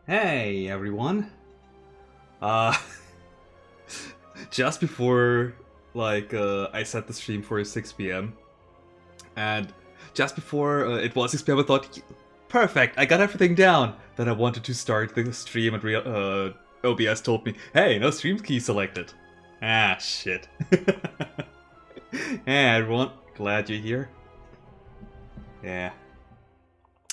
Hey everyone. Uh just before I set the stream for 6 p.m. and just before it was 6 p.m. I thought perfect, I got everything down. Then I wanted to start the stream and OBS told me, "Hey, no stream key selected." Ah, shit. Hey everyone, glad you're here. Yeah.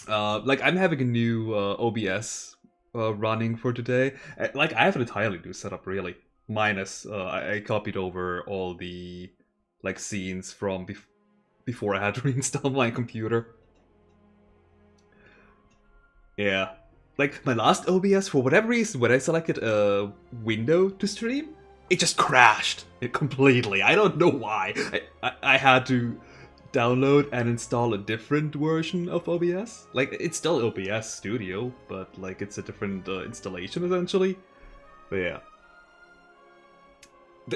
I'm having a new OBS running for today. I have an entirely new setup, really. Minus, I copied over all the scenes from before I had to reinstall my computer. Yeah, my last OBS, for whatever reason, when I selected a window to stream, it just crashed it completely. I don't know why. I had to download and install a different version of OBS. It's still OBS Studio, but it's a different installation essentially. But yeah,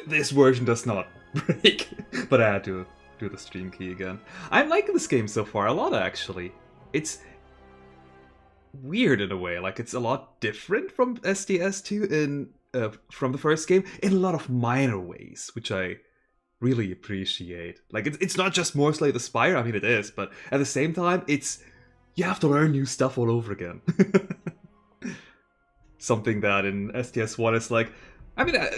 this version does not break. But I had to do the stream key again. I'm liking this game so far a lot, actually. It's weird in a way. It's a lot different from SDS2 from the first game in a lot of minor ways, which I really appreciate. It's not just more Slay the Spire, I mean it is, but at the same time, you have to learn new stuff all over again. Something that in STS1 is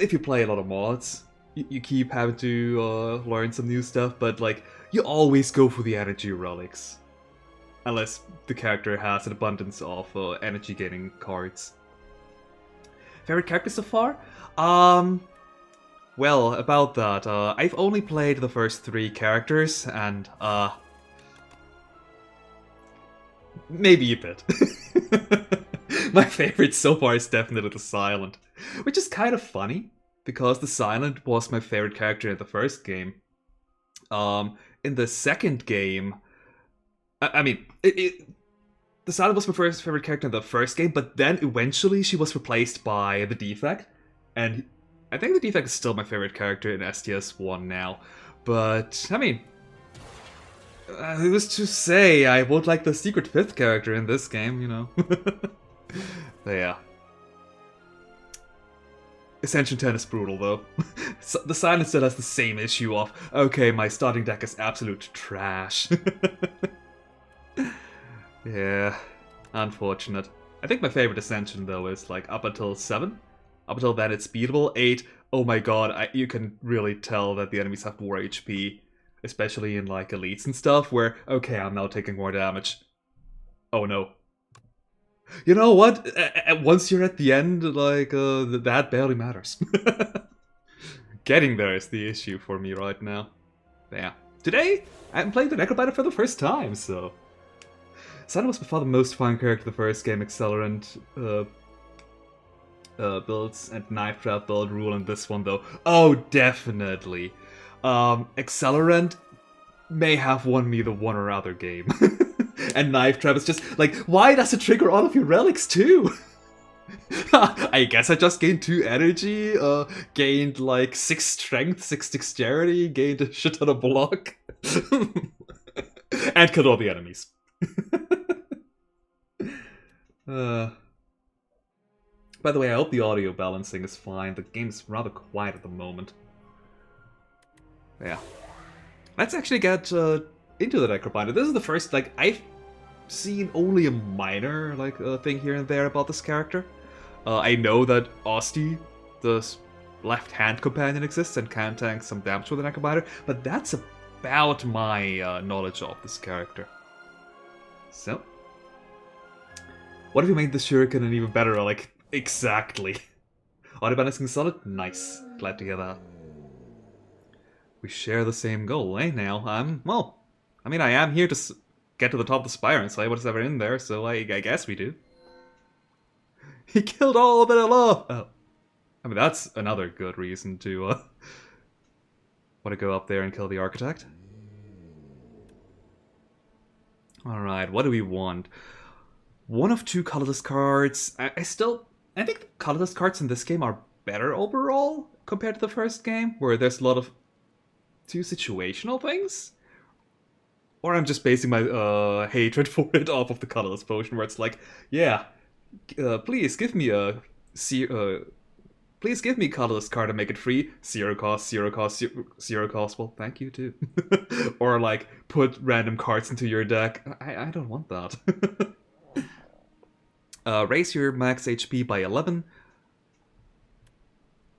if you play a lot of mods, you keep having to learn some new stuff, but you always go for the energy relics. Unless the character has an abundance of energy gaining cards. Favorite character so far? Well, about that, I've only played the first 3 characters, and, maybe a bit. My favorite so far is definitely the Silent, which is kind of funny, because the Silent was my favorite character in the first game. In the second game, the Silent was my first favorite character in the first game, but then eventually she was replaced by the Defect, and I think the Defect is still my favorite character in STS1 now. But, who's to say I won't like the secret 5th character in this game, you know? But yeah. Ascension 10 is brutal, though. The Silent still has the same issue of, okay, my starting deck is absolute trash. Yeah, unfortunate. I think my favorite Ascension, though, is up until 7. Up until then, it's beatable. 8, oh my god, you can really tell that the enemies have more HP. Especially in, elites and stuff, where, okay, I'm now taking more damage. Oh no. You know what? Once you're at the end, that barely matters. Getting there is the issue for me right now. Yeah. Today, I'm playing the Necrobinder for the first time, so... Sun was by far the most fun character the first game. Accelerant builds and Knife Trap build rule in this one, though. Oh, definitely. Accelerant may have won me the one or other game. And Knife Trap is just why does it trigger all of your relics too? I guess I just gained 2 energy, gained 6 strength, 6 dexterity, gained a shit ton of block. And killed all the enemies. By the way, I hope the audio balancing is fine. The game's rather quiet at the moment. Yeah. Let's actually get into the Necrobinder. This is the first, I've seen only a minor, thing here and there about this character. I know that Osti, the left-hand companion, exists and can tank some damage with the Necrobinder, but that's about my knowledge of this character. So... what if you made the Shuriken an even better, exactly. Audio balancing solid? Nice. Glad to hear that. We share the same goal, eh, now? Well, I am here to get to the top of the spire and slay whatever in there, so I guess we do. He killed all that I love! Oh. That's another good reason to, want to go up there and kill the Architect. Alright, what do we want? 1 of 2 colorless cards. I think the colorless cards in this game are better overall compared to the first game, where there's a lot of 2 situational things. Or I'm just basing my hatred for it off of the colorless potion, where it's yeah, Please give me a please give me colorless card and make it free. Zero cost, zero cost, zero cost. Well, thank you too. Or like put random cards into your deck. I don't want that. Raise your max HP by 11.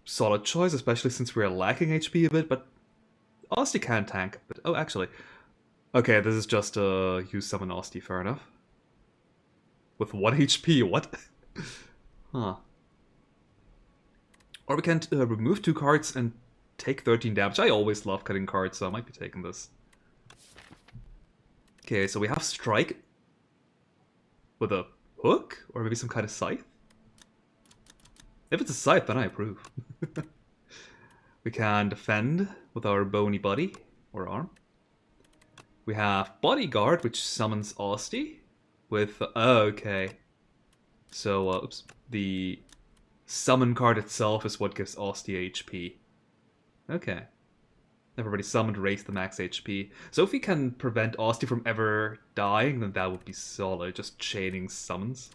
Solid choice, especially since we're lacking HP a bit, but Asti can tank. But oh, actually, okay, this is just use summon Asti. Fair enough. With 1 HP, what? Huh. Or we can remove 2 cards and take 13 damage. I always love cutting cards, so I might be taking this. Okay, so we have Strike with a hook, or maybe some kind of scythe. If it's a scythe, then I approve. We can defend with our bony body, or arm. We have Bodyguard, which summons Asti with... oh, okay. So, oops. The summon card itself is what gives Asti HP. Okay. Everybody summoned, raised the max HP. So if we can prevent Asti from ever dying, then that would be solid. Just chaining summons.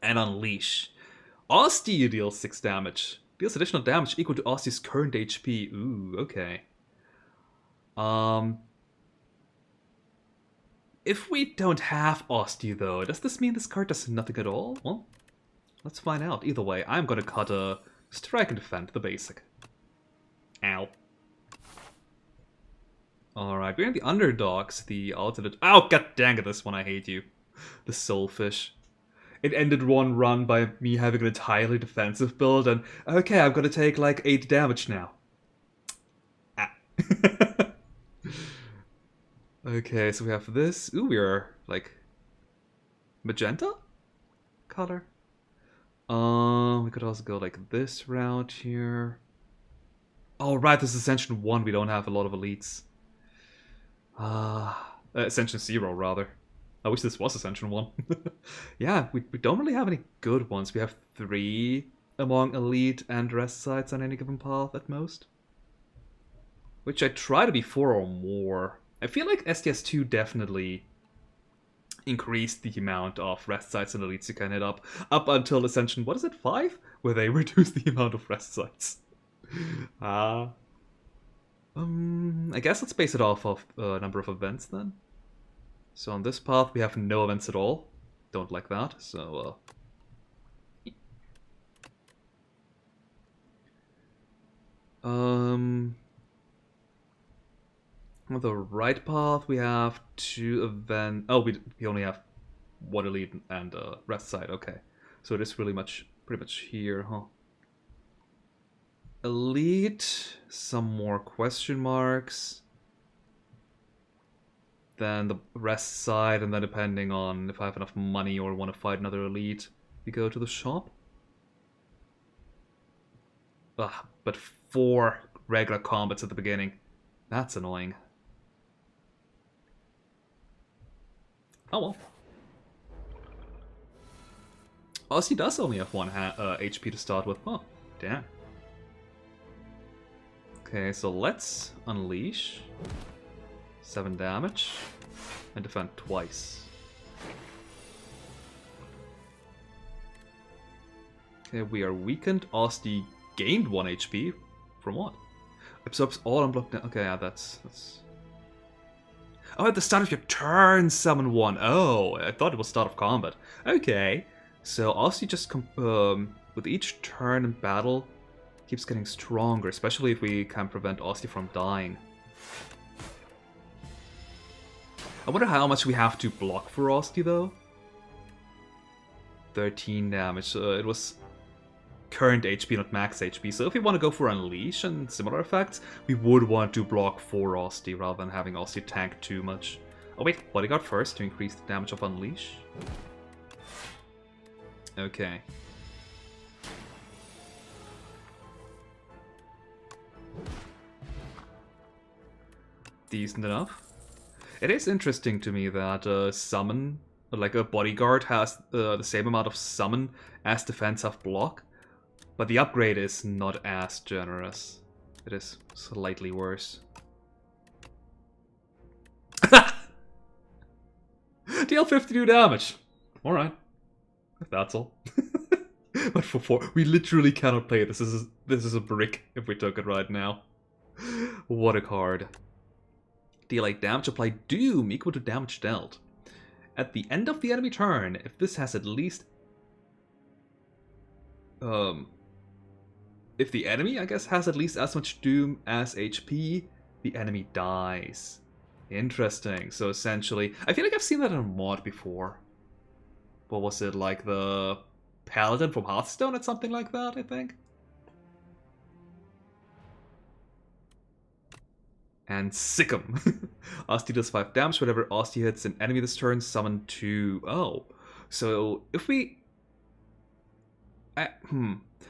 And Unleash. Asti deals 6 damage. Deals additional damage equal to Asti's current HP. Ooh, okay. If we don't have Asti though, does this mean this card does nothing at all? Well, let's find out. Either way, I'm gonna cut a Strike and Defend, the basic. Ow. Alright, we're in the underdogs, the alternate... oh, god dang it, this one, I hate you. The Soulfish. It ended one run by me having an entirely defensive build, and okay, I'm gonna take like 8 damage now. Ah. Okay, so we have this. Ooh, we are like magenta color. We could also go like this route here. Oh, right, this is Ascension 1. We don't have a lot of elites. Ascension 0, rather. I wish this was Ascension 1. Yeah, we don't really have any good ones. We have 3 among elite and rest sites on any given path at most. Which I try to be 4 or more. I feel like STS2 definitely increased the amount of rest sites and elites you can hit up until Ascension, what is it, 5? Where they reduced the amount of rest sites. I guess let's base it off of number of events then. So on this path we have no events at all. Don't like that, so... on the right path we have 2 events. Oh, we only have 1 elite and rest site, okay. So it is really pretty much here, huh? Elite, some more question marks. Then the rest side, and then depending on if I have enough money or want to fight another elite, we go to the shop. Ugh, but 4 regular combats at the beginning. That's annoying. Oh well. Ozzy does only have 1 HP to start with. Oh, damn. Okay, so let's Unleash. 7 damage. And defend twice. Okay, we are weakened. Ozzy gained 1 HP. From what? Absorbs all unblocked... okay, yeah, that's... oh, at the start of your turn, summon 1. Oh, I thought it was start of combat. Okay. So Ozzy just... with each turn in battle, keeps getting stronger, especially if we can prevent Ozzy from dying. I wonder how much we have to block for Ozzy, though. 13 damage. It was current HP, not max HP. So if we want to go for Unleash and similar effects, we would want to block for Ozzy rather than having Ozzy tank too much. Oh wait, Bodyguard first to increase the damage of Unleash. Okay. Decent enough. It is interesting to me that summon, like a Bodyguard, has the same amount of summon as defense have block, but the upgrade is not as generous. It is slightly worse. Deal 52 damage. Alright. That's all. But for 4, we literally cannot play it. This is a brick if we took it right now. What a card. Deal 8 damage, apply Doom equal to damage dealt. At the end of the enemy turn, if this has at least... if the enemy, I guess, has at least as much Doom as HP, the enemy dies. Interesting. So essentially, I feel like I've seen that in a mod before. What was it, like the Paladin from Hearthstone or something like that, I think? And Sick'em. Asti does 5 damage whenever Asti hits an enemy this turn, summon 2. Oh. So if we...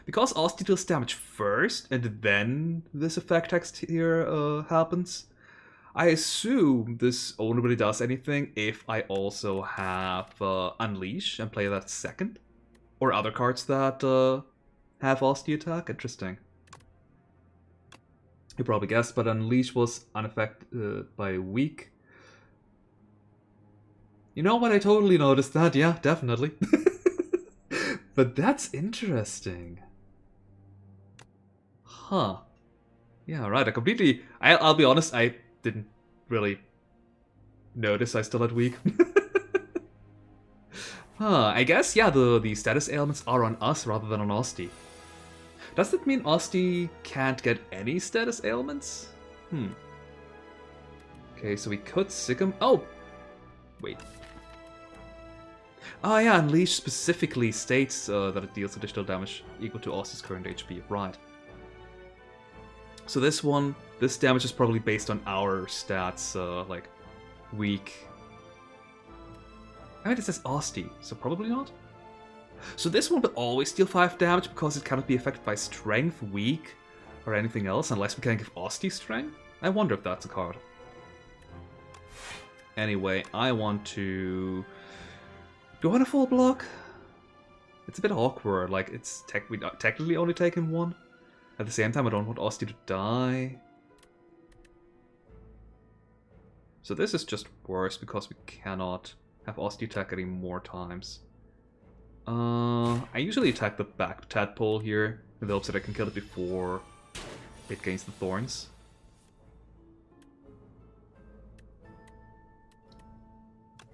Because Asti deals damage first, and then this effect text here happens, I assume this only really does anything if I also have Unleash and play that second. Or other cards that have Asti attack. Interesting. You probably guessed, but Unleash was unaffected by weak. You know what? I totally noticed that. Yeah, definitely. But that's interesting. Huh. Yeah, right. I'll be honest, I didn't really notice I still had weak. Huh, I guess, yeah, the status ailments are on us rather than on Asti. Does that mean Asti can't get any status ailments? Okay, so we could Sick'em. Oh! Wait. Oh yeah, Unleash specifically states that it deals additional damage equal to Asti's current HP. Right. So this damage is probably based on our stats, like weak. I mean, it says Asti, so probably not. So this one will always deal 5 damage because it cannot be affected by strength, weak, or anything else unless we can give Asti strength. I wonder if that's a card. Anyway, I want to... Do I want a full block? It's a bit awkward, like it's technically only taken 1. At the same time, I don't want Asti to die. So this is just worse because we cannot have Asti attack any more times. I usually attack the back tadpole here in the hopes that I can kill it before it gains the thorns.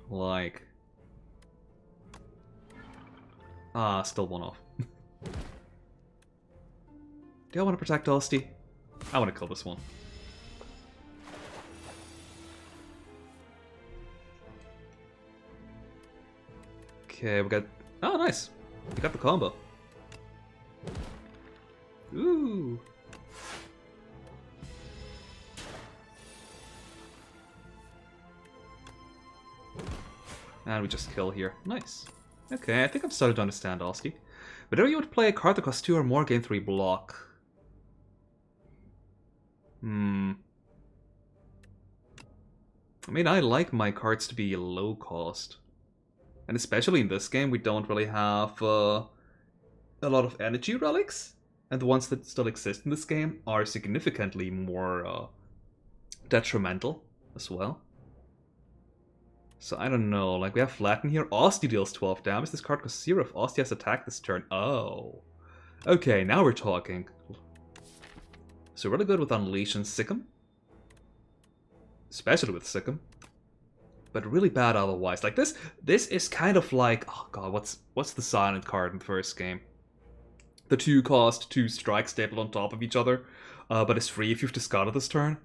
Like... still 1 off. Do I want to protect Asti? I want to kill this one. Okay, we got... Oh, nice! We got the combo. Ooh! And we just kill here. Nice. Okay, I think I'm starting to understand Asti. Whenever you would play a card that costs 2 or more, gain 3 block. I mean, I like my cards to be low cost. And especially in this game, we don't really have a lot of energy relics. And the ones that still exist in this game are significantly more detrimental as well. So I don't know, like we have Flatten here. Asti deals 12 damage. This card costs 0 if Asti has attacked this turn. Oh. Okay, now we're talking. So really good with Unleash and Sick'em. Especially with Sick'em. But really bad otherwise. Like this is kind of like, oh god, what's the silent card in the first game? The 2-cost, 2-strike stapled on top of each other, but it's free if you've discarded this turn.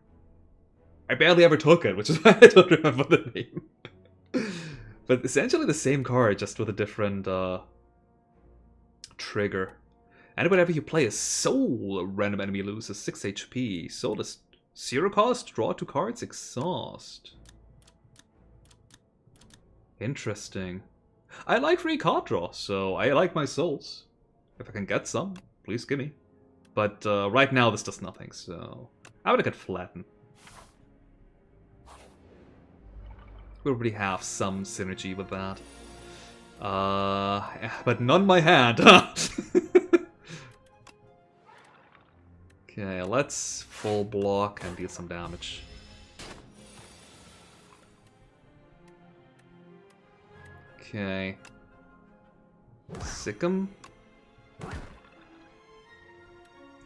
I barely ever took it, which is why I don't remember the name. But essentially the same card, just with a different trigger. And whenever you play a soul, a random enemy loses 6 HP. Soul is 0 cost, draw 2 cards, exhaust. Interesting. I like free card draw, so I like my souls. If I can get some, please give me. But right now this does nothing, so I would get Flatten. We already have some synergy with that. But not my hand. Okay, let's full block and deal some damage. Okay. Sick 'em.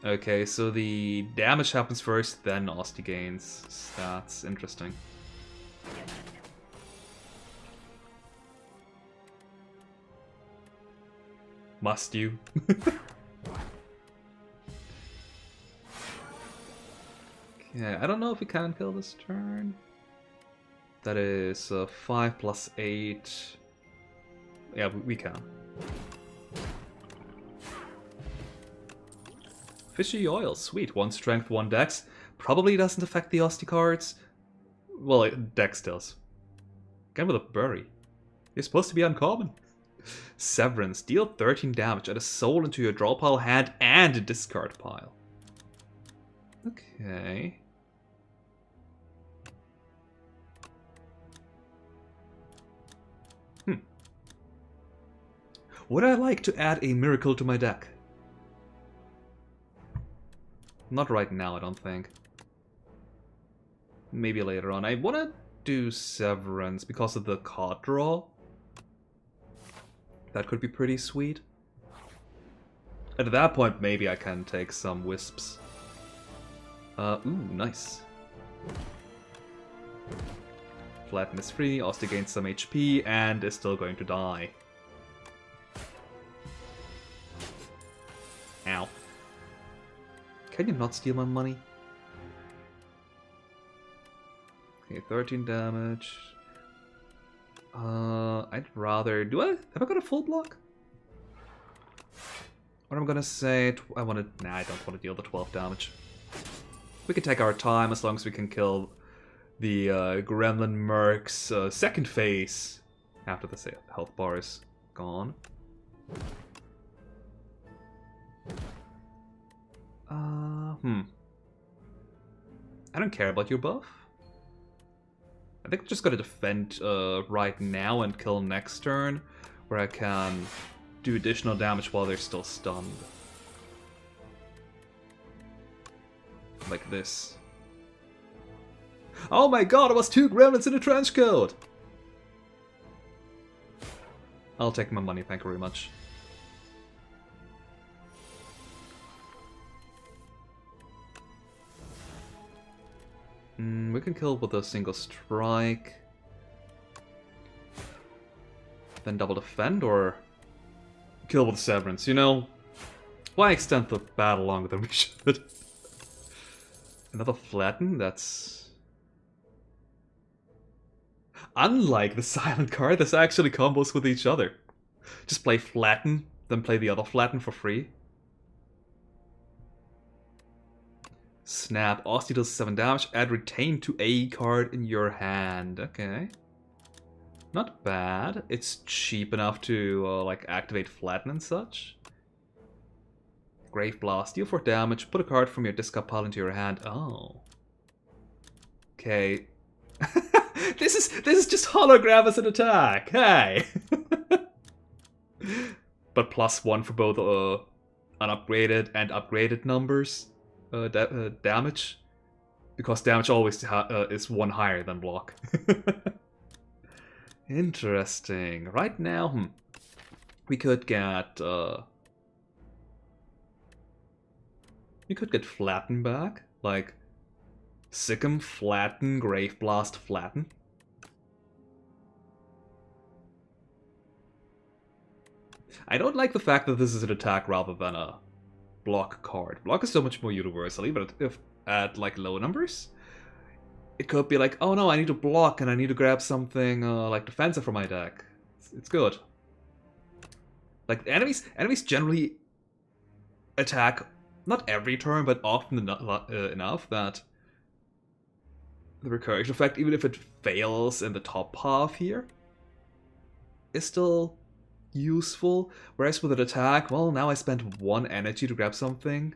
Okay, so the damage happens first, then Asti gains stats. Interesting. Must you? Okay, I don't know if we can kill this turn. That is 5 plus 8. Yeah, we can. Fishy oil, sweet. 1 strength, 1 dex. Probably doesn't affect the Asti cards. Well, dex does. Again with a bury. You're supposed to be uncommon. Severance. Deal 13 damage. Add a soul into your draw pile, hand, and a discard pile. Okay. Would I like to add a miracle to my deck? Not right now, I don't think. Maybe later on. I want to do Severance because of the card draw. That could be pretty sweet. At that point, maybe I can take some Wisps. Ooh, nice. Flatten is free, Asti gains some HP, and is still going to die. Ow. Can you not steal my money? Okay, 13 damage. I'd rather... Have I got a full block? What I'm gonna say... I don't want to deal the 12 damage. We can take our time as long as we can kill the Gremlin Merc's second phase after the health bar is gone. I don't care about your buff. I think I'm just gonna defend right now and kill next turn, where I can do additional damage while they're still stunned. Like this. Oh my god, it was 2 gremlins in a trench coat! I'll take my money, thank you very much. We can kill with a single strike. Then double defend, or kill with Severance, you know? Why extend the battle longer than we should? Another Flatten, that's... Unlike the Silent card, this actually combos with each other. Just play Flatten, then play the other Flatten for free. Snap. Asti deals 7 damage. Add Retain to a card in your hand. Okay. Not bad. It's cheap enough to like activate Flatten and such. Grave Blast. Deal 4 damage. Put a card from your discard pile into your hand. Oh. Okay. This is just hologram as an attack. Hey. But +1 for both unupgraded and upgraded numbers. Damage, because damage always is 1 higher than block. Interesting. Right now, we could get Flatten back, like Sick 'em, Flatten, Grave Blast, Flatten. I don't like the fact that this is an attack rather than a block card. Block is so much more universally, but if at like low numbers, it could be like, oh no, I need to block and I need to grab something like defensive from my deck. It's good. Like enemies generally attack not every turn, but often enough that the recursion effect, even if it fails in the top half here, is still useful. Whereas with an attack, well, now I spent 1 energy to grab something,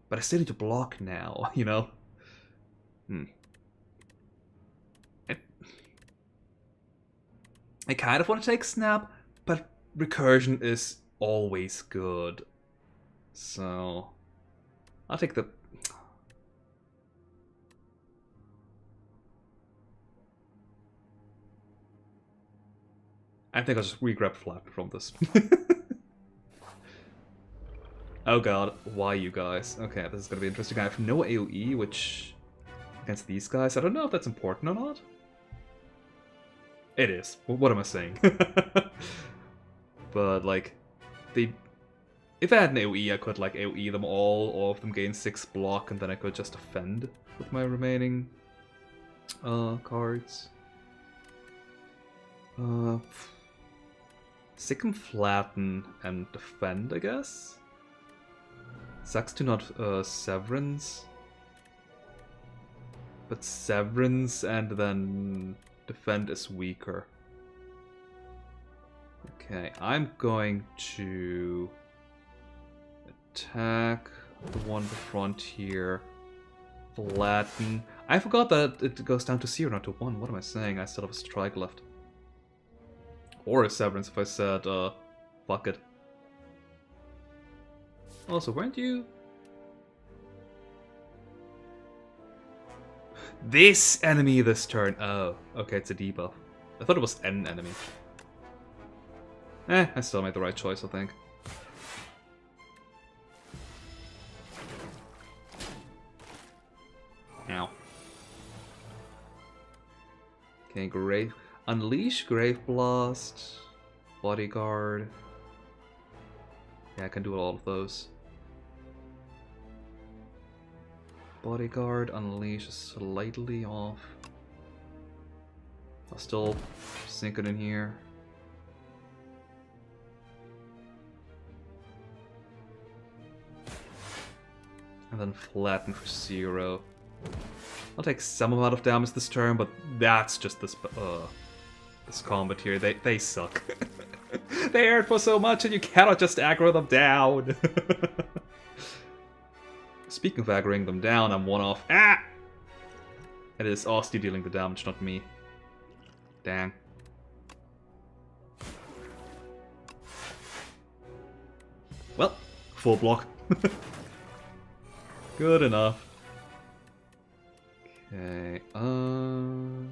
but I still need to block now, you know? I kind of want to take Snap, but recursion is always good. So I'll take the... I think I'll just re-grab Flat from this. Oh god, why you guys? Okay, this is gonna be interesting. I have no AoE, which... against these guys, I don't know if that's important or not. It is. What am I saying? But, like, they... if I had an AoE, I could, like, AoE them all of them gain 6 block, and then I could just defend with my remaining cards. Sick and Flatten and defend, I guess? Sucks to not Severance. But Severance and then defend is weaker. Okay, I'm going to attack the one in the front here. Flatten. I forgot that it goes down to 0, not to 1. What am I saying? I still have a strike left. Or a Severance if I said, fuck it. Also, weren't you... this enemy this turn. Oh, okay, it's a debuff. I thought it was an enemy. I still made the right choice, I think. Ow. Okay, Grave... Unleash, Grave Blast, Bodyguard. Yeah, I can do all of those. Bodyguard, Unleash is slightly off. I'll still sink it in here. And then Flatten for 0. I'll take some amount of damage this turn, but that's just this combat here. They suck. They hurt for so much and you cannot just aggro them down. Speaking of aggroing them down, I'm one off. Ah! It is Asti dealing the damage, not me. Dang. Well, full block. Good enough. Okay, I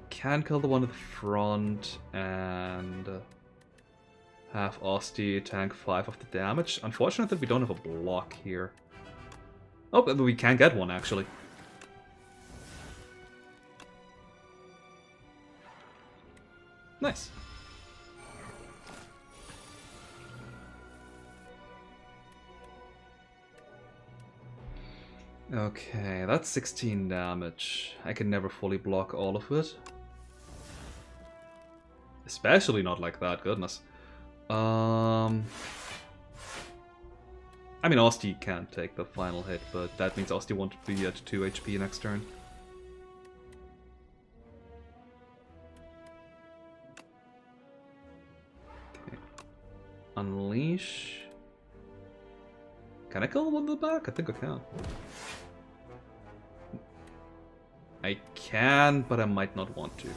can kill the one at the front and have Asti tank 5 of the damage. Unfortunate that we don't have a block here. Oh, but we can get one actually. Nice. Okay, that's 16 damage. I can never fully block all of it. Especially not like that, goodness. I mean, Asti can't take the final hit, but that means Asti won't be at 2 HP next turn. Okay. Unleash. Can I kill one in the back? I think I can. I can, but I might not want to.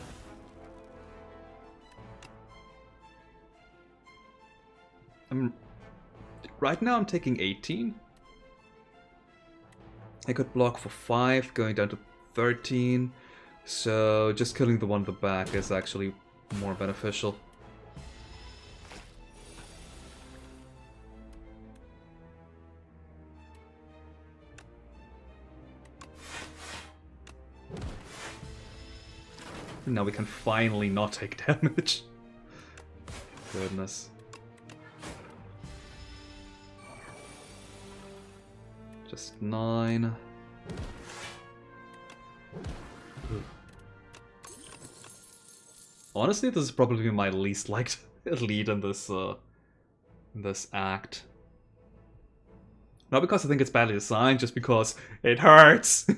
Right now I'm taking 18. I could block for 5, going down to 13. So just killing the one in the back is actually more beneficial. Now we can finally not take damage. Goodness. Just 9. Honestly, this is probably my least liked lead in this act. Not because I think it's badly designed, just because it hurts.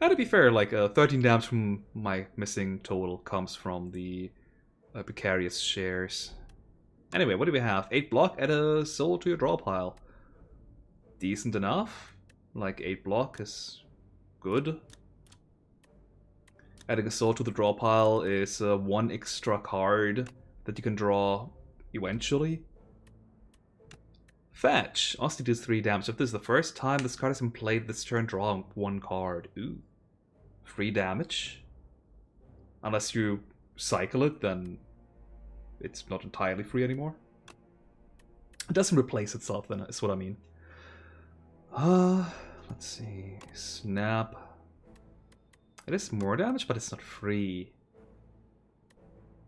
And to be fair, like 13 damage from my missing total comes from the precarious shares. Anyway, what do we have? 8 block, add a soul to your draw pile. Decent enough. Like 8 block is good. Adding a soul to the draw pile is 1 extra card that you can draw eventually. Fetch. Asti does 3 damage. If this is the first time this card has been played this turn, draw 1 card. Ooh. 3 damage. Unless you cycle it, then it's not entirely free anymore. It doesn't replace itself, then, is what I mean. Let's see. Snap. It is more damage, but it's not free.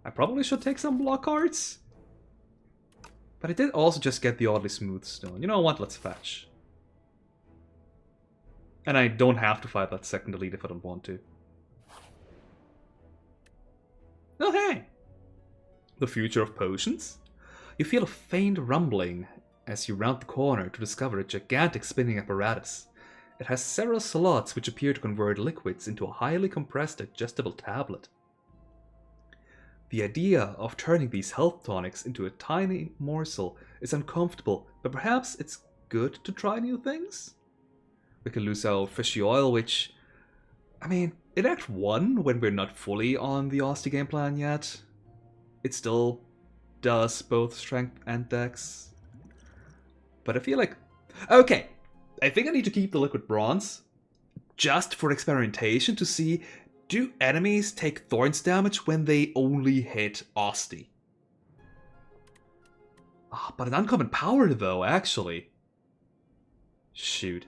I probably should take some block cards. But I did also just get the oddly smooth stone. You know what? Let's fetch. And I don't have to fight that second elite if I don't want to. Oh hey! The future of potions? You feel a faint rumbling as you round the corner to discover a gigantic spinning apparatus. It has several slots which appear to convert liquids into a highly compressed adjustable tablet. The idea of turning these health tonics into a tiny morsel is uncomfortable, but perhaps it's good to try new things? We can lose our fishy oil, which... I mean, in Act 1, when we're not fully on the Austin game plan yet, it still does both strength and dex. But I feel like... Okay, I think I need to keep the liquid bronze, just for experimentation to see, do enemies take thorns damage when they only hit Asti? But an uncommon power though, actually. Shoot.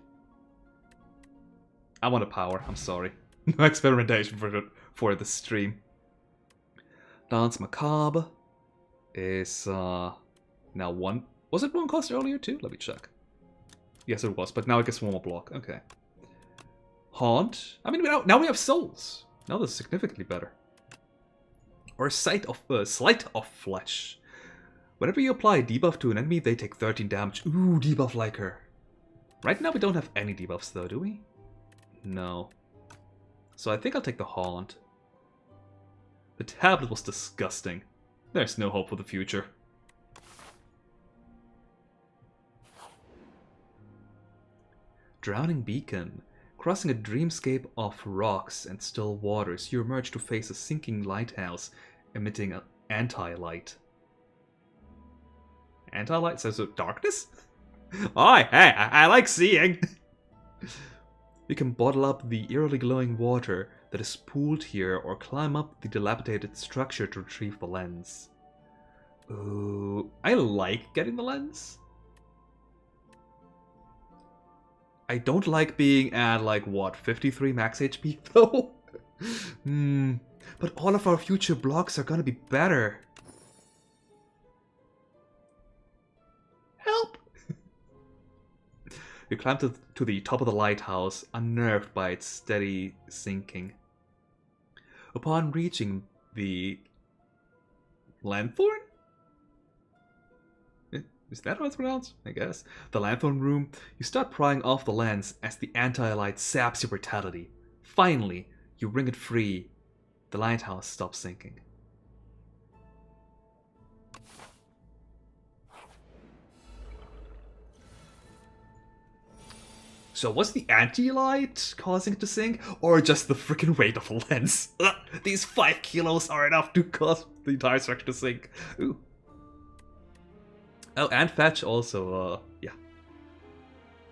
I want a power, I'm sorry. No experimentation for the stream. Dance Macabre is now one. Was it one cost earlier too? Let me check. Yes, it was, but now it gets one more block. Okay. Haunt. I mean, now we have souls. Now that's significantly better. Or Sleight of Flesh. Whenever you apply a debuff to an enemy, they take 13 damage. Ooh, debuff like her. Right now we don't have any debuffs though, do we? No. So I think I'll take the Haunt. The tablet was disgusting. There's no hope for the future. Drowning Beacon. Crossing a dreamscape of rocks and still waters, you emerge to face a sinking lighthouse emitting an anti-light. Anti-light? So darkness? Oh, hey, I like seeing! You can bottle up the eerily glowing water that is pooled here or climb up the dilapidated structure to retrieve the lens. Ooh, I like getting the lens. I don't like being at, like, what, 53 max HP, though? But all of our future blocks are gonna be better. Help! You climb to the top of the lighthouse, unnerved by its steady sinking. Upon reaching the Lanthorn? Is that how it's pronounced? I guess. The Lanthorn room, you start prying off the lens as the anti-light saps your vitality. Finally, you wring it free. The lighthouse stops sinking. So was the anti-light causing it to sink? Or just the freaking weight of the lens? Ugh, these 5 kilos are enough to cause the entire structure to sink. Ooh. Oh, and fetch also, yeah.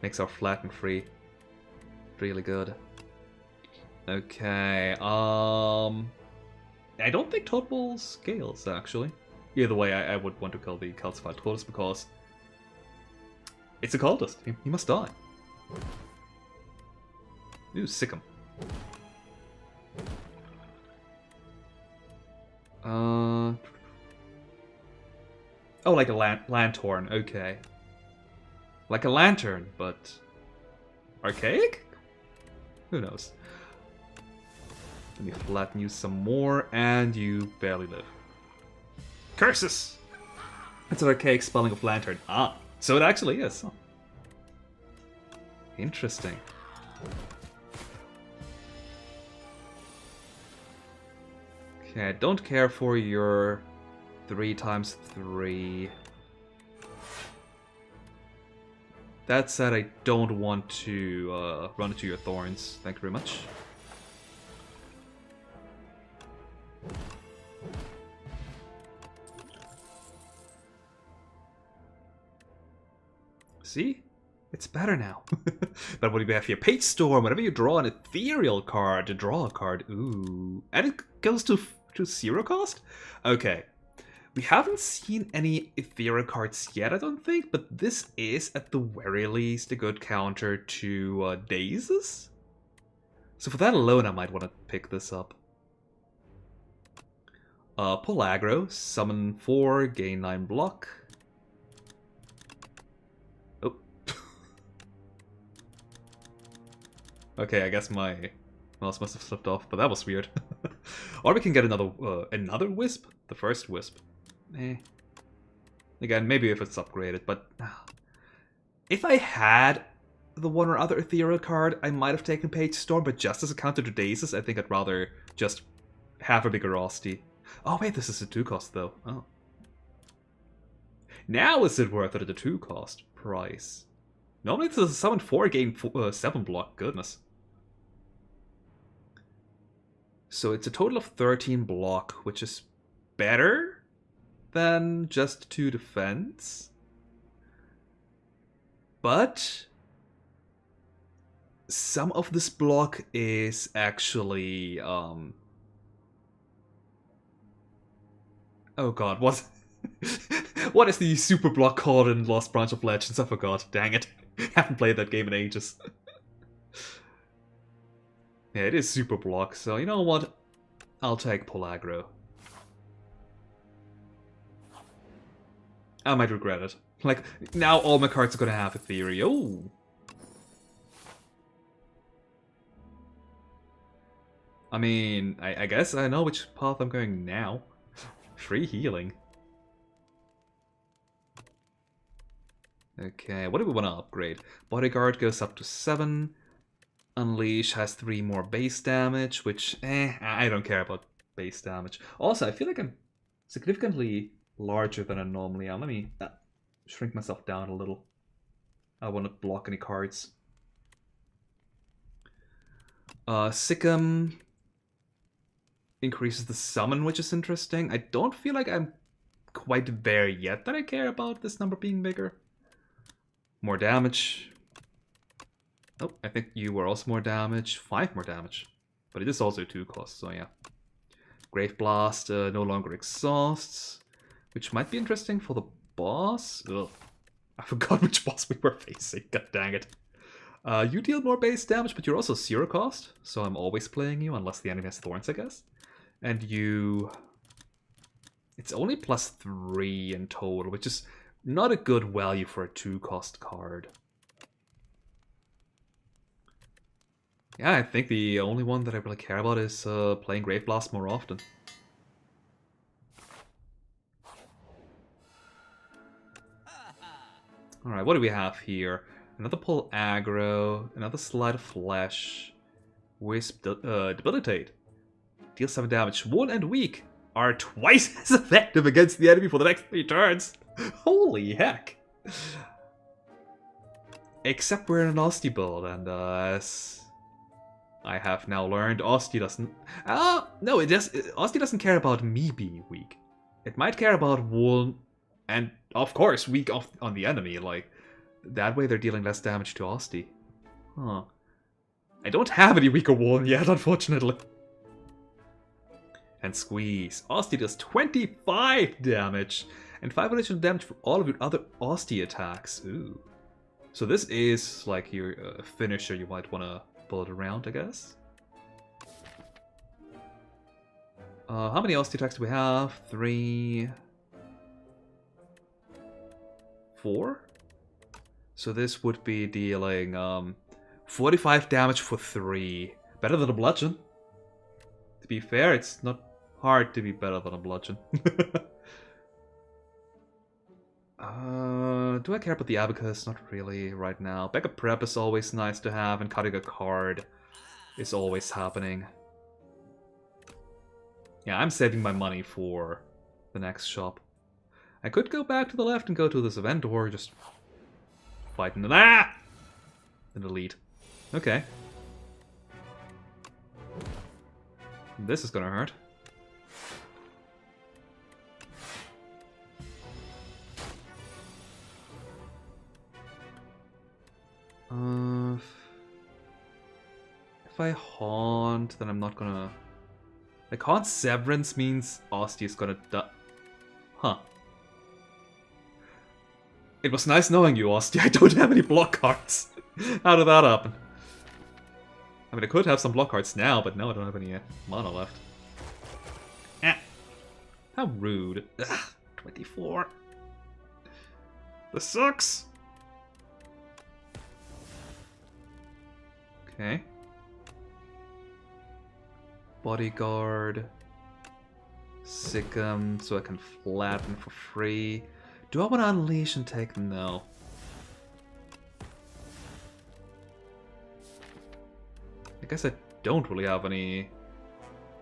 Makes our flatten free. Really good. Okay, I don't think Toadbull scales, actually. Either way, I would want to kill the calcified cultist because it's a cultist. He must die. Ooh, sick him. Oh, like a lanthorn, okay. Like a lantern, but archaic? Who knows? Let me flatten you some more, and you barely live. Curses! It's an archaic spelling of lantern. Ah, so it actually is. Huh. Interesting. Okay, I don't care for your 3x3. That said, I don't want to run into your thorns. Thank you very much. See? It's better now. But when you have your Page Storm, whenever you draw an ethereal card, to draw a card, ooh. And it goes to to 0 cost? Okay. We haven't seen any Ethereal cards yet, I don't think, but this is, at the very least, a good counter to Dazes. So for that alone, I might want to pick this up. Pull aggro, summon 4, gain 9 block. Oh. Okay, I guess my mouse must have slipped off, but that was weird. Or we can get another Wisp, the first Wisp. Again, maybe if it's upgraded, but if I had the one or other Ethereal card, I might have taken Page Storm, but just as a counter to Dazes, I think I'd rather just have a bigger Asti. Oh wait, this is a 2 cost though. Oh. Now is it worth it at a 2 cost price? Normally this is a summon 4 gain 7 block, goodness. So it's a total of 13 block, which is better than just 2 defense. But some of this block is actually oh god, what what is the super block called in Lost Branch of Legends? I forgot, dang it. Haven't played that game in ages. Yeah, it is super block, so you know what? I'll take Pull aggro. I might regret it. Like, now all my cards are gonna have a theory. Oh! I mean, I guess I know which path I'm going now. Free healing. Okay, what do we want to upgrade? Bodyguard goes up to 7. Unleash has 3 more base damage, which, I don't care about base damage. Also, I feel like I'm significantly larger than I normally am. Let me shrink myself down a little. I want to block any cards. Sikkim increases the summon, which is interesting. I don't feel like I'm quite there yet that I care about this number being bigger. More damage. Oh, I think you were also more damage. 5 more damage. But it is also 2 costs, so yeah. Grave Blast no longer exhausts, which might be interesting for the boss. Ugh. I forgot which boss we were facing. God dang it. You deal more base damage, but you're also 0 cost, so I'm always playing you, unless the enemy has thorns, I guess. And you... It's only +3 in total, which is not a good value for a 2 cost card. Yeah, I think the only one that I really care about is playing Grave Blast more often. Alright, what do we have here? Another Pull aggro, another Slide of Flesh, Wisp, Debilitate. Deal 7 damage. 1 and weak are twice as effective against the enemy for the next 3 turns. Holy heck. Except we're in an Asti build, and as I have now learned, Asti doesn't... no, Asti doesn't care about me being weak. It might care about Wool, and of course, weak on the enemy. Like, that way they're dealing less damage to Asti. Huh. I don't have any weaker Wool yet, unfortunately. And Squeeze. Asti does 25 damage, and 5 additional damage for all of your other Asti attacks. Ooh. So this is like your finisher you might want to build around, I guess. How many Asti attacks do we have? 3... 4? So this would be dealing 45 damage for 3. Better than a bludgeon. To be fair, it's not hard to be better than a bludgeon. Do I care about the Abacus? Not really right now. Backup prep is always nice to have, and cutting a card is always happening. Yeah, I'm saving my money for the next shop. I could go back to the left and go to this event, or just fight in an elite. Okay. This is gonna hurt. If I haunt, then I'm not gonna The con Severance means Asti is gonna die. Huh. It was nice knowing you, Asti. I don't have any block cards. How did that happen? I mean, I could have some block cards now, but no, I don't have any mana left. Eh. How rude. Ugh, 24. This sucks. Okay. Bodyguard. Sick 'em so I can flatten for free. Do I want to unleash and take? No. I guess I don't really have any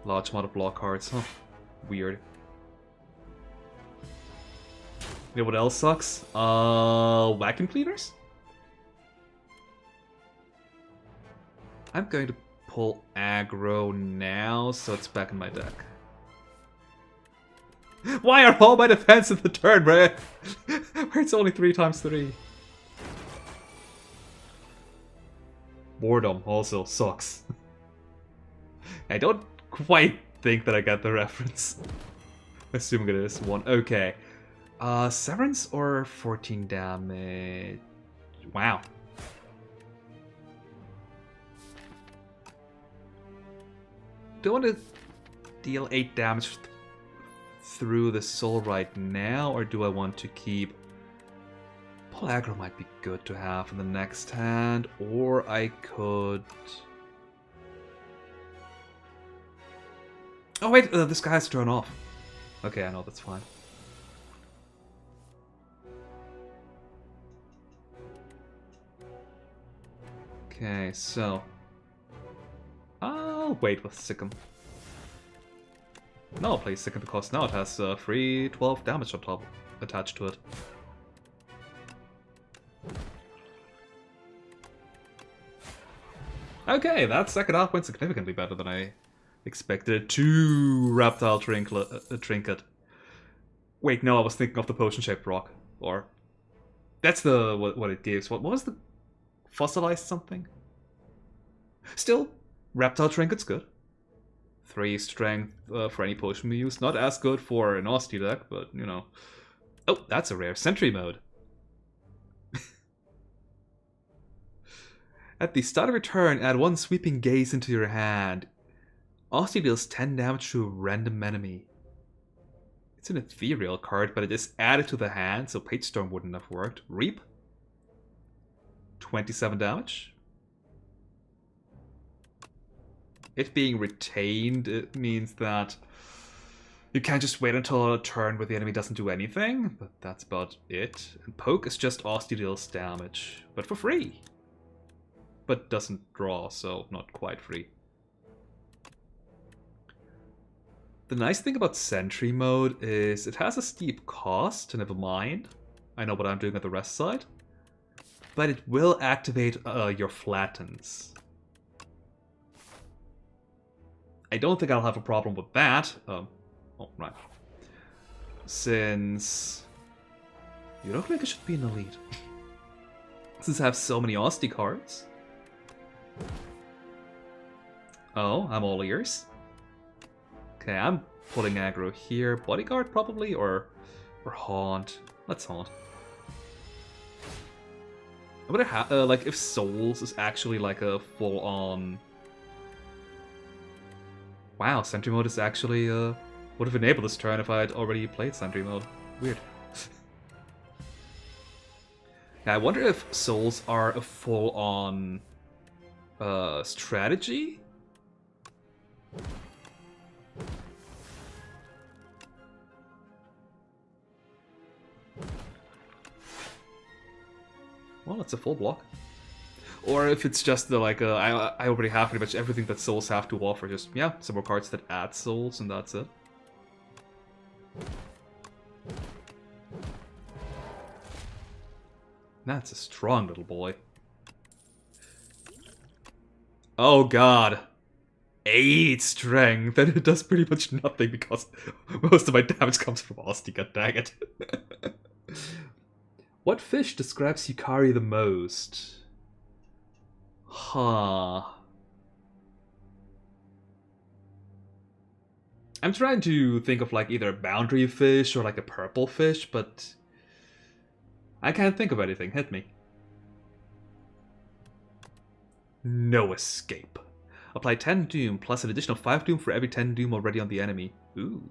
large amount of block cards, huh? Weird. You know what else sucks? Vacuum cleaners? I'm going to pull aggro now, so it's back in my deck. Why are all my defense in the turn, bro? Where it's only 3 times 3. Boredom also sucks. I don't quite think that I got the reference. Assuming it is one. Okay. Severance or 14 damage? Wow. Do I want to deal 8 damage through the soul right now, or do I want to keep... Pull aggro might be good to have in the next hand, or I could... Oh wait, this guy has to turn off. Okay, I know, that's fine. Okay, so... I'll wait with Sikkim. No, I'll play Sikkim because now it has free 12 damage on top attached to it. Okay, that second half went significantly better than I expected. 2 Reptile Trinket. Wait, no, I was thinking of the potion-shaped rock. Or... That's the what it gives. What was the... Fossilized something? Still, Reptile Trinket's good. 3 strength for any potion we use. Not as good for an Asti deck, but, you know. Oh, that's a rare. Sentry mode. At the start of your turn, add 1 sweeping gaze into your hand. Asti deals 10 damage to a random enemy. It's an ethereal card, but it is added to the hand, so Page Storm wouldn't have worked. Reap. 27 damage. It being retained, it means that you can't just wait until a turn where the enemy doesn't do anything, but that's about it. And Poke is just Asti deals damage, but for free. But doesn't draw, so not quite free. The nice thing about Sentry mode is it has a steep cost, never mind. I know what I'm doing at the rest side. But it will activate your flattens. I don't think I'll have a problem with that. Oh, right. Since you don't think I should be an elite. Since I have so many Asti cards. Oh, I'm all ears. Okay, I'm pulling aggro here. Bodyguard probably, or Haunt. Let's Haunt. I wonder like if Souls is actually like a full-on. Wow, Sentry mode is actually would have enabled this turn if I had already played Sentry mode. Weird. Yeah, I wonder if Souls are a full-on strategy. Well, it's a full block. Or if it's just the like, I already have pretty much everything that Souls have to offer. Just, yeah, some more cards that add Souls, and that's it. That's a strong little boy. Oh god. 8 strength, and it does pretty much nothing because most of my damage comes from Asti, god dang it. What fish describes Yukari the most? Huh. I'm trying to think of like either a boundary fish or like a purple fish, but I can't think of anything. Hit me. No escape. Apply 10 doom plus an additional 5 doom for every 10 doom already on the enemy. Ooh.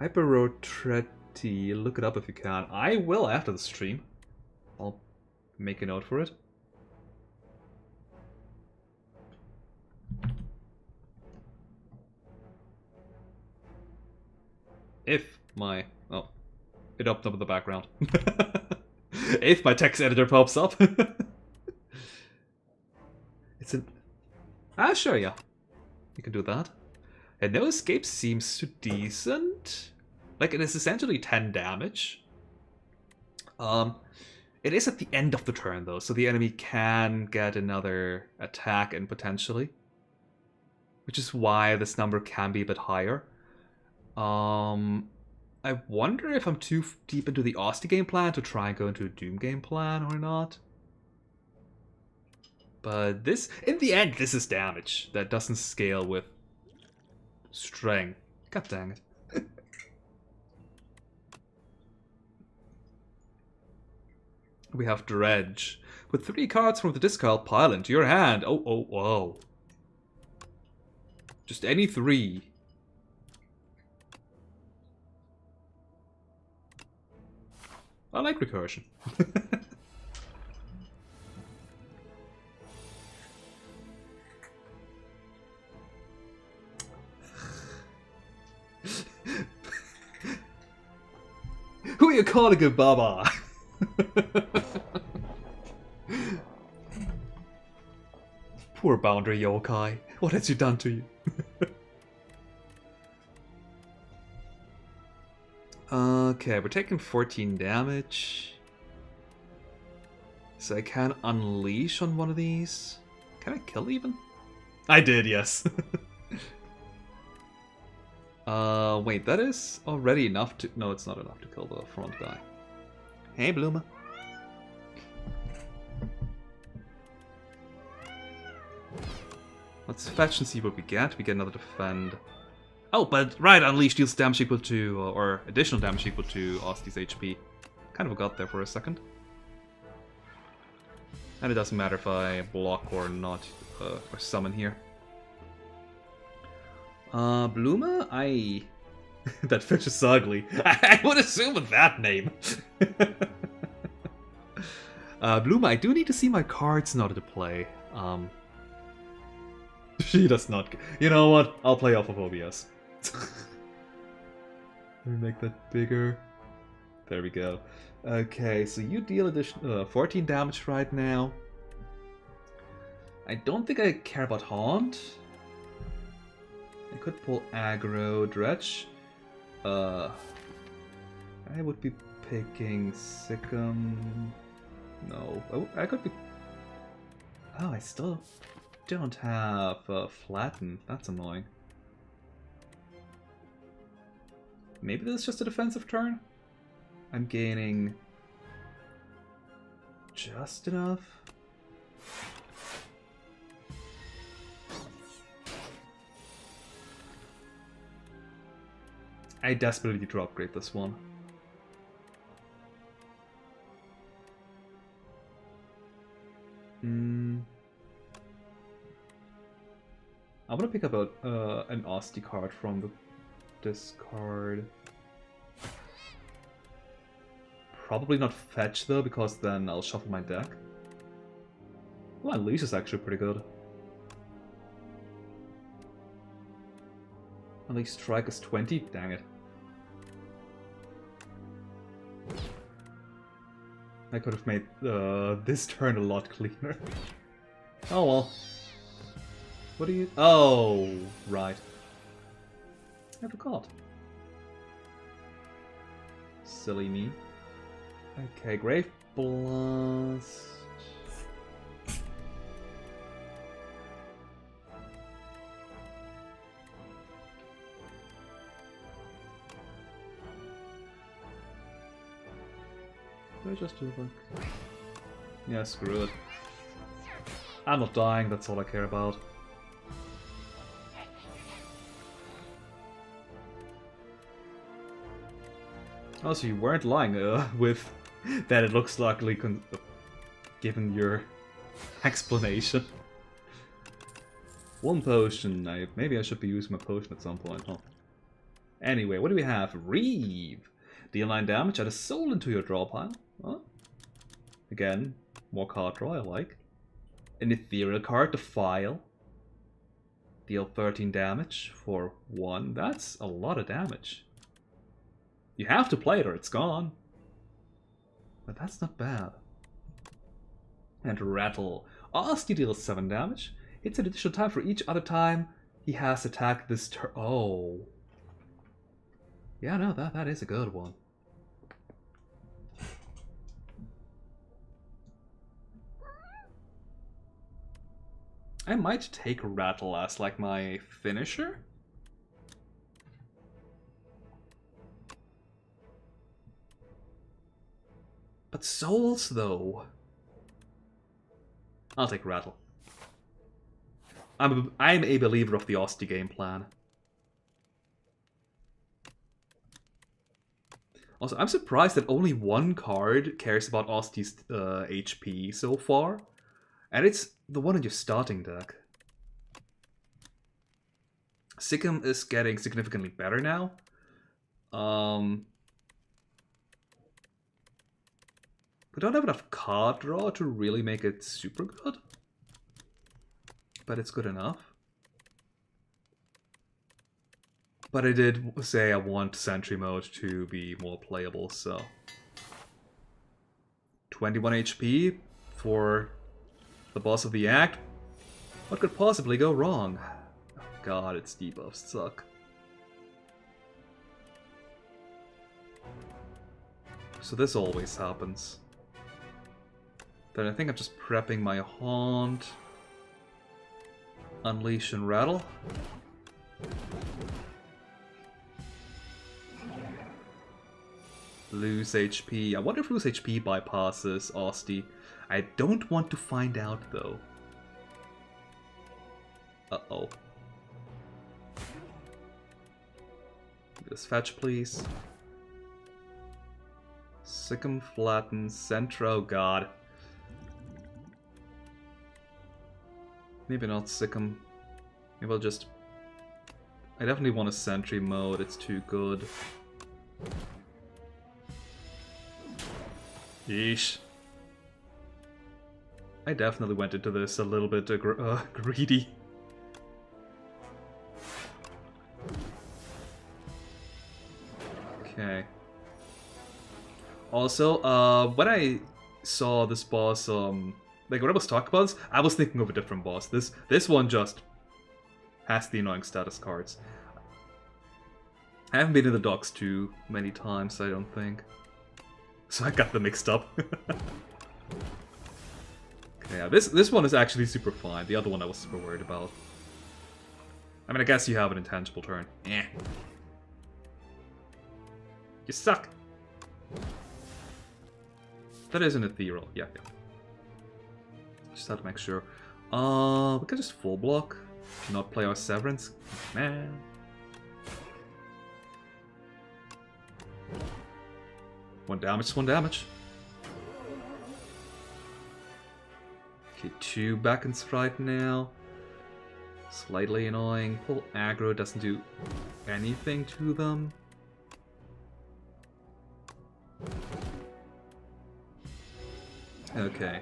Hyperotretti. Look it up if you can. I will after the stream. I'll make a note for it. If my... Oh. It opened up in the background. If my text editor pops up. It's an... Ah, sure, yeah. You can do that. And no escape seems decent. Like, it is essentially 10 damage. It is at the end of the turn, though, so the enemy can get another attack in, potentially. Which is why this number can be a bit higher. I wonder if I'm too deep into the Osti game plan to try and go into a Doom game plan or not. But this, in the end, this is damage that doesn't scale with strength. God dang it. We have Dredge. Put 3 cards from the discard pile into your hand. Oh, oh, whoa. Just any 3. I like recursion. Who are you calling a baba? Poor boundary yokai. What has he done to you? Okay, we're taking 14 damage. So I can unleash on one of these. Can I kill even? I did, yes. Wait, that is already enough to... No, it's not enough to kill the front guy. Hey, Bloomer. Let's fetch and see what we get. We get another defend. Oh, but right, unleash deals damage equal to, or additional damage equal to Osti's HP. Kind of got there for a second. And it doesn't matter if I block or not, or summon here. Bluma? That fish is ugly. I would assume with that name. Bluma, I do need to see my cards in order to play. She does not... You know what? I'll play off of OBS. Let me make that bigger. There we go. Okay, so you deal additional 14 damage right now. I don't think I care about Haunt. I could pull aggro, Dredge. I would be picking Sikkim. No, I could be... Oh, I still don't have Flatten. That's annoying. Maybe this is just a defensive turn? I'm gaining just enough. I desperately need to upgrade this one. I want to pick up an Osti card from the discard. Probably not fetch though, because then I'll shuffle my deck. Well, Unleash is actually pretty good. Unleash Strike is 20? Dang it. I could have made this turn a lot cleaner. Oh well. What do you... Oh, right. I forgot. Silly me. Okay, Grave Blast. Do I just do like... Yeah, screw it. I'm not dying, that's all I care about. Oh, so you weren't lying with that it looks likely given your explanation. One potion. Maybe I should be using my potion at some point, huh? Anyway, what do we have? Reeve! Deal 9 damage, add a soul into your draw pile. Huh? Again, more card draw, I like. An ethereal card, Defile. Deal 13 damage for 1. That's a lot of damage. You have to play it or it's gone. But that's not bad. And Rattle. Asti deals 7 damage. It's an additional time for each other time he has attacked this turn. Oh. Yeah, no, that is a good one. I might take Rattle as like my finisher. But souls though. I'll take Rattle. I'm a believer of the Asti game plan. Also, I'm surprised that only one card cares about Asti's HP so far. And it's the one in your starting deck. Sikkim is getting significantly better now. We don't have enough card draw to really make it super good. But it's good enough. But I did say I want Sentry Mode to be more playable, so... 21 HP for the boss of the act? What could possibly go wrong? Oh god, its debuffs suck. So this always happens. Then I think I'm just prepping my Haunt. Unleash and Rattle. Lose HP. I wonder if lose HP bypasses Asti. I don't want to find out though. Uh-oh. This fetch, please. Sikkim flatten, Centro, god. Maybe not Sikkim. Maybe I'll just... I definitely want a Sentry Mode, it's too good. Yeesh. I definitely went into this a little bit greedy. Okay. Also, when I saw this boss, like when I was talking about this, I was thinking of a different boss. This one just has the annoying status cards. I haven't been in the docks too many times, I don't think. So I got them mixed up. Okay, yeah, this one is actually super fine. The other one I was super worried about. I mean, I guess you have an intangible turn. Eh. You suck! That is an ethereal. Yeah, yeah. Just have to make sure. We can just full block. Not play our Severance. Man. One damage is one damage. Okay, 2 Beckons right now. Slightly annoying. Pull aggro doesn't do anything to them. Okay.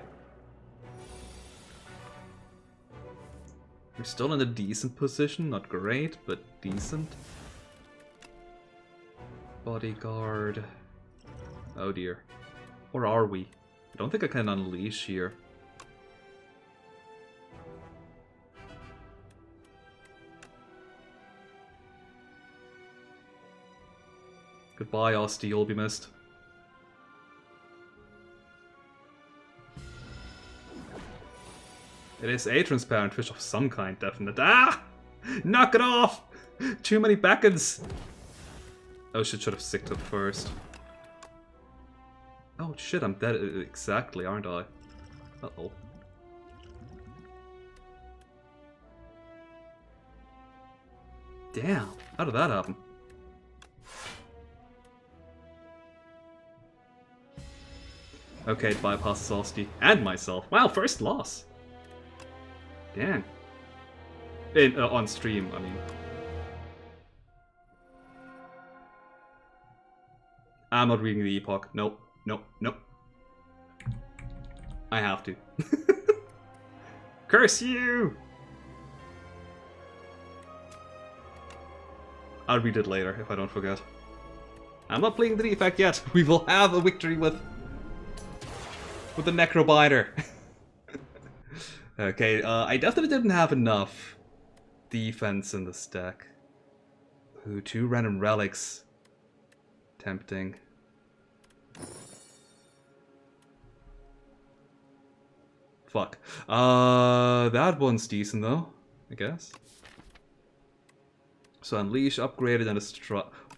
We're still in a decent position. Not great, but decent. Bodyguard. Oh dear. Or are we? I don't think I can unleash here. Goodbye, Asti, you'll be missed. It is a transparent fish of some kind, definite. Ah! Knock it off! Too many beckons! Oh shit, should have sicked it first. Oh shit, I'm dead exactly, aren't I? Uh-oh. Damn, how did that happen? Okay, it bypasses Osti and myself. Wow, first loss. Dang. On stream, I mean. I'm not reading the epoch. Nope, nope, nope. I have to. Curse you! I'll read it later if I don't forget. I'm not playing the Defect yet. We will have a victory with the Necrobinder. Okay, I definitely didn't have enough defense in this deck. Ooh, 2 random relics. Tempting. Fuck. That one's decent though, I guess. So Unleash, upgraded, and a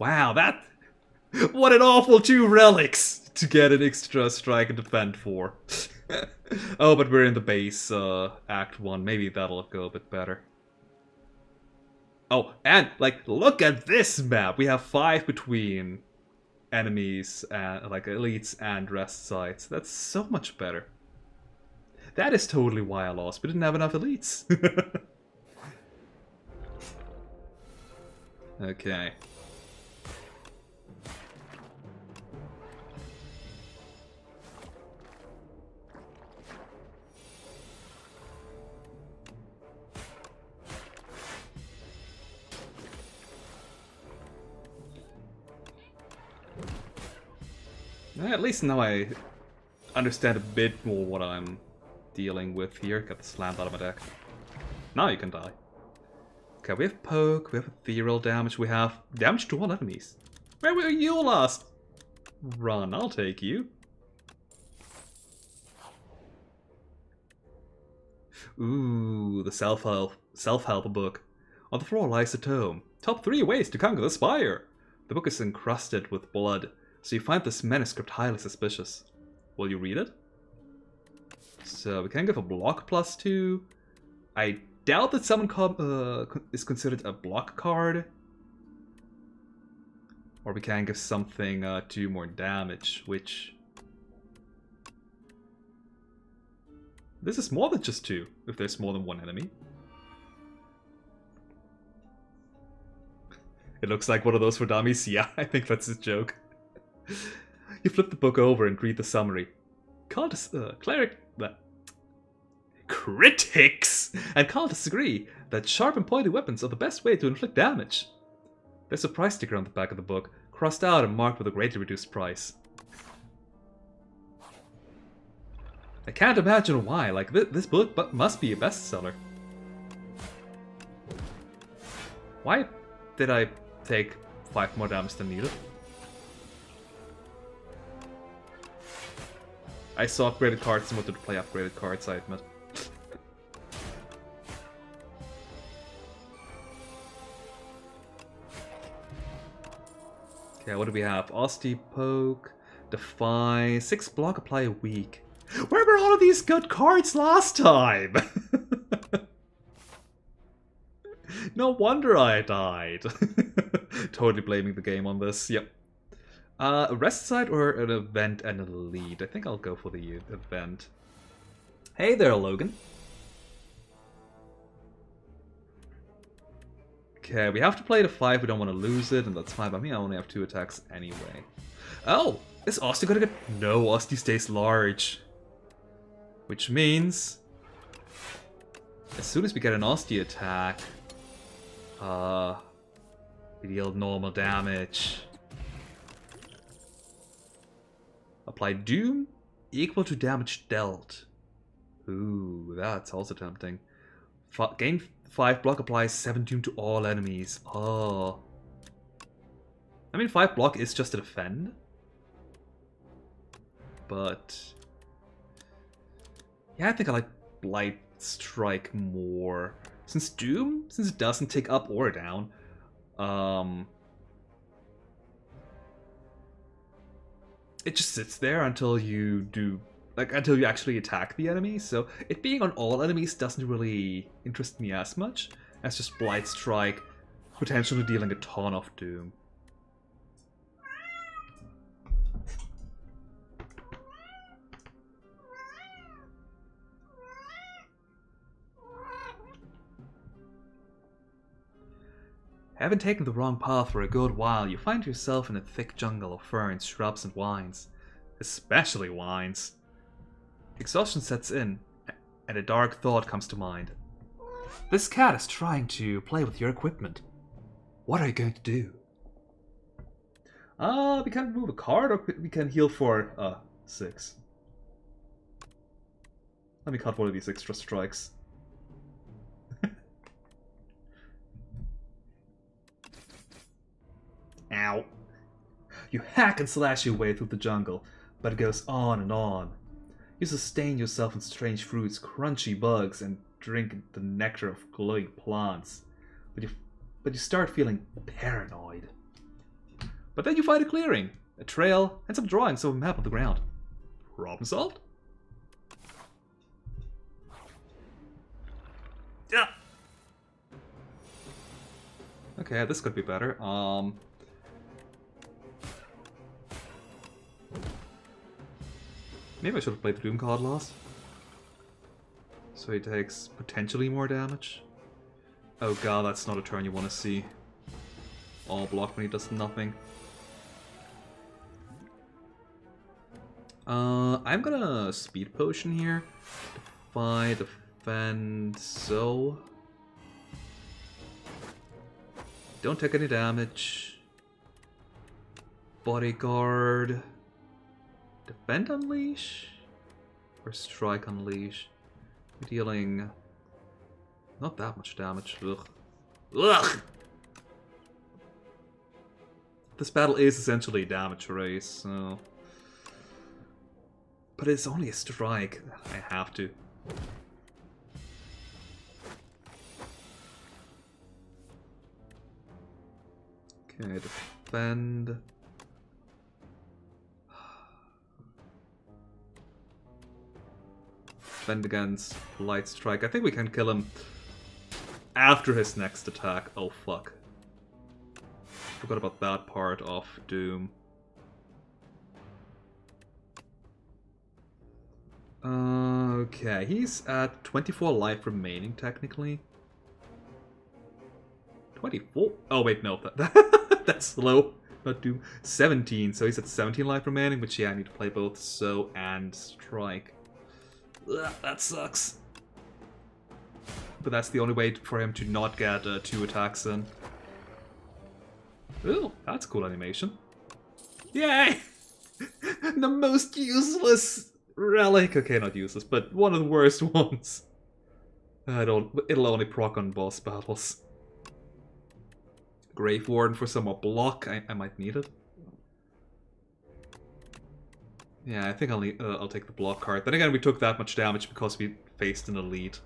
wow, that... What an awful 2 relics to get an extra strike and defend for. Oh, but we're in the base Act 1. Maybe that'll go a bit better. Oh, and, like, look at this map! We have 5 between enemies, and like, elites and rest sites. That's so much better. That is totally why I lost. We didn't have enough elites. Okay. At least now I understand a bit more what I'm dealing with here. Got the slammed out of my deck. Now you can die. Okay, we have poke, we have ethereal damage, we have damage to all enemies. Where were you last? Run, I'll take you. Ooh, the self-help book. On the floor lies a tome. Top 3 ways to conquer the spire. The book is encrusted with blood, so you find this manuscript highly suspicious. Will you read it? So we can give a block +2. I doubt that summon is considered a block card. Or we can give something 2 more damage, which... This is more than just 2, if there's more than 1 enemy. It looks like one of those for dummies. Yeah, I think that's his joke. You flip the book over and read the summary. Critics and cultists agree that sharp and pointy weapons are the best way to inflict damage. There's a price sticker on the back of the book, crossed out and marked with a greatly reduced price. I can't imagine why. Like, this book must be a bestseller. Why did I take 5 more damage than needed? I saw upgraded cards and wanted to play upgraded cards, I admit. Okay, what do we have? Osti, Poke, Defy, 6 block, apply a week. Where were all of these good cards last time? No wonder I died. Totally blaming the game on this, yep. A rest site or an event and a lead? I think I'll go for the event. Hey there, Logan. Okay, we have to play the 5, we don't want to lose it, and that's fine by me, I only have 2 attacks anyway. Oh! Is Osti gonna get... No, Osti stays large. Which means... as soon as we get an Osti attack... we deal normal damage. Apply Doom equal to damage dealt. Ooh, that's also tempting. Gain 5 block, applies 7 Doom to all enemies. Oh. I mean, 5 block is just a defend. But... yeah, I think I like Blight Strike more. Since Doom, since it doesn't take up or down, it just sits there until you do, like, until you actually attack the enemy. So it being on all enemies doesn't really interest me as much as just Blight Strike, potentially dealing a ton of Doom. Having taken the wrong path for a good while, you find yourself in a thick jungle of ferns, shrubs, and vines. Especially vines. Exhaustion sets in, and a dark thought comes to mind. This cat is trying to play with your equipment. What are you going to do? We can move a card, or we can heal for 6. Let me cut one of these extra strikes. Ow. You hack and slash your way through the jungle, but it goes on and on. You sustain yourself on strange fruits, crunchy bugs, and drink the nectar of glowing plants. But you start feeling paranoid. But then you find a clearing, a trail, and some drawings of a map of the ground. Problem solved? Yeah. Okay, this could be better. Maybe I should have played the Doom card last. So he takes potentially more damage. Oh god, that's not a turn you want to see. All block when he does nothing. I'm gonna speed potion here. Defy, defend, so... Don't take any damage. Bodyguard. Defend Unleash? Or Strike Unleash? We're dealing... not that much damage. Ugh. Ugh! This battle is essentially a damage race, so... But it's only a strike. I have to. Okay, defend... Defend against Light Strike. I think we can kill him after his next attack. Oh fuck. Forgot about that part of Doom. Okay, he's at 24 life remaining technically. 24? Oh wait, no, that's slow. Not Doom. 17, so he's at 17 life remaining, which yeah, I need to play both So and Strike. Ugh, that sucks. But that's the only way for him to not get 2 attacks in. Ooh, that's cool animation. Yay! The most useless relic. Okay, not useless, but one of the worst ones. It'll only proc on boss battles. Grave Warden for some more block. I might need it. Yeah, I think I'll take the block card. Then again, we took that much damage because we faced an elite.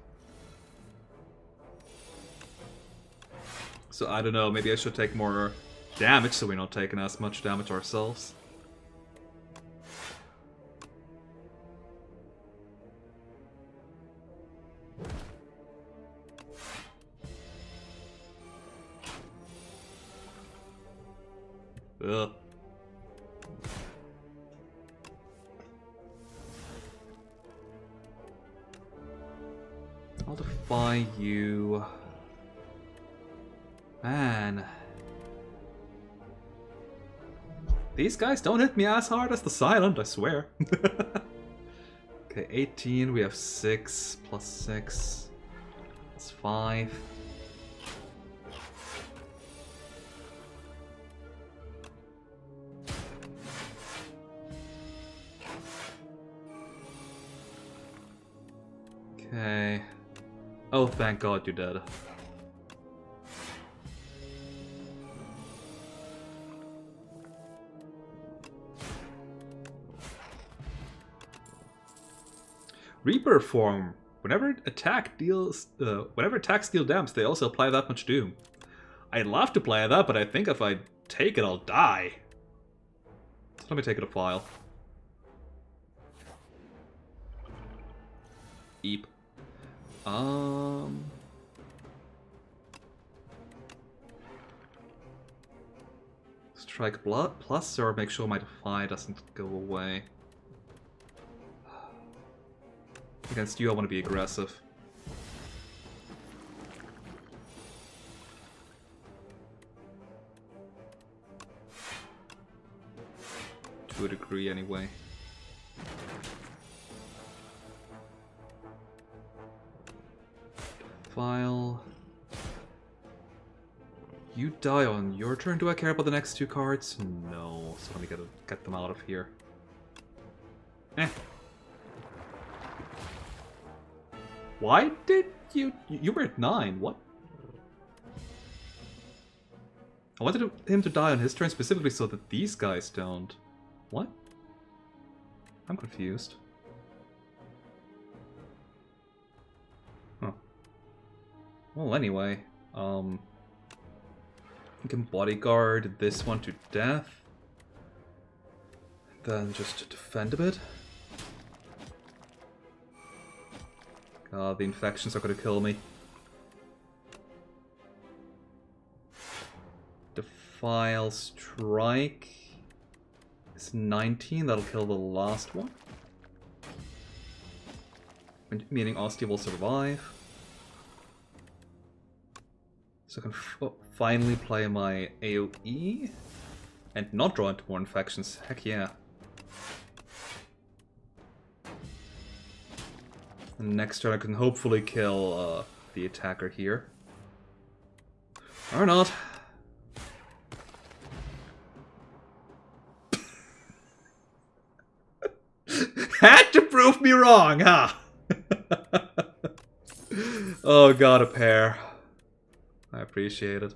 So I don't know, maybe I should take more damage so we're not taking as much damage ourselves. Ugh. I'll defy you. Man. These guys don't hit me as hard as the Silent, I swear. Okay, 18, we have 6, plus 6. That's 5. Okay. Oh, thank God you're dead. Reaper form. Whenever attacks deal damage, they also apply that much doom. I'd love to play that, but I think if I take it, I'll die. So let me take it a file. Eep. Strike blood plus, or make sure my defy doesn't go away. Against you, I want to be aggressive. To a degree, anyway. File. You die on your turn. Do I care about the next 2 cards? No. So let me get them out of here. Eh. Why did you were at 9? What? I wanted him to die on his turn specifically so that these guys don't. What? I'm confused. Huh. Well, anyway, you can bodyguard this one to death. Then just defend a bit. God, the infections are gonna kill me. Defile Strike is 19, that'll kill the last one. Meaning Ostia will survive. So I can finally play my AoE and not draw into more infections. Heck yeah. And next turn I can hopefully kill the attacker here. Or not. Had to prove me wrong, huh? Oh god, a pair. I appreciate it.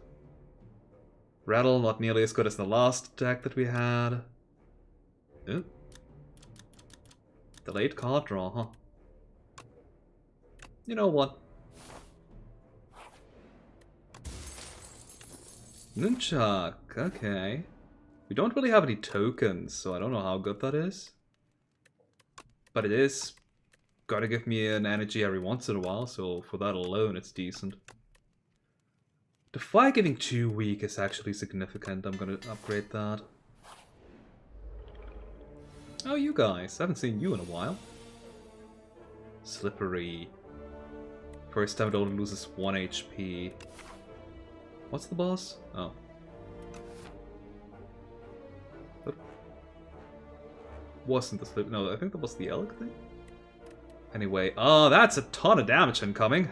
Rattle, not nearly as good as the last deck that we had. Ooh. Delayed card draw, huh? You know what? Nunchuck, okay. We don't really have any tokens, so I don't know how good that is. But it is gotta give me an energy every once in a while, so for that alone it's decent. Defy getting too weak is actually significant. I'm gonna upgrade that. Oh, you guys. I haven't seen you in a while. Slippery. First time it only loses 1 HP. What's the boss? Oh. That wasn't the slip. No, I think that was the elk thing. Anyway, oh, that's a ton of damage incoming.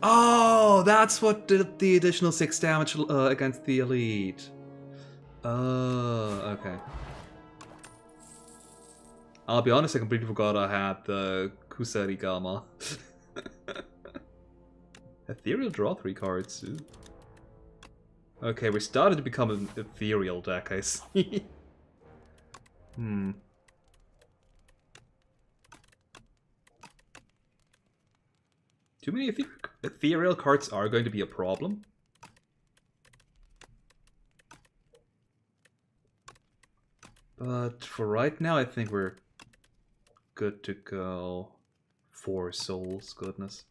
Oh, that's what did the additional 6 damage against the elite. Oh, okay. I'll be honest, I completely forgot I had the Kusarigama. Ethereal draw 3 cards. Ooh. Okay, we started to become an ethereal deck, I see. Too many ethereal cards are going to be a problem. But for right now, I think we're good to go. 4 souls, goodness.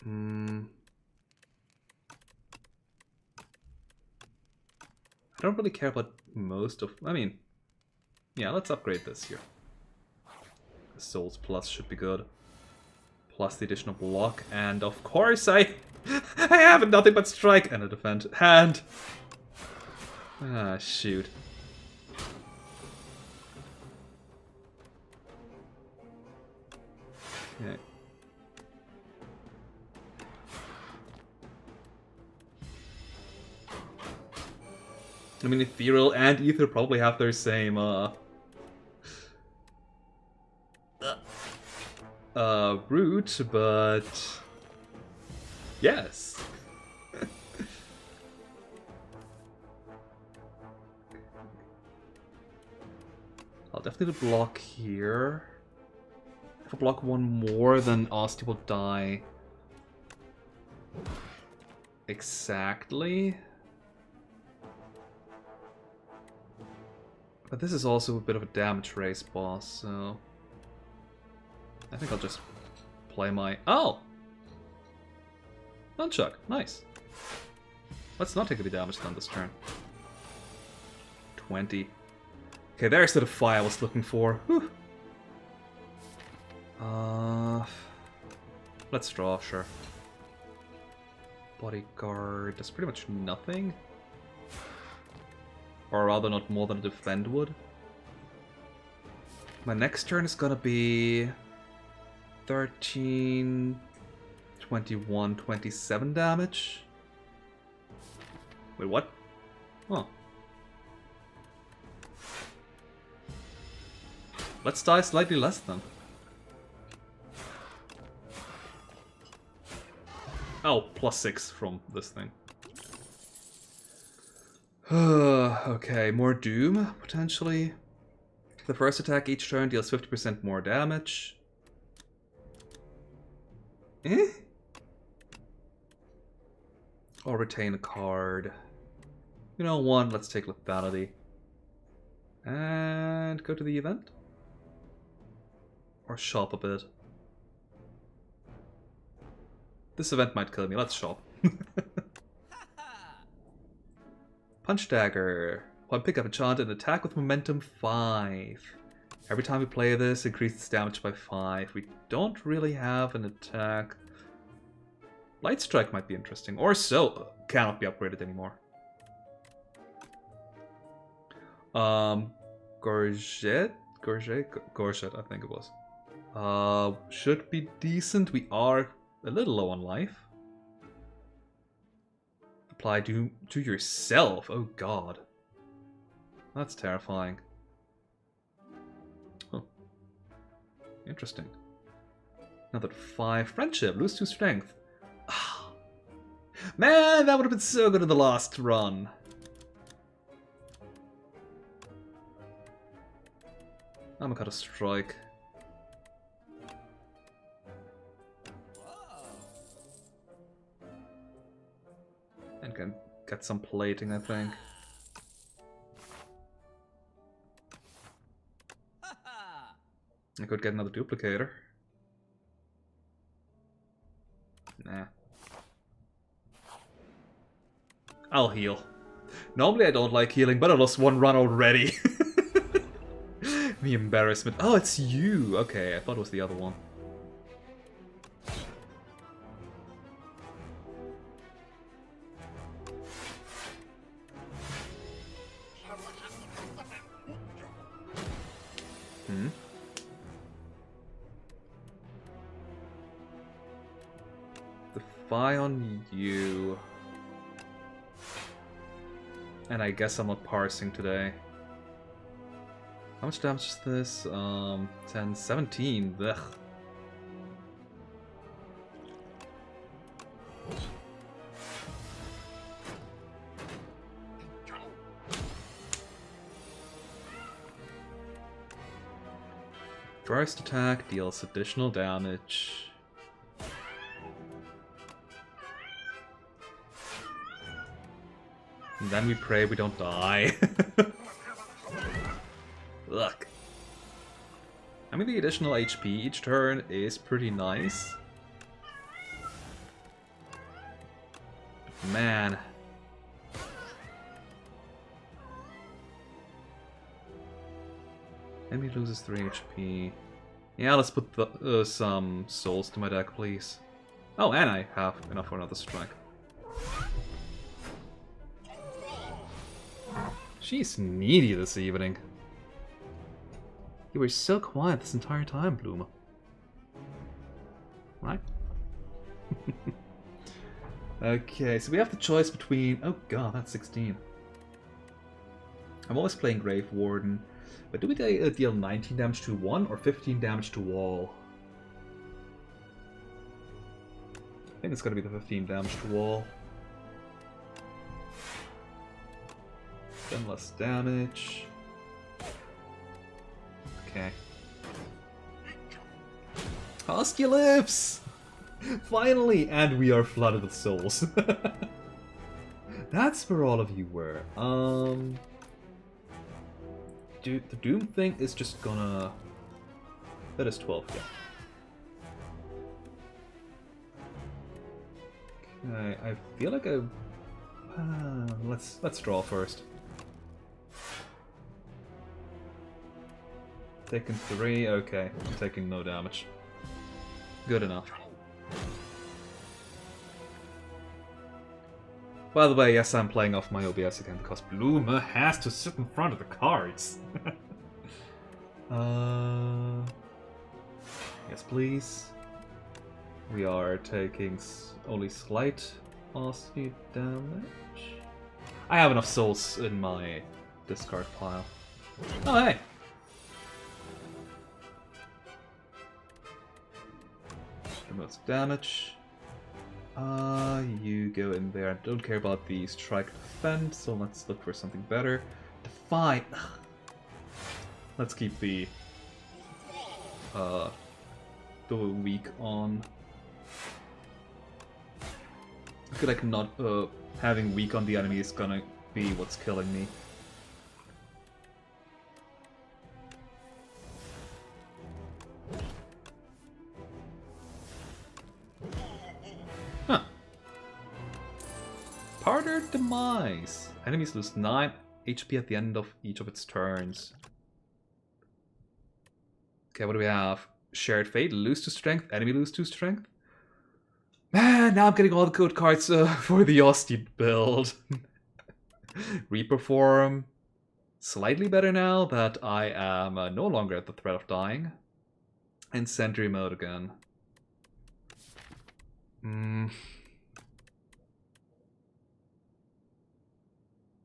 I don't really care about most of... I mean, yeah, let's upgrade this here. The souls plus should be good. Plus the additional block, and of course I have nothing but strike and a defend hand. Ah, shoot. Okay. I mean, Ethereal and Ether probably have their same, root, but... yes. I'll definitely block here. If I block one more, then Asti will die. Exactly. But this is also a bit of a damage race boss, so... I think I'll just play my... Oh! Nunchuck, nice. Let's not take any damage then this turn. 20. Okay, there's the Defy I was looking for. Whew. Let's draw, sure. Bodyguard does pretty much nothing. Or rather, not more than a Defend would. My next turn is gonna be 13, 21, 27 damage. Wait, what? Oh. Let's die slightly less then. Oh, +6 from this thing. Okay, more Doom, potentially. The first attack each turn deals 50% more damage. Or retain a card. You know what, let's take Lethality. And go to the event? Or shop a bit. This event might kill me, let's shop. Punch Dagger. When pick up enchant and attack with momentum 5. Every time we play this, increases damage by 5. We don't really have an attack. Light Strike might be interesting. Or so cannot be upgraded anymore. Gorget, I think it was. Should be decent. We are a little low on life. Apply Doom to yourself. Oh god. That's terrifying. Oh. Interesting. Another 5. Friendship. Lose 2 strength. Man, that would have been so good in the last run. I'm gonna strike. And can get some plating, I think. I could get another duplicator. Nah. I'll heal. Normally I don't like healing, but I lost 1 run already. The embarrassment. Oh, it's you! Okay, I thought it was the other one. Defy on you. And I guess I'm not parsing today. How much damage is this? 10, 17. Ugh. First attack deals additional damage. And then we pray we don't die. Look. I mean, the additional HP each turn is pretty nice. But man. Enemy loses 3 HP. Yeah, let's put the, some souls to my deck, please. Oh, and I have enough for another strike. She's needy this evening. You were so quiet this entire time, Bloom. Right? Okay, so we have the choice between... Oh god, that's 16. I'm always playing Grave Warden. But do we deal 19 damage to one or 15 damage to wall? I think it's gonna be the 15 damage to wall. Then less damage. Okay. Husky lives! Finally! And we are flooded with souls. That's where all of you were. Dude, the Doom thing is just gonna... That is 12, yeah. Okay, I feel like I Let's draw first. Taking 3, okay. Taking no damage. Good enough. By the way, yes, I'm playing off my OBS again because Bloomer has to sit in front of the cards. Yes, please. We are taking only slight Aussie damage. I have enough souls in my discard pile. Oh, hey! The most damage. You go in there. I don't care about the strike defend, so let's look for something better. Define. Let's keep the weak on. I feel like not having weak on the enemy is gonna be what's killing me. Huh. Parter Demise. Enemies lose 9 HP at the end of each of its turns. Okay, what do we have? Shared Fate, lose to strength, enemy lose to strength. Man, now I'm getting all the good cards for the Osti build. Reaper Form. Slightly better now that I am no longer at the threat of dying. And Sentry Mode again.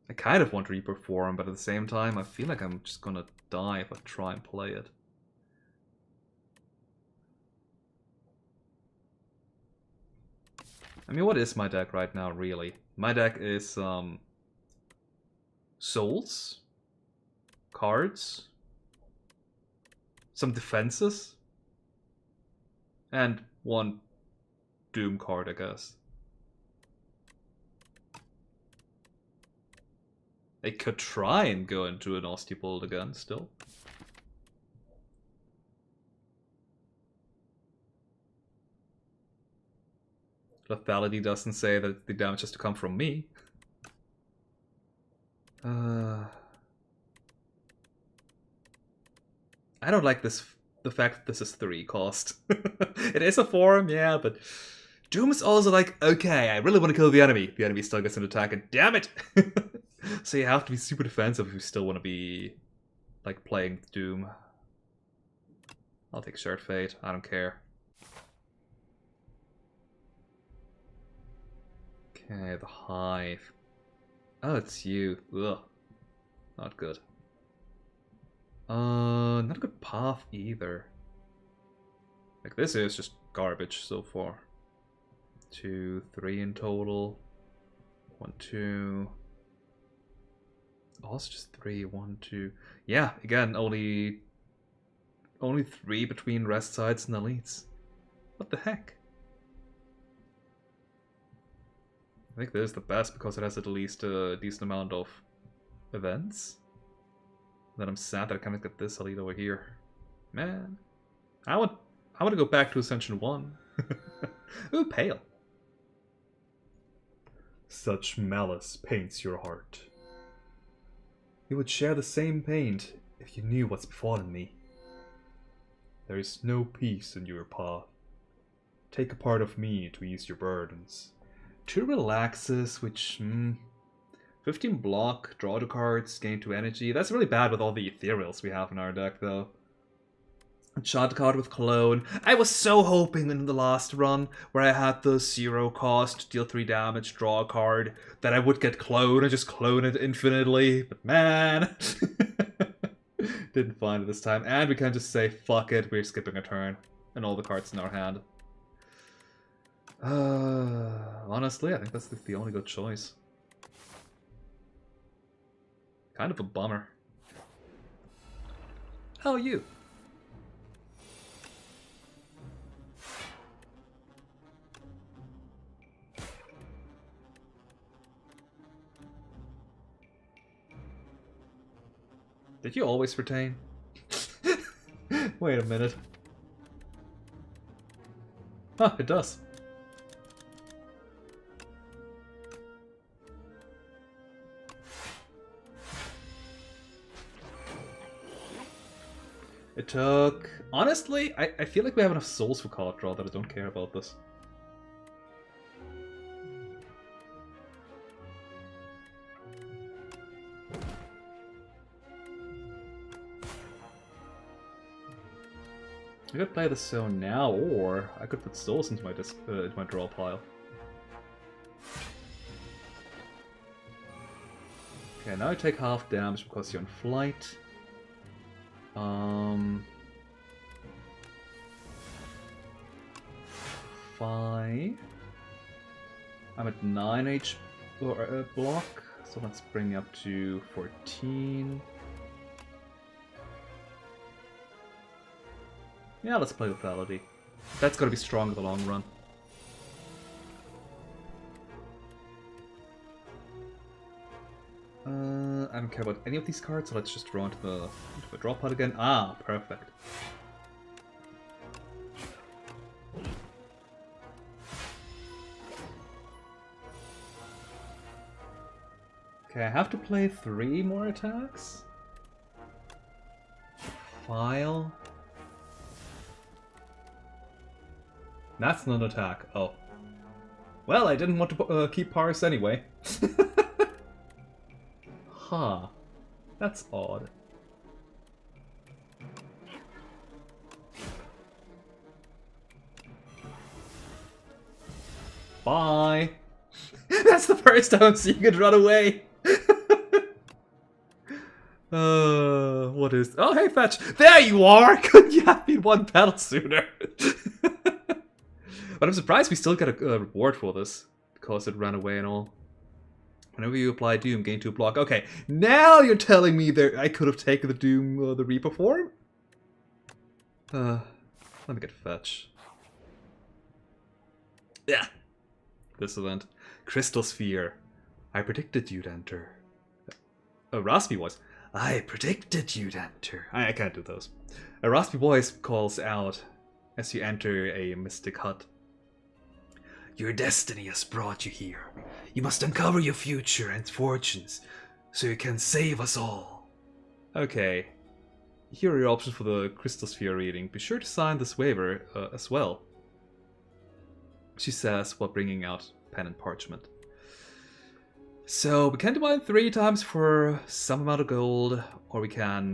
I kind of want Reaper Form, but at the same time, I feel like I'm just gonna die if I try and play it. I mean, what is my deck right now, really? My deck is, souls, cards, some defenses, and one Doom card, I guess. I could try and go into an Osti build again, still. Lethality doesn't say that the damage has to come from me. I don't like this. The fact that this is 3 cost. It is a form, yeah, but Doom is also like, okay, I really want to kill the enemy. The enemy still gets an attack, and damn it! So you have to be super defensive if you still want to be like playing Doom. I'll take Shared Fate. I don't care. Okay, the Hive. Oh, it's you. Ugh. Not good. Not a good path either. Like, this is just garbage so far. 2, 3 in total. 1, 2. Oh, it's just 3, 1, 2. Yeah, again, only 3 between rest sides and elites. What the heck? I think this is the best because it has at least a decent amount of events. Then I'm sad that I can't get this elite over here. Man, I want to go back to Ascension 1. Ooh, pale. Such malice paints your heart. You would share the same paint if you knew what's befallen me. There is no peace in your path. Take a part of me to ease your burdens. 2 relaxes, which 15 block, draw 2 cards, gain 2 energy. That's really bad with all the ethereals we have in our deck, though. Enchant card with Clone. I was so hoping in the last run, where I had the 0 cost, deal 3 damage, draw a card, that I would get Clone and just clone it infinitely. But man, didn't find it this time. And we can just say, fuck it, we're skipping a turn. And all the cards in our hand. Honestly, I think that's the only good choice. Kind of a bummer. How are you? Did you always retain? Wait a minute. Huh, it does. It took... Honestly, I feel like we have enough souls for card draw that I don't care about this. I could play the zone now, or I could put souls into my draw pile. Okay, now I take half damage because you're on flight. Five. I'm at 9 H block, so let's bring up to 14. Yeah, let's play Lethality. That's gotta be strong in the long run. I don't care about any of these cards, so let's just draw into the draw pot again. Ah, perfect. Okay, I have to play 3 more attacks. File. That's not an attack. Oh. Well, I didn't want to keep Paris anyway. Huh. That's odd. Bye! That's the first time I'm seeing it run away! What is... Oh, hey, Fetch! There you are! Couldn't you have been one battle sooner? But I'm surprised we still get a reward for this, because it ran away and all. Whenever you apply Doom, gain 2 block. Okay, now you're telling me that I could have taken the Doom, the Reaper form? Let me get Fetch. Yeah. This event. Crystal Sphere. I predicted you'd enter. A raspy voice. I predicted you'd enter. I can't do those. A raspy voice calls out as you enter a mystic hut. Your destiny has brought you here. You must uncover your future and fortunes so you can save us all. Okay. Here are your options for the Crystal Sphere reading. Be sure to sign this waiver as well. She says while bringing out pen and parchment. So we can divine 3 times for some amount of gold, or we can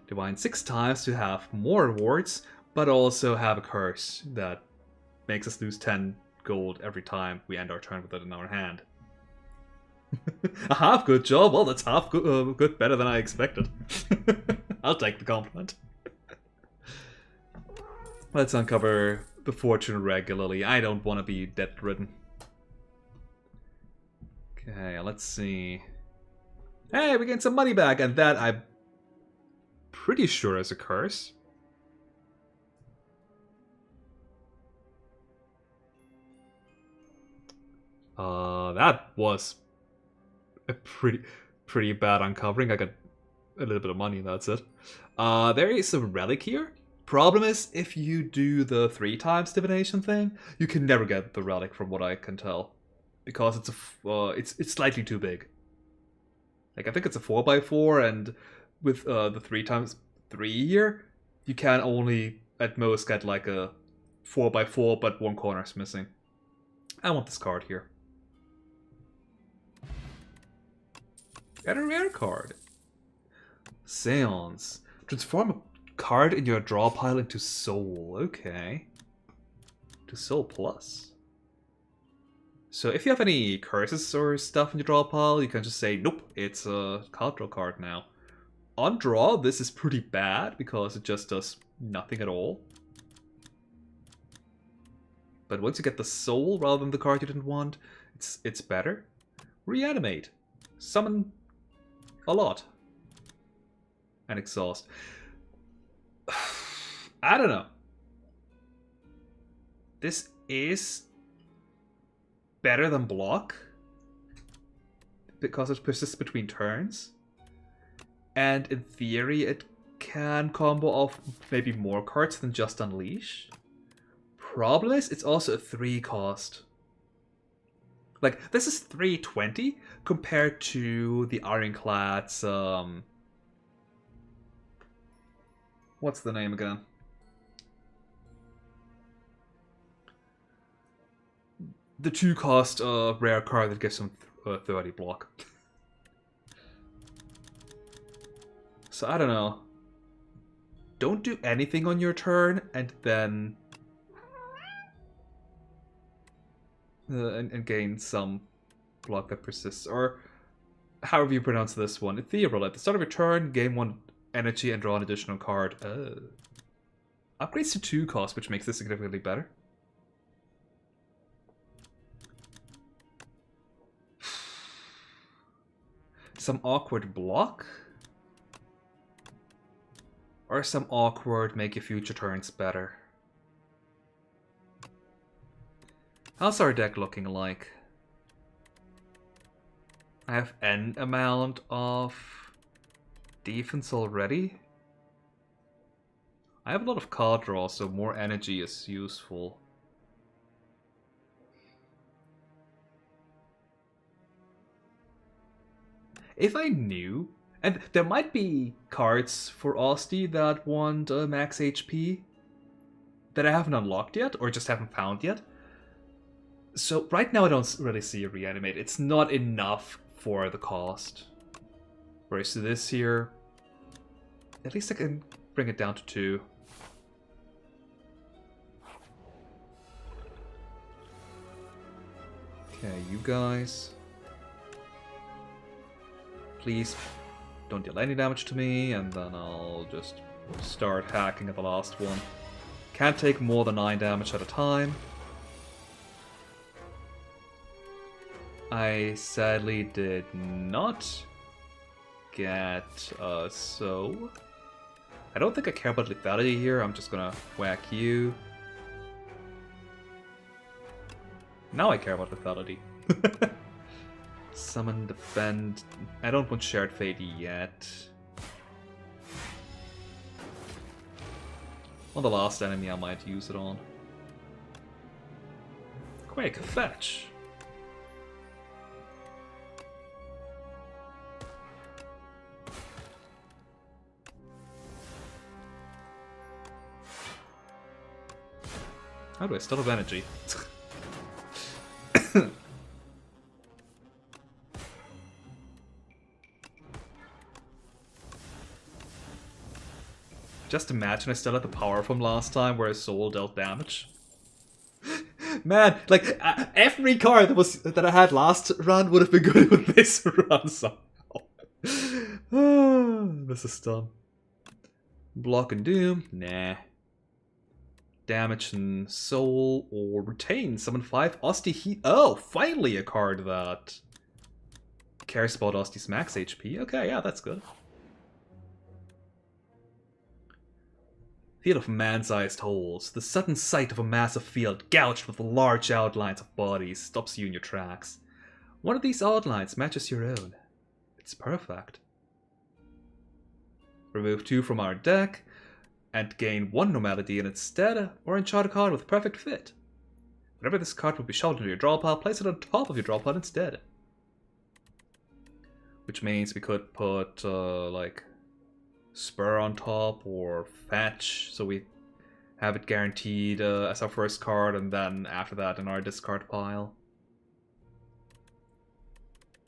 divine 6 times to have more rewards, but also have a curse that makes us lose 10 gold every time we end our turn with it in our hand. A half good job? Well, that's half good, better than I expected. I'll take the compliment. Let's uncover the fortune regularly. I don't want to be debt-ridden. Okay, let's see. Hey, we get some money back, and that I'm pretty sure is a curse. That was a pretty bad uncovering. I got a little bit of money, that's it. There is a relic here. Problem is, if you do the 3 times divination thing, you can never get the relic from what I can tell. Because it's slightly too big. Like, I think it's a 4x4, and with the 3 times 3 here, you can only at most get like a 4x4, but 1 corner is missing. I want this card here. Get a rare card. Seance. Transform a card in your draw pile into soul. Okay. To soul plus. So if you have any curses or stuff in your draw pile, you can just say, nope, it's a card draw card now. On draw, this is pretty bad because it just does nothing at all. But once you get the soul rather than the card you didn't want, it's better. Reanimate. Summon a lot. And exhaust. I don't know. This is better than block because it persists between turns. And in theory, it can combo off maybe more cards than just Unleash. Problem is, it's also a 3 cost. Like, this is 320 compared to the Ironclad's What's the name again? The 2-cost rare card that gives him 30 block. So I don't know. Don't do anything on your turn and then and gain some block that persists, or however you pronounce this one. Ethereal. At the start of your turn, gain 1 energy and draw an additional card. Upgrades to 2 cost, which makes this significantly better. Some awkward block? Or some awkward make your future turns better? How's our deck looking like? I have N amount of defense already. I have a lot of card draw, so more energy is useful. If I knew, and there might be cards for Asti that want max HP that I haven't unlocked yet, or just haven't found yet. So right now I don't really see a reanimate. It's not enough for the cost. Whereas this here, at least I can bring it down to 2. Okay, you guys. Please don't deal any damage to me, and then I'll just start hacking at the last one. Can't take more than 9 damage at a time. I sadly did not get so. I don't think I care about lethality here. I'm just gonna whack you. Now I care about lethality. Summon, defend. I don't want shared fate yet. On the last enemy I might use it on. Quick, fetch! How do I still have energy? Just imagine I still had the power from last time where a soul dealt damage. Man, like every card that I had last run would have been good with this run somehow. This is dumb. Block and doom? Nah. Damage and soul or retain. Summon 5 Asti Heat. Oh, finally a card that cares about Asti's max HP. Okay, yeah, that's good. Field of man-sized holes. The sudden sight of a massive field gouged with large outlines of bodies stops you in your tracks. One of these outlines matches your own. It's perfect. Remove 2 from our deck and gain 1 normality in its stead, or enchant a card with perfect fit. Whenever this card would be shoved into your draw pile, place it on top of your draw pile instead. Which means we could put, like, Spur on top, or Fetch, so we have it guaranteed as our first card, and then after that in our discard pile.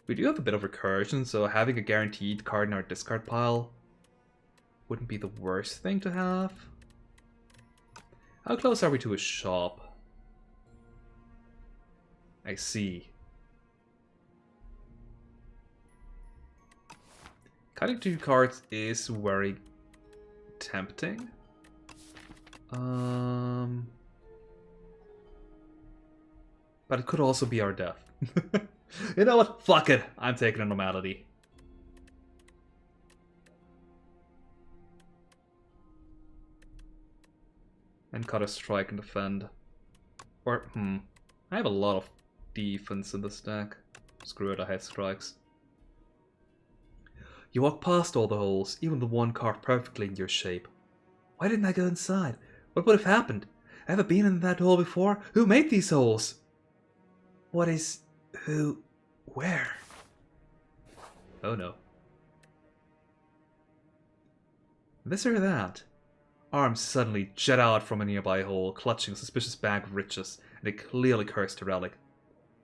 We do have a bit of recursion, so having a guaranteed card in our discard pile wouldn't be the worst thing to have. How close are we to a shop? I see. Cutting 2 cards is very tempting. But it could also be our death. You know what? Fuck it. I'm taking a normality. And cut a strike and defend. Or, I have a lot of defense in this deck. Screw it, I hate strikes. You walk past all the holes, even the one carved perfectly in your shape. Why didn't I go inside? What would have happened? Ever been in that hole before? Who made these holes? What is... who... where? Oh no. This or that? Arms suddenly jet out from a nearby hole, clutching a suspicious bag of riches, and it clearly cursed the relic.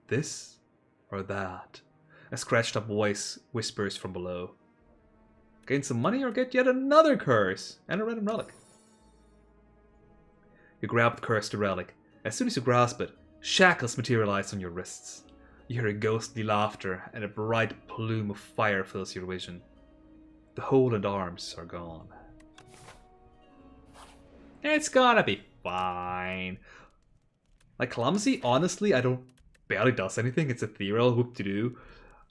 This or that? A scratched up voice whispers from below. Gain some money or get yet another curse and a random relic. You grab the cursed relic. As soon as you grasp it, shackles materialize on your wrists. You hear a ghostly laughter and a bright plume of fire fills your vision. The hole and arms are gone. It's gonna be fine. Like, clumsy, honestly, barely does anything. It's ethereal, whoop-de-doo.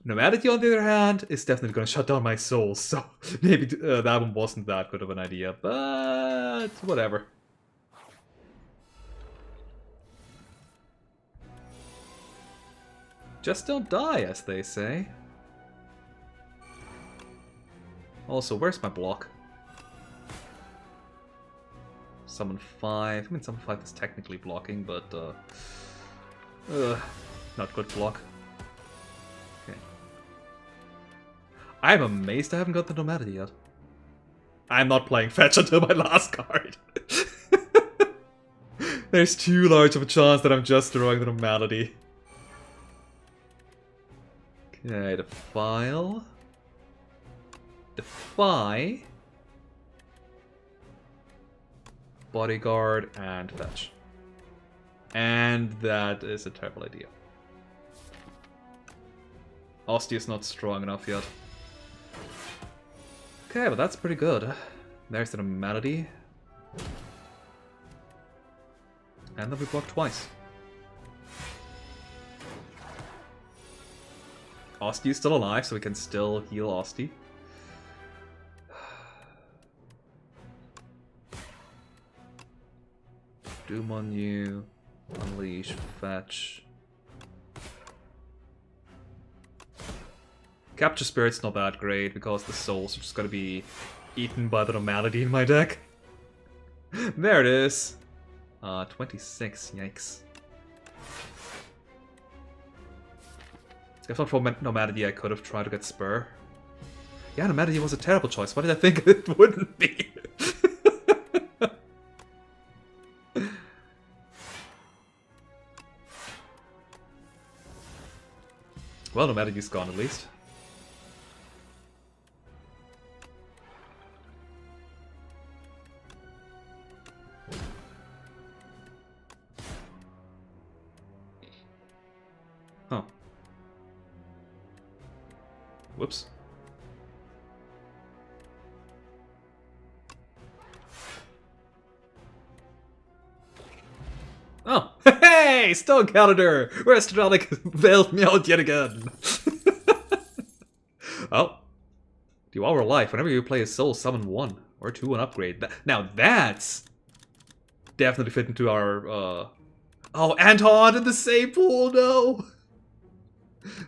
Nomadity, on the other hand, is definitely gonna shut down my soul, so maybe that one wasn't that good of an idea, but whatever. Just don't die, as they say. Also, where's my block? Summon 5. I mean, summon 5 is technically blocking, but not good block. Okay. I'm amazed I haven't got the Nomadity yet. I'm not playing fetch until my last card. There's too large of a chance that I'm just drawing the Nomadity. Okay, Defile. Defy. Bodyguard and fetch. And that is a terrible idea. Ostia is not strong enough yet. Okay, but that's pretty good. There's the Nomadity. And then we block twice. Ostia is still alive, so we can still heal Ostia. Doom on you. Unleash. Fetch. Capture Spirit's not that great because the souls are just gonna be eaten by the Nomadity in my deck. There it is. 26. Yikes. If not for Nomadity, I could have tried to get Spur. Yeah, Nomadity was a terrible choice. Why did I think it wouldn't be? Well, Nomadity's gone at least. Huh. Whoops. Oh, hey! Stone Calendar! Where Astronic bailed me out yet again! Oh. Devour Life. Whenever you play a soul, summon 1 or 2 and upgrade. Now that's definitely fit into our, Oh, Anton in the same pool, no!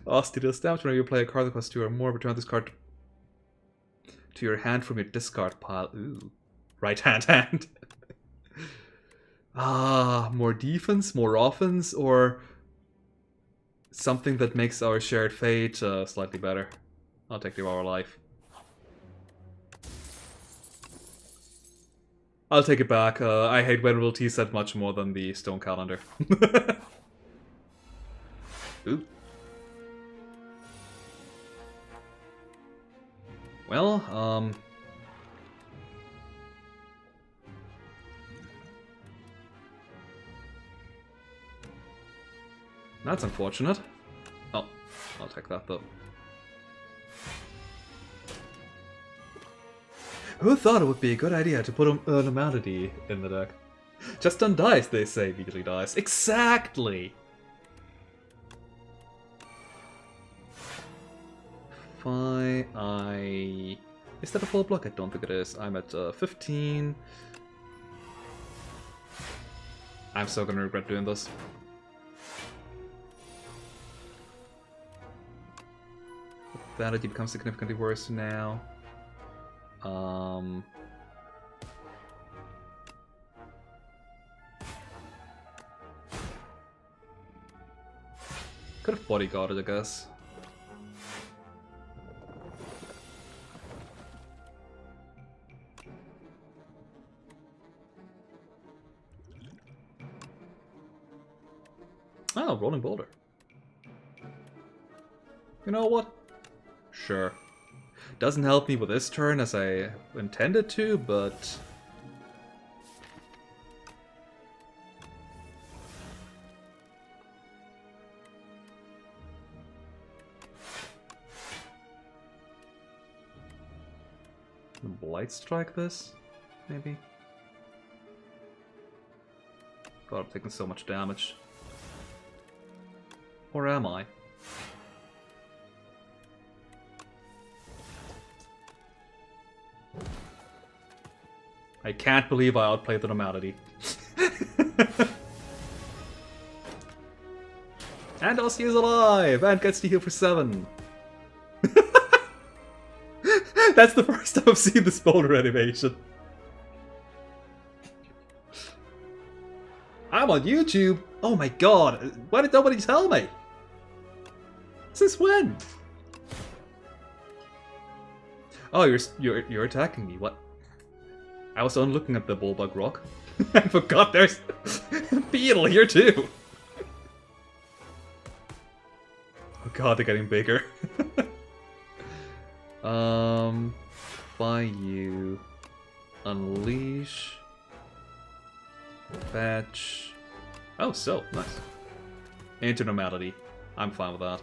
Ostia deals damage whenever you play a card that costs 2 or more. Return this card to your hand from your discard pile. Ooh. Right hand. More defense, more offense, or something that makes our shared fate slightly better. I'll take Devour Life. I'll take it back. I hate Venerable Tea set much more than the Stone Calendar. Ooh. Well, that's unfortunate. Oh, I'll take that though. Who thought it would be a good idea to put a Nomadity in the deck? Just undies, they say, immediately dies. Exactly! Fine, Is that a full block? I don't think it is. I'm at 15. I'm so gonna regret doing this. Vanity becomes significantly worse now. Could have bodyguarded, I guess. Oh, Rolling Boulder. You know what? Sure. Doesn't help me with this turn as I intended to, but... Blight Strike this? Maybe? God, I'm taking so much damage. Or am I? I can't believe I outplayed the normality. And Ossie is alive! And gets to heal for 7. That's the first time I've seen this boulder animation. I'm on YouTube! Oh my god! Why did nobody tell me? Since when? Oh, you're attacking me. What? I was on looking at the Bullbug Rock. I forgot there's a beetle here too. Oh god, they're getting bigger. By you. Unleash. Fetch. Oh, so, nice. Into normality. I'm fine with that.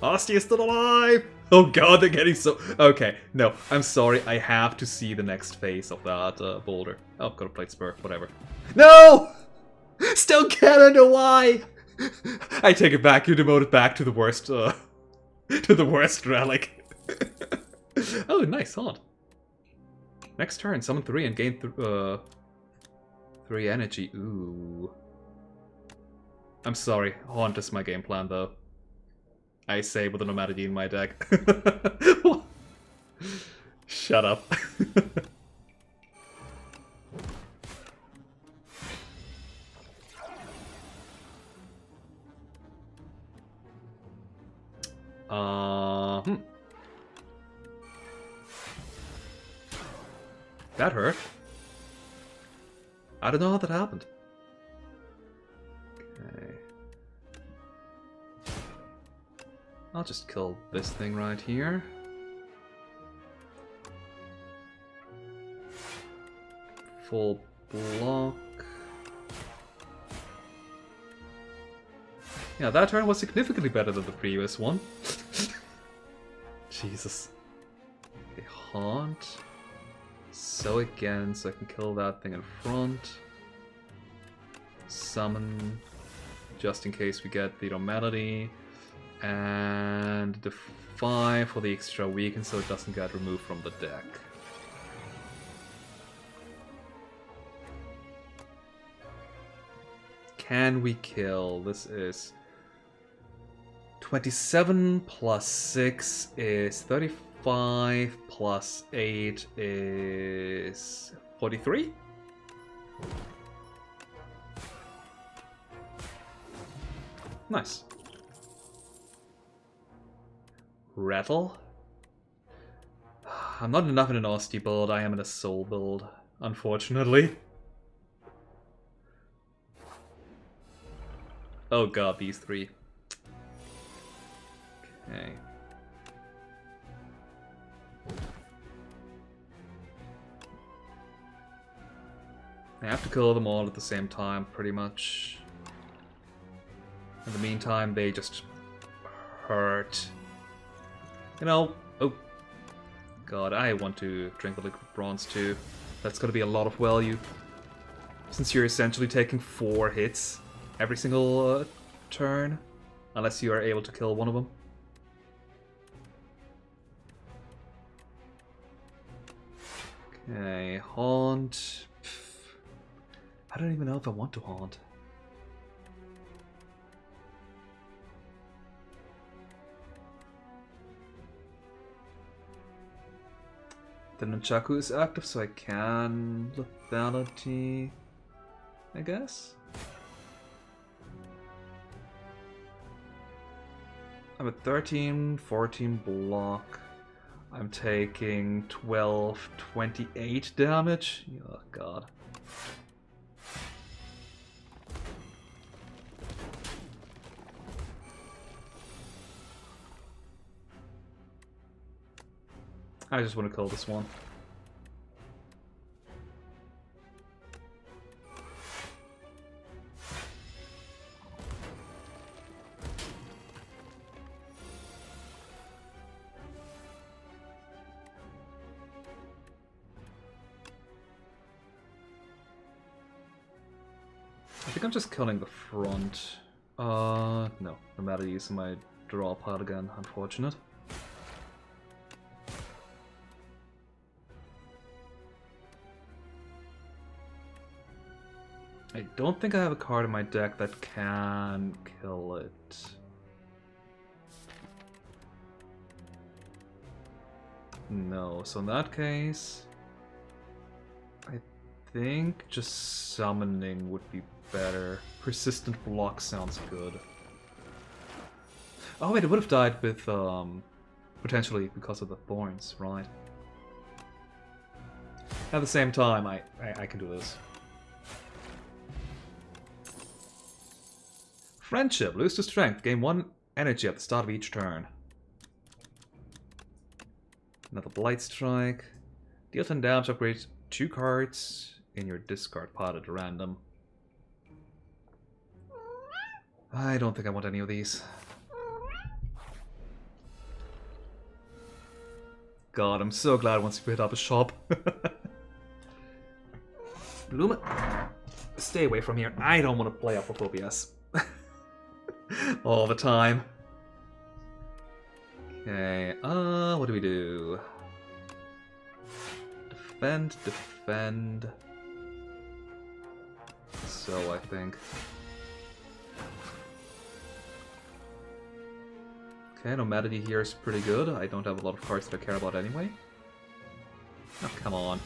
Ostie is still alive! Oh god, they're getting so... Okay, no, I'm sorry, I have to see the next phase of that boulder. Oh, got a plate spur, whatever. No! Still can't under why! I take it back, you demoted back to the worst, to the worst relic. Oh, nice, haunt. Next turn, summon 3 and gain 3 energy. Ooh. I'm sorry, haunt is my game plan though. I say with a normality in my deck. Shut up. That hurt. I don't know how that happened. Okay. I'll just kill this thing right here. Full block. Yeah, that turn was significantly better than the previous one. Jesus. Okay, haunt. So again, so I can kill that thing in front. Summon, just in case we get the normality. And Defy for the extra weaken so it doesn't get removed from the deck. Can we kill? This is 27 plus 6 is 35 plus 8 is 43? Nice. Rattle? I'm not enough in an Ostie build, I am in a Soul build, unfortunately. Oh god, these 3. Okay. I have to kill them all at the same time, pretty much. In the meantime, they just hurt. You know, oh god, I want to drink the liquid bronze too. That's gonna be a lot of value. Since you're essentially taking 4 hits every single turn, unless you are able to kill one of them. Okay, haunt. I don't even know if I want to haunt. The Nunchaku is active, so I can lethality, I guess. I'm at 13, 14 block. I'm taking 12, 28 damage. Oh god. I just want to kill this one. I think I'm just killing the front. No. No matter using my draw pad again, unfortunate. I don't think I have a card in my deck that can kill it. No, so in that case, I think just summoning would be better. Persistent block sounds good. Oh wait, it would have died with, potentially because of the thorns, right? At the same time, I can do this. Friendship. Lose to strength. Gain 1 energy at the start of each turn. Another Blight Strike. Deal 10 damage, upgrade 2 cards in your discard pile at random. I don't think I want any of these. God, I'm so glad once you hit up a shop. Luma, stay away from here. I don't want to play Apophobias. All the time. Okay, what do we do? Defend, defend. So, I think. Okay, Nomadity here is pretty good. I don't have a lot of cards that I care about anyway. Oh, come on.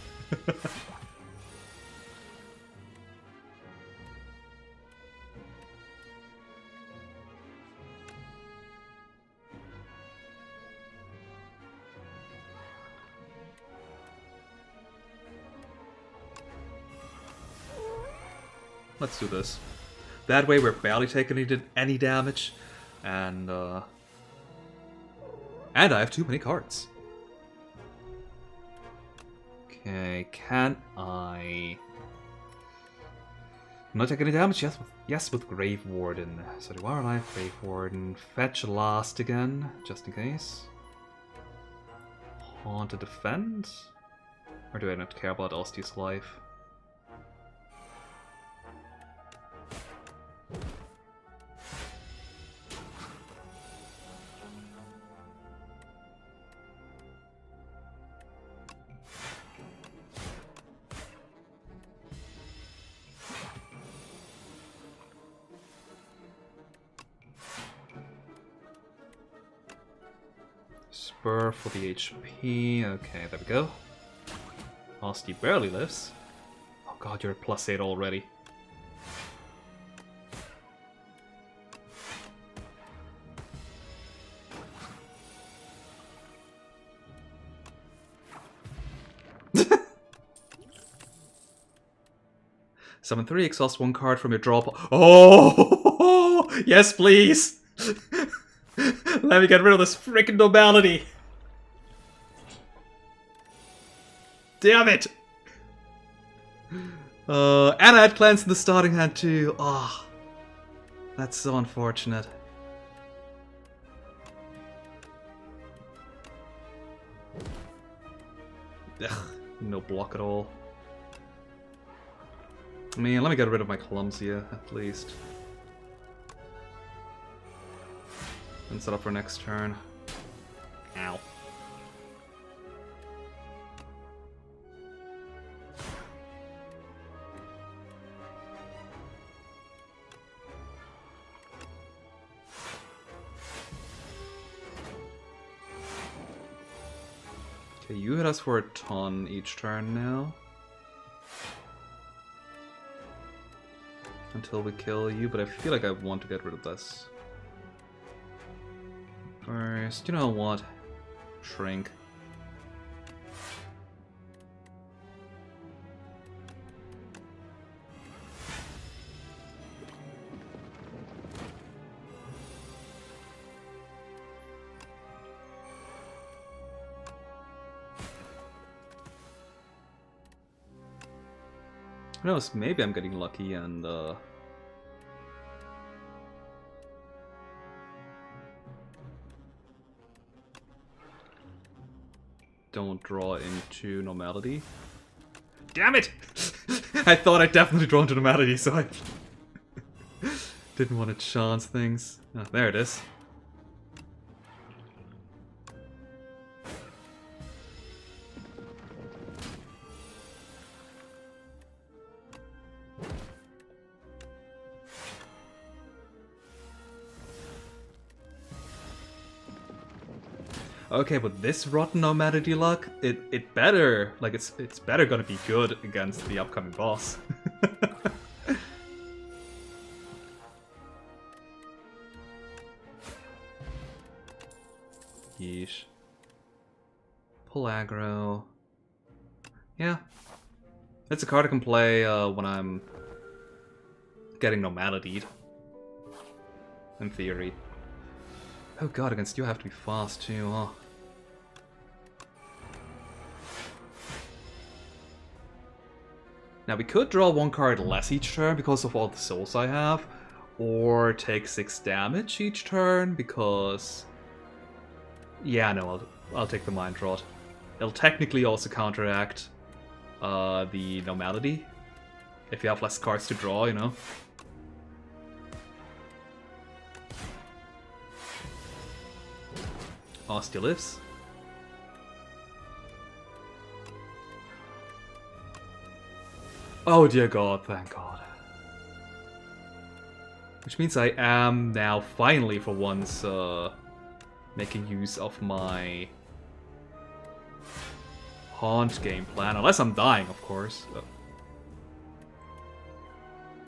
Let's do this. That way we're barely taking any damage, and I have too many cards. Okay, can I... Not take any damage? Yes, with Grave Warden. So do I rely Grave Warden? Fetch last again, just in case. Haunt to defend? Or do I not care about Osti's life? Spur for the HP. Okay, there we go. Osti barely lives. Oh god, you're at +8 already. Summon 3, exhaust 1 card from your draw. Oh! Yes, please! Let me get rid of this freaking nobility! Damn it! And I had Cleanse in the starting hand too. Ah, oh, that's so unfortunate. Ugh, no block at all. I mean, let me get rid of my Clumsia, at least. And set up for next turn. Ow. Okay, you hit us for a ton each turn now. Until we kill you, but I feel like I want to get rid of this. First, you know what? Shrink. Who knows, maybe I'm getting lucky and don't draw into normality. Damn it! I thought I'd definitely draw into normality, so I didn't want to chance things. Oh, there it is. Okay, but this rotten normality luck, it better, like it's better gonna be good against the upcoming boss. Yeesh. Pull aggro. Yeah. It's a card I can play when I'm getting normalitied. In theory. Oh god, against you I have to be fast too, huh? Now we could draw one card less each turn because of all the souls I have, or take 6 damage each turn because... Yeah, no, I'll take the Mind Rot. It'll technically also counteract the normality, if you have less cards to draw, you know? Ostia lives. Oh dear god, thank god. Which means I am now finally for once making use of my Haunt game plan. Unless I'm dying, of course.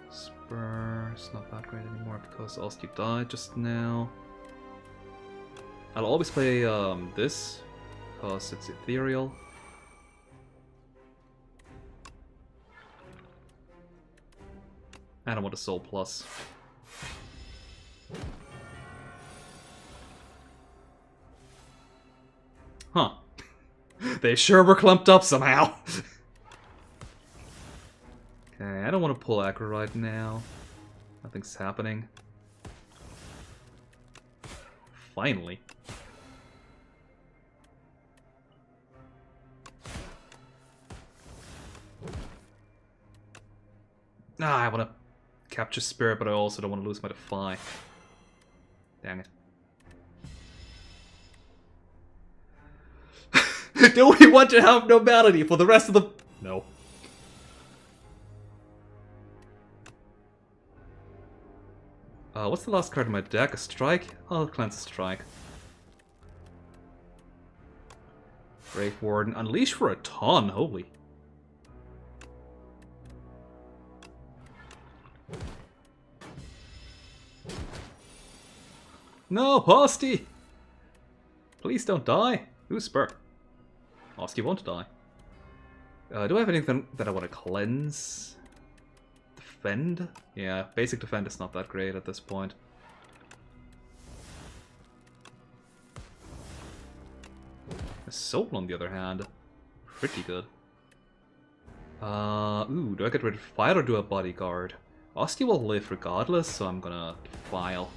Spur's not that great anymore because Ostia died just now. I'll always play this, because it's ethereal. And I want a soul plus. Huh. They sure were clumped up somehow. Okay, I don't want to pull aggro right now. Nothing's happening. Finally. I want to capture Spirit, but I also don't want to lose my Defy. Dang it. Do we want to have normality for the rest of the... No. What's the last card in my deck? A Strike? I'll cleanse a Strike. Grave Warden. Unleash for a ton, holy. No, Ostie! Please don't die. Who's Spur? Ostie won't die. Do I have anything that I want to cleanse? Defend? Yeah, basic defend is not that great at this point. A Soul, on the other hand, pretty good. Ooh, do I get rid of Fire or do a Bodyguard? Ostie will live regardless, so I'm gonna File.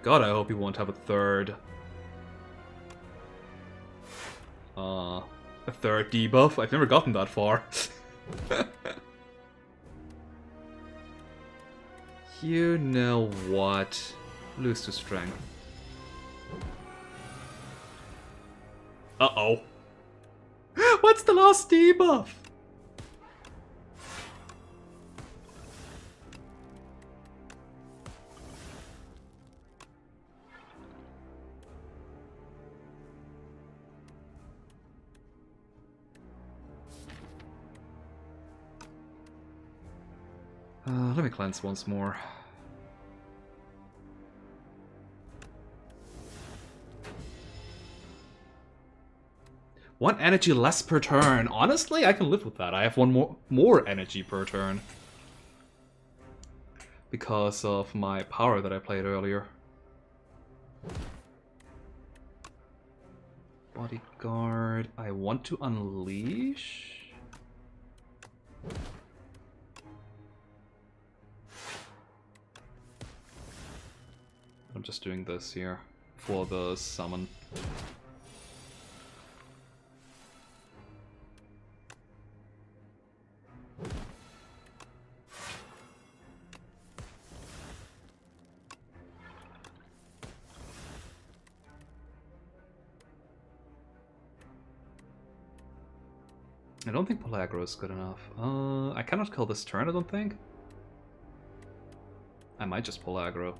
God, I hope he won't have a third debuff. I've never gotten that far. You know what? Lose to strength. Uh-oh. What's the last debuff? Let me cleanse once more. One energy less per turn. Honestly, I can live with that. I have one more energy per turn. Because of my power that I played earlier. Bodyguard. I want to unleash. I'm just doing this here for the summon. I don't think Pellagra is good enough. I cannot kill this turn, I don't think. I might just Pellagra.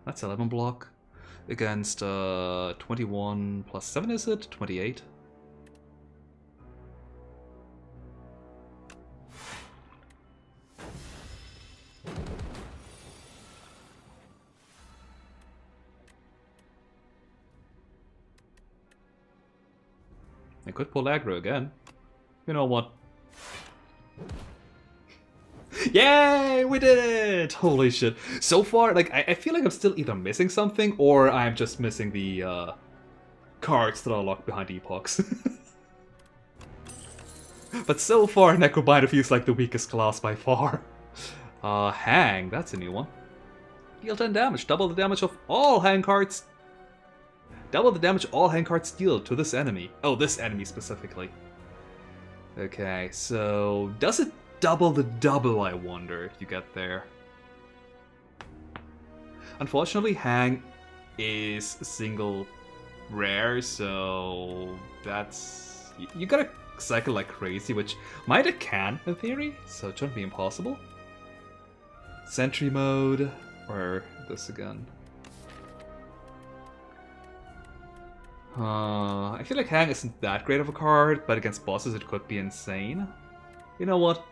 That's 11 block. Against 21 plus 7, is it? 28. I could Pellagra again. You know what? Yay! We did it! Holy shit. So far, like, I feel like I'm still either missing something or I'm just missing the cards that are locked behind epochs. But so far, Necrobinder feels like the weakest class by far. Hang, that's a new one. Deal 10 damage, double the damage of all hang cards. Double the damage all hang cards deal to this enemy. Oh, this enemy specifically. Okay, so does it double the double, I wonder, if you get there? Unfortunately, hang is a single rare, so that's... You gotta cycle like crazy, which might it can, in theory, so it shouldn't be impossible. Sentry mode, or this again. I feel like Hang isn't that great of a card, but against bosses it could be insane. You know what?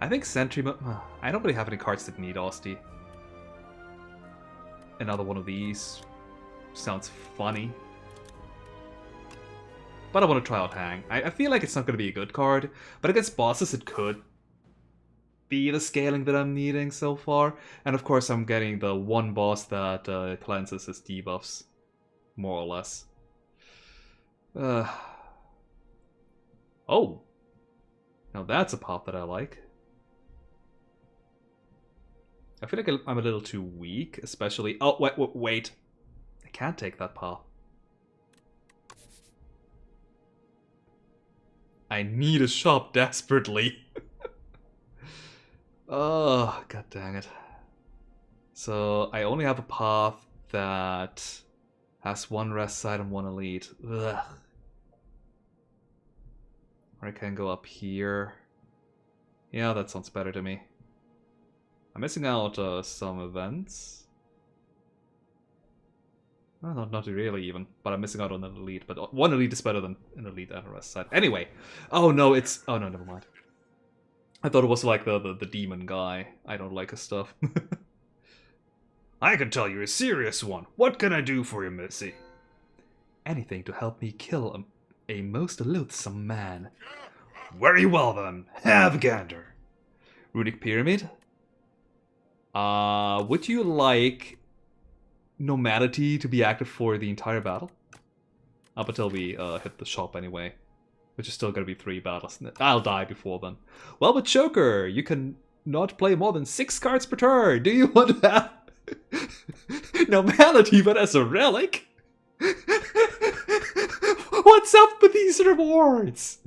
I think Sentry Mode... I don't really have any cards that need Asti. Another one of these sounds funny. But I want to try out Hang. I feel like it's not going to be a good card, but against bosses it could be the scaling that I'm needing so far. And of course I'm getting the one boss that cleanses his debuffs. More or less. Oh! Now that's a path that I like. I feel like I'm a little too weak, especially... Oh, wait. I can't take that path. I need a shop desperately. Oh, god dang it. So, I only have a path that has one rest side and one elite. Ugh. Or I can go up here. Yeah, that sounds better to me. I'm missing out some events. Well, not really even, but I'm missing out on an elite. But one elite is better than an elite and a rest side. Anyway, oh no, it's... Oh no, never mind. I thought it was like the demon guy. I don't like his stuff. I can tell you're a serious one. What can I do for you, Missy? Anything to help me kill a most loathsome man. Very well then. Have gander. Runic Pyramid? Would you like Normality to be active for the entire battle? Up until we hit the shop anyway. Which is still gonna be 3 battles. I'll die before then. Well, but Choker, you can not play more than 6 cards per turn. Do you want to have Normality, but as a relic? What's up with these rewards?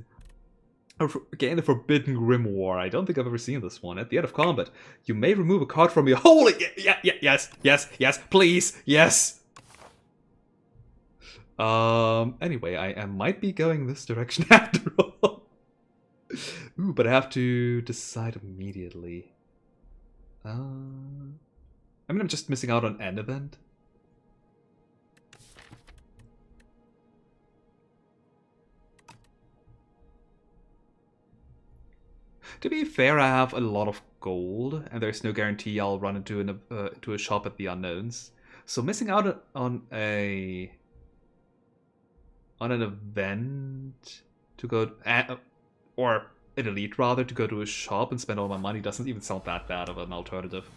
Gain the Forbidden Grimoire. I don't think I've ever seen this one. At the end of combat, you may remove a card from your... Holy... Yes, please, yes! Anyway, I might be going this direction after all. Ooh, but I have to decide immediately. I mean, I'm just missing out on an event. To be fair, I have a lot of gold, and there's no guarantee I'll run into to a shop at the Unknowns. So missing out on an event to go, or an elite rather, to go to a shop and spend all my money doesn't even sound that bad of an alternative.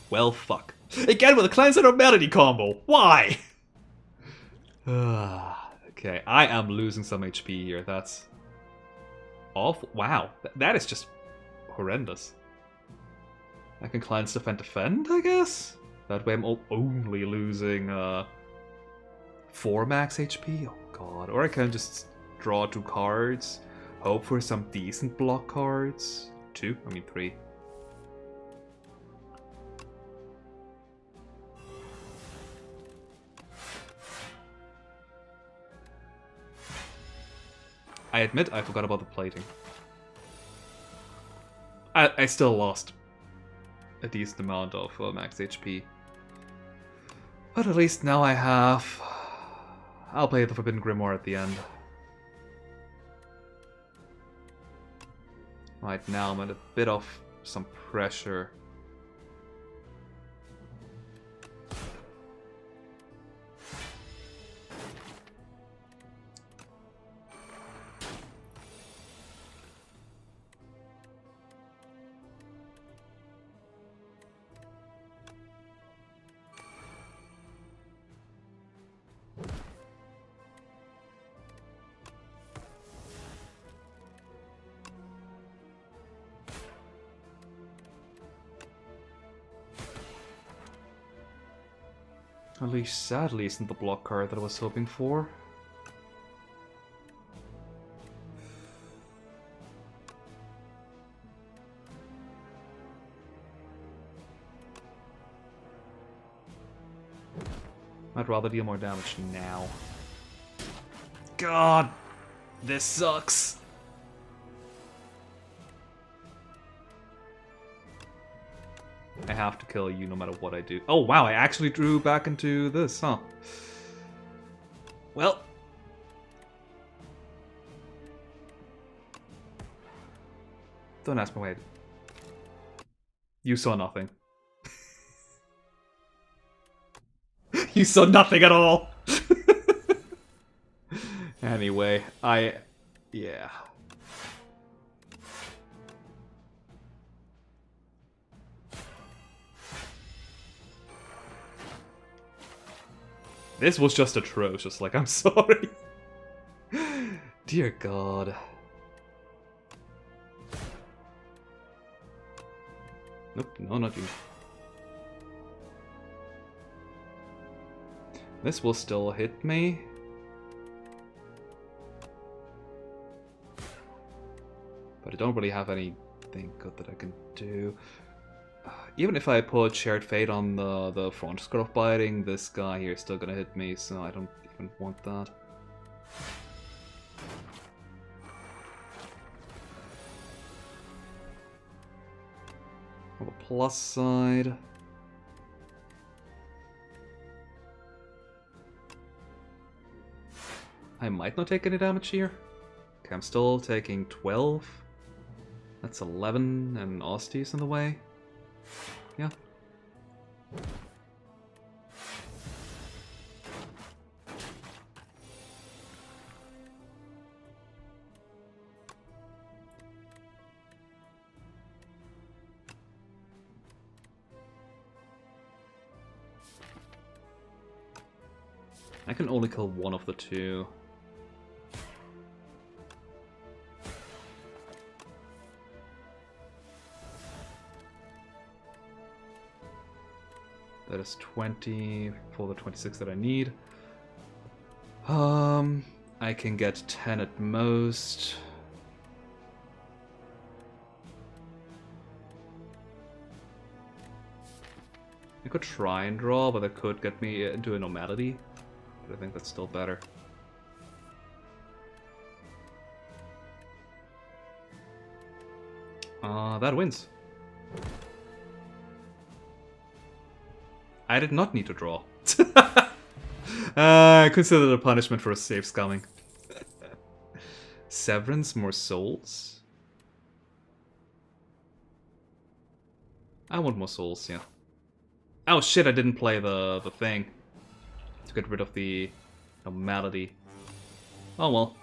Well, fuck. Again with a Cleanse and Melody combo. Why? Okay, I am losing some HP here. That's awful. Wow, that is just horrendous. I can cleanse, defend, I guess? That way I'm only losing 4 max HP? Oh god. Or I can just draw 2 cards, hope for some decent block cards. 2? I mean 3. I admit I forgot about the plating. I still lost a decent amount of max HP. But at least now I have... I'll play the Forbidden Grimoire at the end. Right now I'm at a bit of some pressure. At least, sadly, isn't the block card that I was hoping for. I'd rather deal more damage now. God! This sucks! I have to kill you no matter what I do. Oh wow, I actually drew back into this, huh? Well. Don't ask me why. You saw nothing. You saw nothing at all! Anyway, yeah. This was just atrocious, like, I'm sorry. Dear God. Nope, no, not you. This will still hit me. But I don't really have anything good that I can do. Even if I put Shared Fate on the front skirt of biting, this guy here is still gonna hit me, so I don't even want that. On the plus side, I might not take any damage here. Okay, I'm still taking 12. That's 11, and Ostie's in the way. Yeah. I can only kill one of the two. That is 20 for the 26 that I need. I can get 10 at most. I could try and draw, but that could get me into a normality. But I think that's still better. That wins. I did not need to draw. I consider it a punishment for a save scumming. Severance, more souls? I want more souls, yeah. Oh shit, I didn't play the thing. To get rid of the malady. Oh well.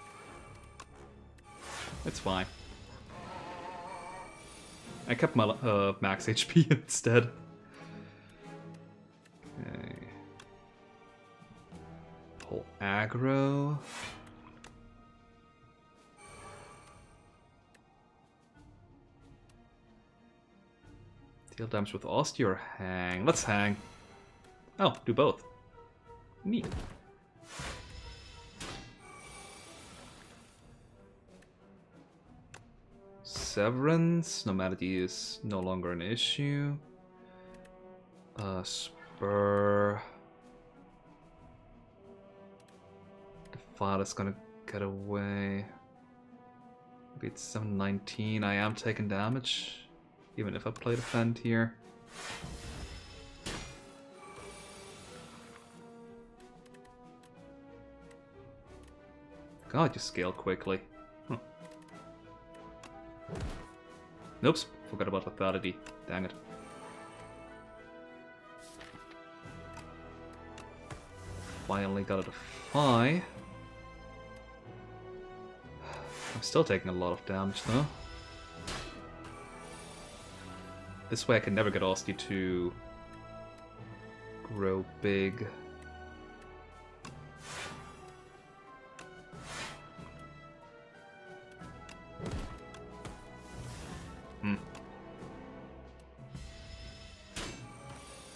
It's fine. I kept my max HP instead. Okay. Pull aggro. Deal damage with Austie or hang? Let's hang. Oh, do both. Neat. Severance. Normality is no longer an issue. Spur. The file is gonna get away. Maybe it's 719. I am taking damage. Even if I play defend here. God, you scale quickly. Huh. Nope, forgot about lethality. Dang it. Finally got a defy. I'm still taking a lot of damage though. This way I can never get Austie to grow big.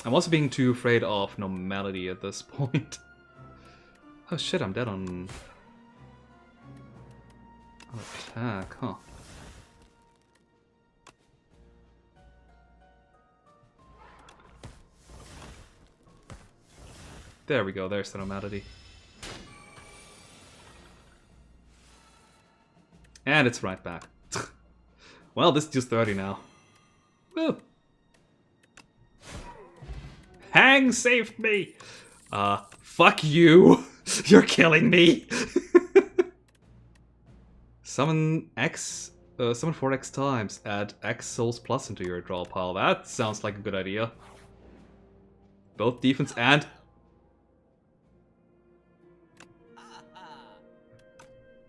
I'm also being too afraid of normality at this point. Oh shit, I'm dead on attack, huh? There we go, there's the normality. And it's right back. Well, this is just 30 now. Woo! Hang saved me! Fuck you! You're killing me! Summon 4x times. Add X souls plus into your draw pile. That sounds like a good idea. Both defense and...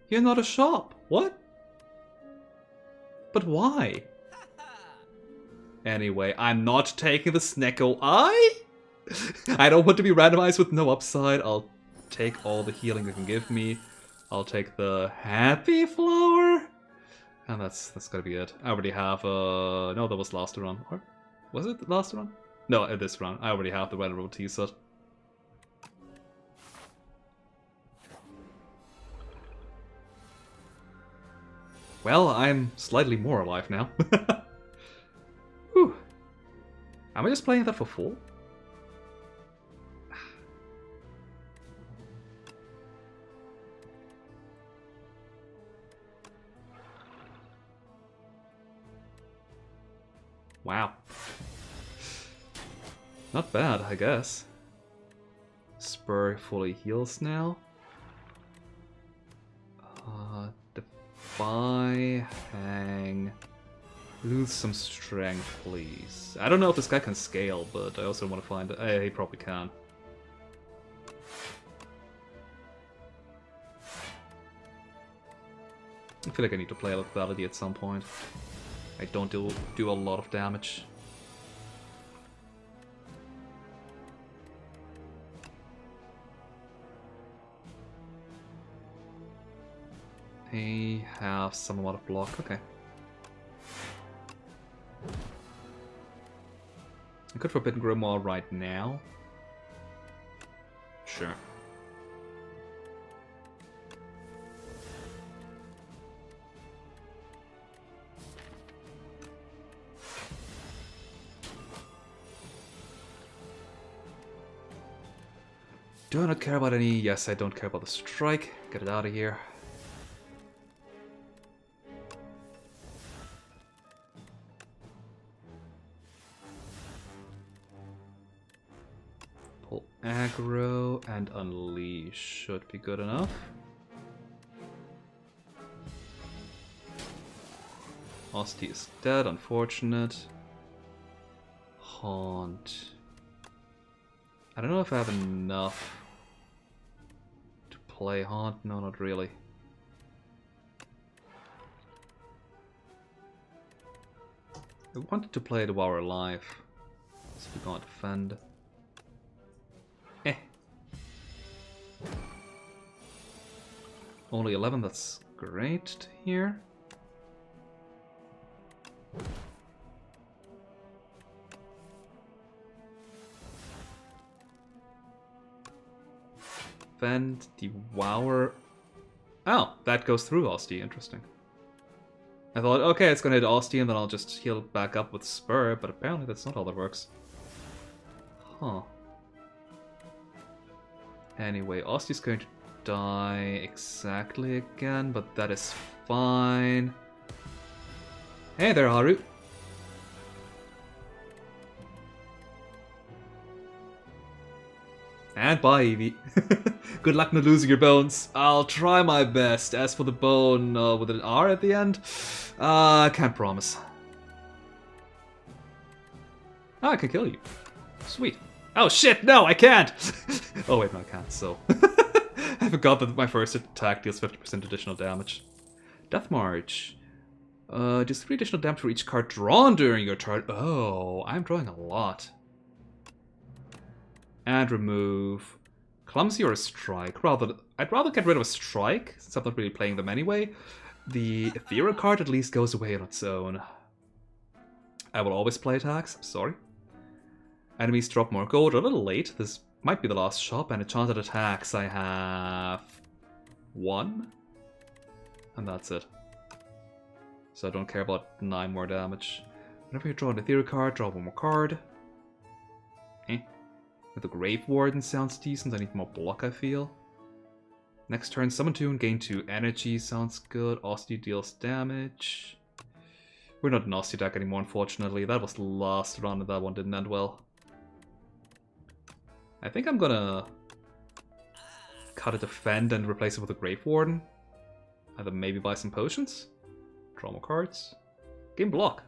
You're not a shop. What? But why? Anyway, I'm not taking the Snecko Eye. I don't want to be randomized with no upside. I'll take all the healing it can give me. I'll take the Happy Flower. And that's gotta be it. I already have no, that was last run. Or was it the last run? No, this run. I already have the Venerable T-set. Well, I'm slightly more alive now. Whew. Am I just playing that for full? Wow. Not bad, I guess. Spur fully heals now. Defy, hang. Lose some strength, please. I don't know if this guy can scale, but I also want to find... he probably can. I feel like I need to play lethality at some point. I don't do a lot of damage. I have some amount of block, okay. I could Forbidden Grimoire right now. Sure. Do I not care about any? Yes, I don't care about the strike. Get it out of here. Pull aggro and unleash should be good enough. Austie is dead, unfortunate. Haunt. I don't know if I have enough to play Haunt. No, not really. I wanted to play Devour Alive, so we can't defend. Eh. Only 11, that's great to hear. Vent, Devour. Oh, that goes through Asti, interesting. I thought, okay, it's gonna hit Asti and then I'll just heal back up with Spur, but apparently that's not how that works. Huh. Anyway, Osti's going to die exactly again, but that is fine. Hey there, Haru. And bye, Eevee. Good luck not losing your bones. I'll try my best. As for the bone with an R at the end, I can't promise. Oh, I can kill you. Sweet. Oh shit, no, I can't! Oh wait, no, I can't, so... I forgot that my first attack deals 50% additional damage. Death March. Deals 3 additional damage for each card drawn during your turn. Oh, I'm drawing a lot. And remove Clumsy or a Strike. I'd rather get rid of a Strike, since I'm not really playing them anyway. The Ethereal card at least goes away on its own. I will always play attacks, I'm sorry. Enemies drop more gold, a little late. This might be the last shop, and enchanted attacks I have 1. And that's it. So I don't care about 9 more damage. Whenever you draw an Ethereal card, draw 1 more card. The Grave Warden sounds decent, I need more block, I feel. Next turn, summon 2 and gain 2 energy, sounds good. Asti deals damage. We're not an Asti deck anymore, unfortunately. That was the last run and that one didn't end well. I think I'm gonna cut a Defend and replace it with a Grave Warden. And then maybe buy some potions. Draw more cards. Game block.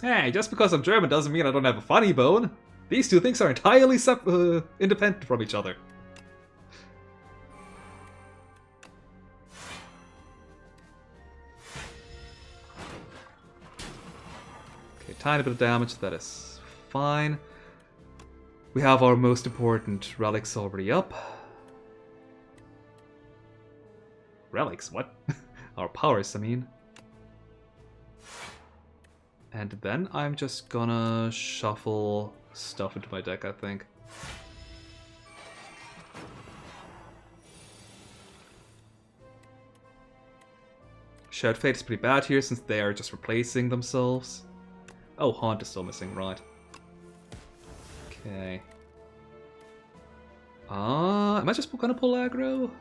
Hey, just because I'm German doesn't mean I don't have a funny bone. These two things are entirely independent from each other. Okay, tiny bit of damage, that is fine. We have our most important relics already up. Relics? What? Our powers, I mean. And then I'm just gonna shuffle stuff into my deck, I think. Shared Fate is pretty bad here since they are just replacing themselves. Oh, Haunt is still missing, right. Okay. Am I just gonna pull aggro?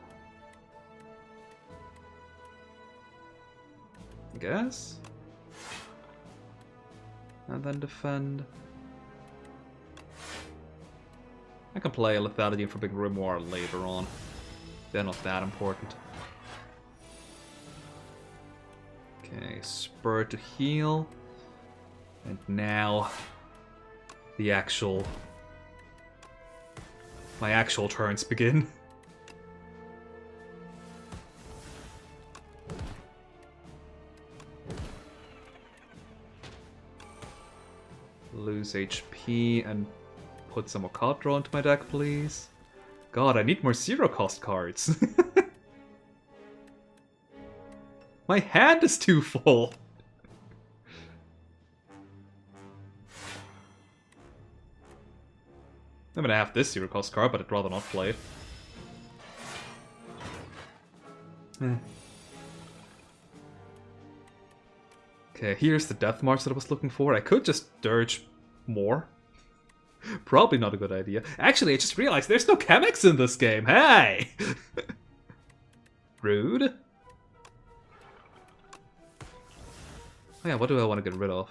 I guess. And then defend. I can play a Lethality and Forbidden Grimoire later on. They're not that important. Okay, Spur to heal. And now the actual... my actual turns begin. Lose HP and put some more card draw into my deck, please. God, I need more zero-cost cards. My hand is too full. I'm gonna have this zero-cost card, but I'd rather not play it. Okay, here's the Death March that I was looking for. I could just Dirge more. Probably not a good idea. Actually, I just realized there's no Chemex in this game. Hey! Rude. Oh yeah, what do I want to get rid of?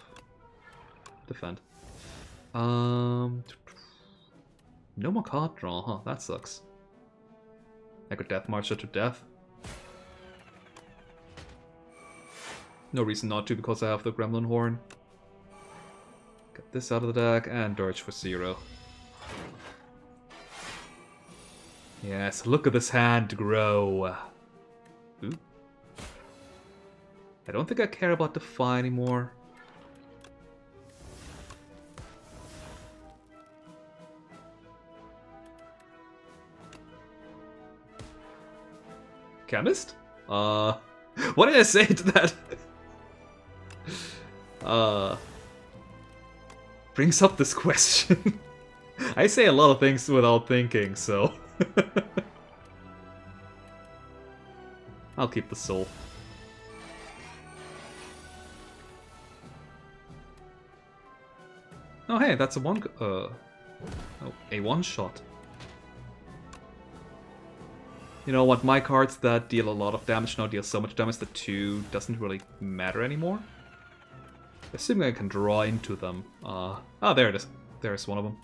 Defend. No more card draw, huh? That sucks. I could Death March her to death. No reason not to because I have the Gremlin Horn. Get this out of the deck and Dirge for 0. Yes, look at this hand grow. Ooh. I don't think I care about Defy anymore. Chemist? What did I say to that? Brings up this question. I say a lot of things without thinking, so... I'll keep the soul. Oh hey, that's a one-shot. You know what, my cards that deal a lot of damage now deal so much damage that 2 doesn't really matter anymore. Assuming I can draw into them. There it is. There's one of them.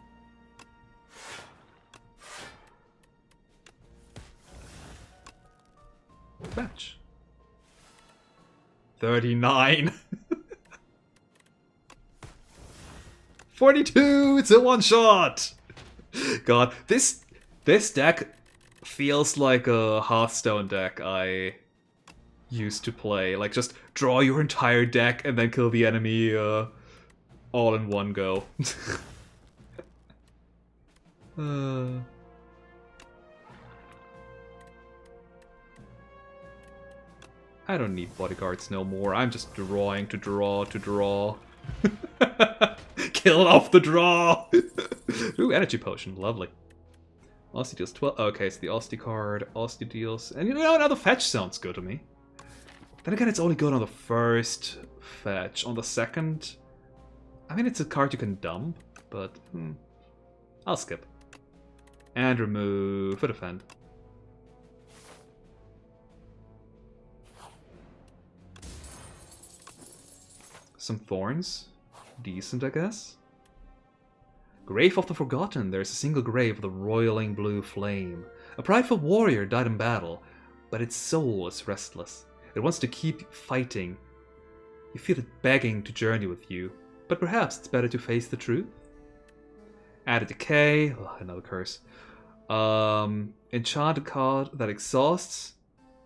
Fetch. 39! 42! It's a one-shot! God, this deck feels like a Hearthstone deck I used to play. Like, just draw your entire deck and then kill the enemy all in one go. I don't need bodyguards no more. I'm just drawing to draw to draw. Kill off the draw! Ooh, energy potion. Lovely. Austie deals 12. Okay, so the Austie card. Austie deals... And you know, now the fetch sounds good to me. Then again, it's only good on the first fetch. On the second... I mean, it's a card you can dump, but... I'll skip. And remove a defend. Some thorns. Decent, I guess. Grave of the Forgotten. There's a single grave with a roiling blue flame. A prideful warrior died in battle, but its soul is restless. It wants to keep fighting. You feel it begging to journey with you, but perhaps it's better to face the truth. Add a decay. Oh, another curse. Enchant a card that exhausts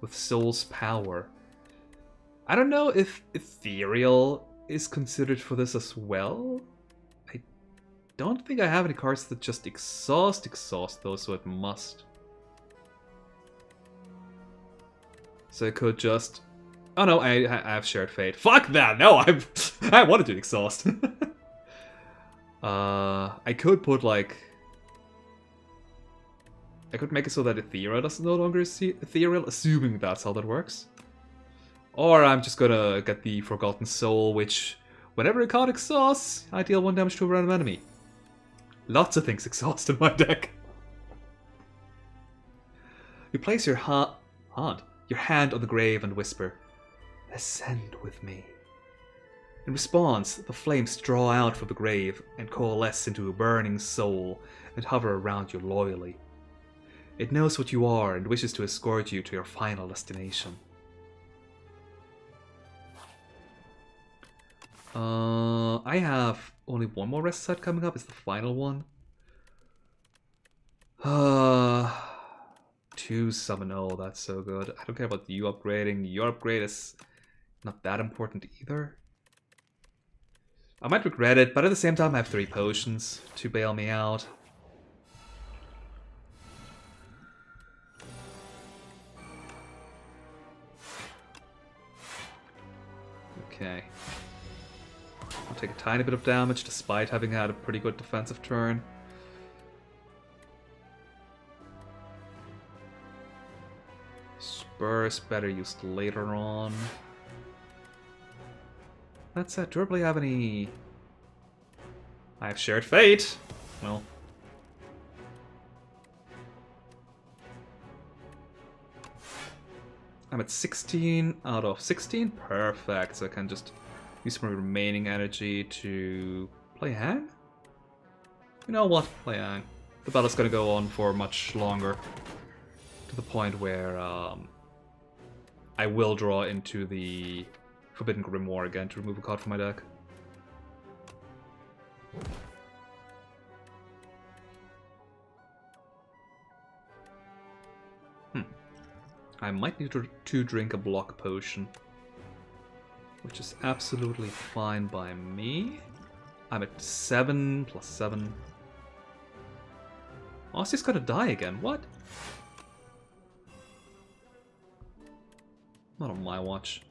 with soul's power. I don't know if ethereal is considered for this as well. I don't think I have any cards that just exhaust though, so it must. So I could just... Oh no, I have Shared Fate. Fuck that! No, I wanted to exhaust. I could put like... I could make it so that Ethereal doesn't no longer see Ethereal, assuming that's how that works. Or I'm just gonna get the Forgotten Soul, which, whenever a card exhausts, I deal 1 damage to a random enemy. Lots of things exhaust in my deck. You place your hand on the grave and whisper, "Ascend with me." In response, the flames draw out from the grave and coalesce into a burning soul and hover around you loyally. It knows what you are and wishes to escort you to your final destination. I have only one more rest set coming up. It's the final one. 2 summon. Oh, that's so good. I don't care about you upgrading. Your upgrade is not that important either. I might regret it, but at the same time I have 3 potions to bail me out. Okay. I'll take a tiny bit of damage despite having had a pretty good defensive turn. Spurs better used later on. That said, do I really have any... I have Shared Fate. Well. I'm at 16 out of 16. Perfect. So I can just use my remaining energy to play Hang? You know what? Play Hang. The battle's gonna go on for much longer. To the point where I will draw into the Forbidden Grimoire again to remove a card from my deck. I might need to drink a block potion, which is absolutely fine by me. I'm at 7 plus 7. Aussie's gotta die again. What? Not on my watch.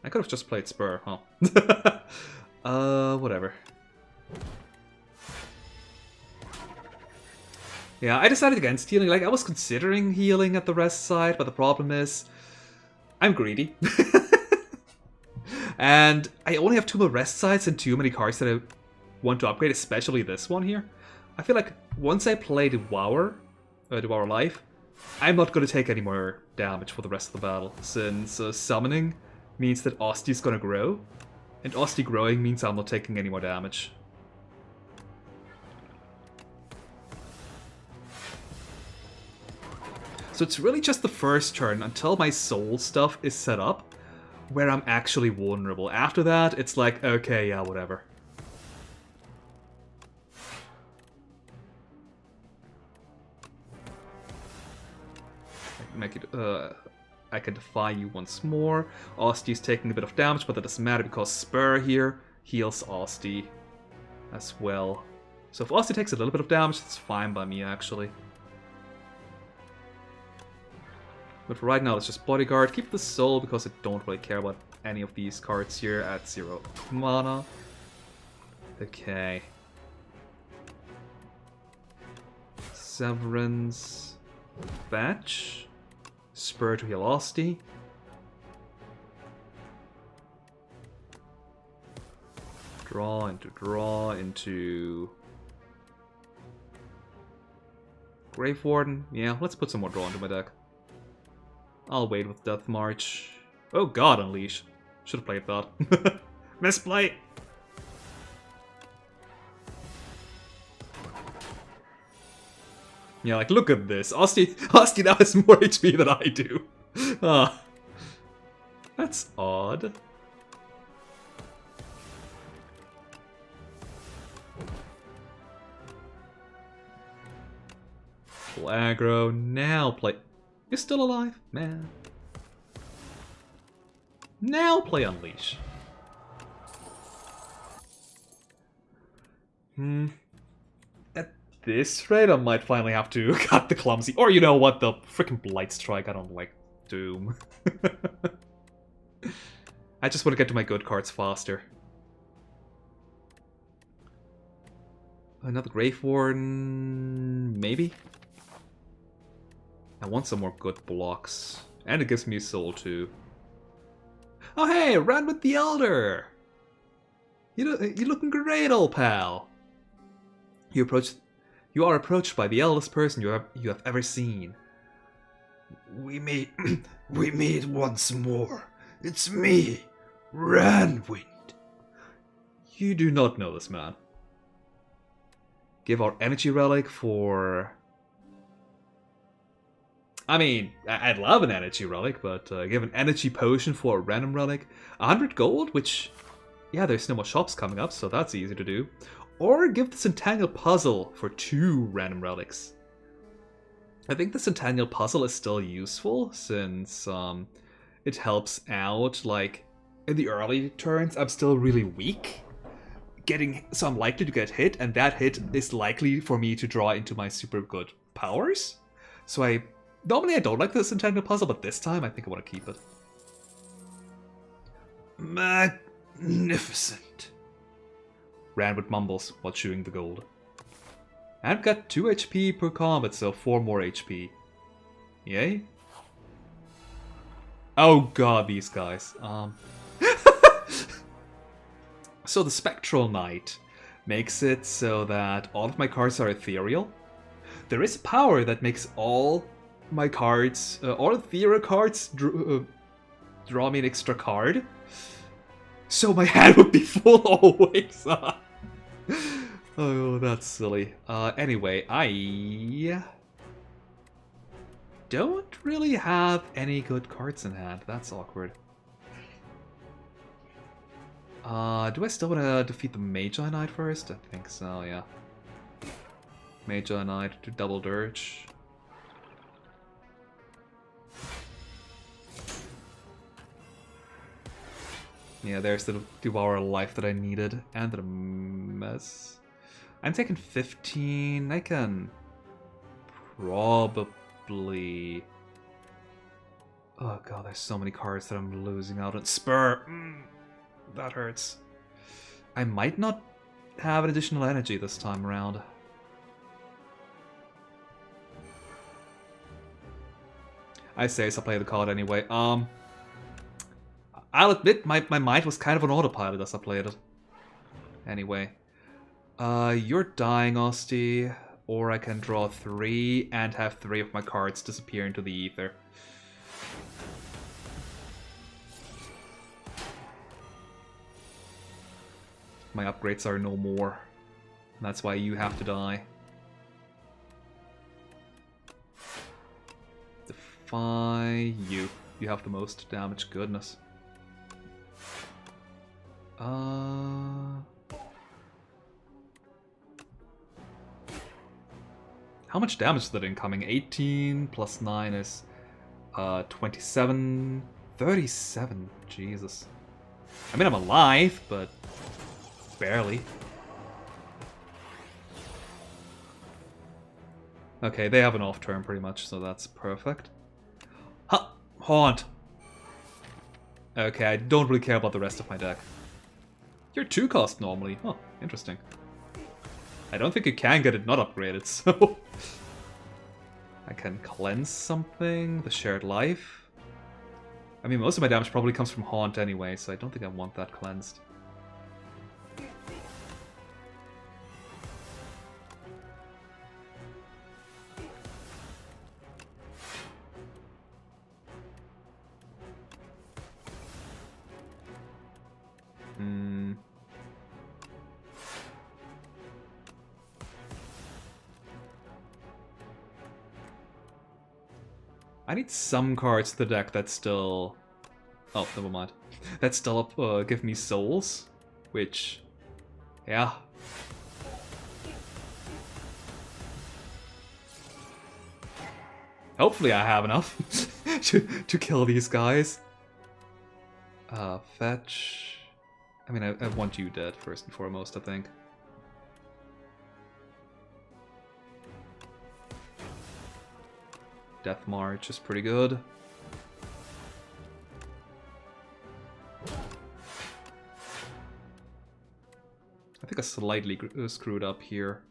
I could have just played Spur, huh? Whatever. Yeah, I decided against healing. Like, I was considering healing at the rest side, but the problem is I'm greedy. And I only have 2 more rest sides and too many cards that I want to upgrade, especially this one here. I feel like once I play Devour Life, I'm not going to take any more damage for the rest of the battle, since summoning means that Osti is going to grow, and Osti growing means I'm not taking any more damage. So it's really just the first turn until my soul stuff is set up where I'm actually vulnerable. After that, it's like, okay, yeah, whatever. Make it, I can defy you once more. Osti's taking a bit of damage, but that doesn't matter because Spur here heals Osti as well. So if Osti takes a little bit of damage, that's fine by me, actually. But for right now, let's just Bodyguard. Keep the Soul because I don't really care about any of these cards here at 0 mana. Okay. Severance. Batch. Spur to heal Osti. Draw into Grave Warden. Yeah, let's put some more draw into my deck. I'll wait with Death March. Oh god, Unleash. Should have played that. Misplay! Yeah, like, look at this. Osti now has more HP than I do. Ah. That's odd. Full aggro. Now play... You're still alive? Man. Now play Unleash. At this rate, I might finally have to cut the Clumsy. Or you know what, the freaking Blight Strike. I don't like Doom. I just want to get to my good cards faster. Another Grave Warden... maybe? I want some more good blocks. And it gives me soul too. Oh hey, Ran with the Elder! You're looking great, old pal! You are approached by the eldest person you have ever seen. We meet once more. It's me, Ranwind. You do not know this man. Give our energy relic for... I mean, I'd love an energy relic, but give an energy potion for a random relic. 100 gold, which... yeah, there's no more shops coming up, so that's easy to do. Or give the Centennial Puzzle for 2 random relics. I think the Centennial Puzzle is still useful, since it helps out, like, in the early turns, I'm still really weak. So I'm likely to get hit, and that hit is likely for me to draw into my super good powers. So normally I don't like the Centennial Puzzle, but this time I think I want to keep it. Magnificent. Ranwood mumbles while chewing the gold. I've got 2 HP per combat, so 4 more HP. Yay? Oh god, these guys. So the Spectral Knight makes it so that all of my cards are ethereal. There is a power that makes all my cards, all ethereal cards, draw me an extra card. So my hand would be full always. Oh, that's silly. Anyway, I don't really have any good cards in hand. That's awkward. Do I still want to defeat the Magi Knight first? I think so, yeah. Magi Knight to double Dirge. Yeah, there's the Devour Life that I needed. And the mess. I'm taking 15. I can probably... Oh god, there's so many cards that I'm losing out on. Spur! That hurts. I might not have an additional energy this time around. I say so play the card anyway. I'll admit my mind was kind of on autopilot as I played it. Anyway. You're dying, Osti. Or I can draw 3 and have 3 of my cards disappear into the ether. My upgrades are no more. That's why you have to die. Defy you. You have the most damage. Goodness. How much damage is that incoming? 18 plus 9 is 27. 37. Jesus. I mean, I'm alive, but barely. Okay, they have an off turn pretty much, so that's perfect. Huh! Haunt! Okay, I don't really care about the rest of my deck. You're 2 cost normally. Huh, interesting. I don't think you can get it not upgraded, so... I can cleanse something, the shared life. I mean, most of my damage probably comes from Haunt anyway, so I don't think I want that cleansed. I need some cards to the deck that still... Oh, never mind. That still give me souls, which... Yeah. Hopefully I have enough to kill these guys. Fetch... I mean, I want you dead first and foremost, I think. Death March is pretty good. I think I slightly screwed up here.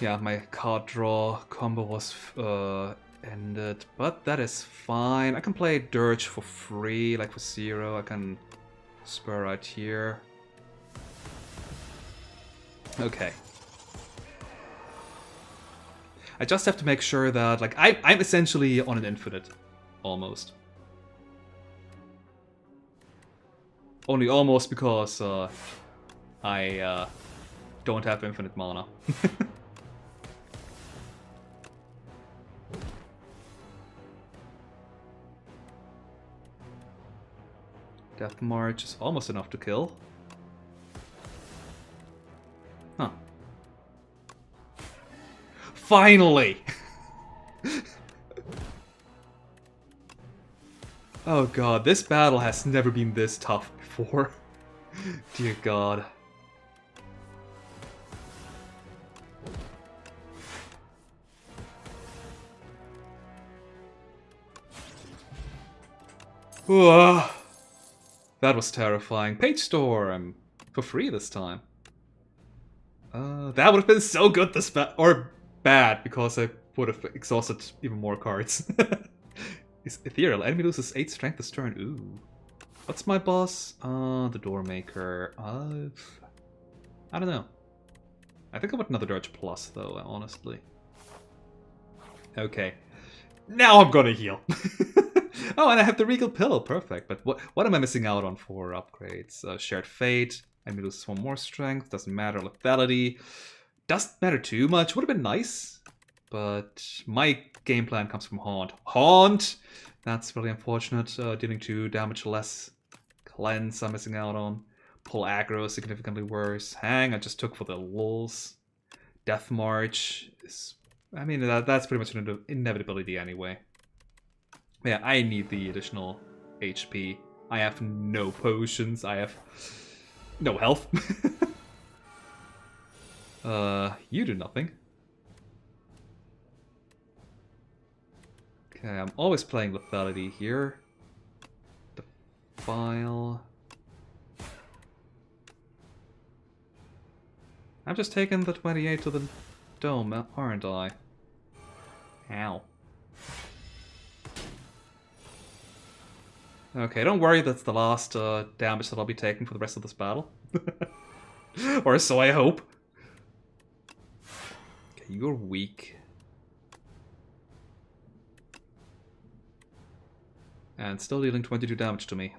Yeah, my card draw combo was ended, but that is fine. I can play Dirge for free, like for 0. I can spur right here. Okay. I just have to make sure that, like, I'm essentially on an infinite, almost. Only almost because I don't have infinite mana. Death March is almost enough to kill. Huh. Finally! Oh god, this battle has never been this tough before. Dear god. Ugh. That was terrifying. Page Store, I'm for free this time. That would have been so good this or bad, because I would have exhausted even more cards. Is ethereal. Enemy loses 8 strength this turn. Ooh. What's my boss? The Doormaker. I don't know. I think I want another Dirge Plus, though, honestly. Okay. Now I'm gonna heal. Oh, and I have the Regal Pillow. Perfect. But what am I missing out on for upgrades? Shared Fate. Enemy loses 1 more strength. Doesn't matter. Lethality. Doesn't matter too much. Would have been nice. But my game plan comes from Haunt. Haunt! That's really unfortunate. Dealing 2 damage less. Cleanse I'm missing out on. Pull aggro significantly worse. Hang I just took for the lulz. Death March is... I mean, that's pretty much an inevitability anyway. Yeah, I need the additional HP. I have no potions. I have No health. You do nothing. Okay, I'm always playing lethality here. Defile. I'm just taking the 28 to the dome, aren't I? Ow. Okay, don't worry, that's the last damage that I'll be taking for the rest of this battle. Or so I hope. Okay, you're weak. And still dealing 22 damage to me.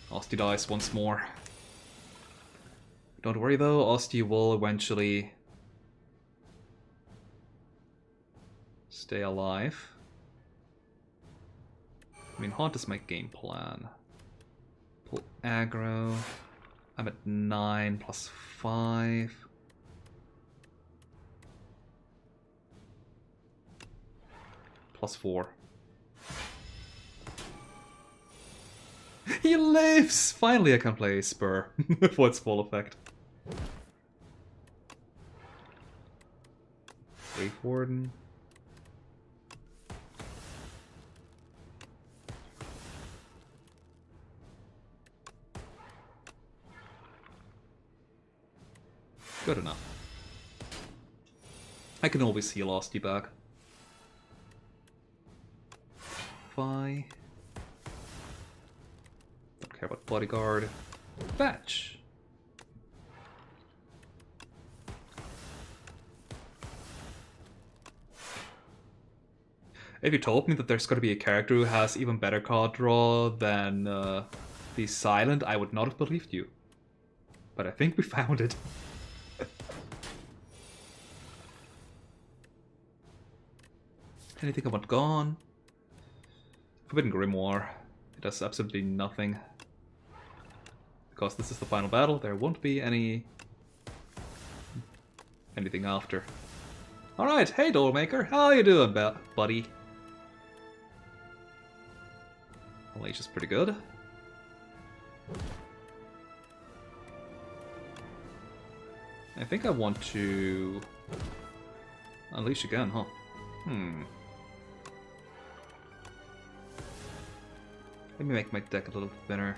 Asti dies once more. Don't worry though, Asti will eventually stay alive. I mean, haunt is my game plan. Pull aggro. I'm at 9 plus 5. Plus 4. He lives! Finally I can play Spur for its full effect. Wave Warden. Good enough. I can always heal Asti back. Don't care about bodyguard. Fetch! If you told me that there's going to be a character who has even better card draw than the Silent, I would not have believed you. But I think we found it. Anything I want gone? Forbidden Grimoire. It does absolutely nothing. Because this is the final battle, there won't be anything after. Alright, hey Dollmaker, how you doing, buddy? Unleash is pretty good. I think I want to unleash again, huh? Let me make my deck a little thinner.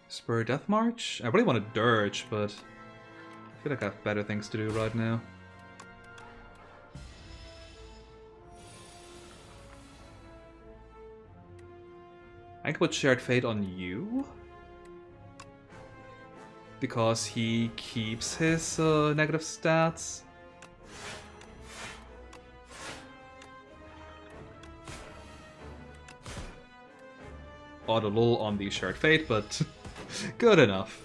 Spur Death March? I really want to Dirge, but I feel like I have better things to do right now. I can put Shared Fate on you. Because he keeps his negative stats. Odd a little on the Shared Fate, but good enough.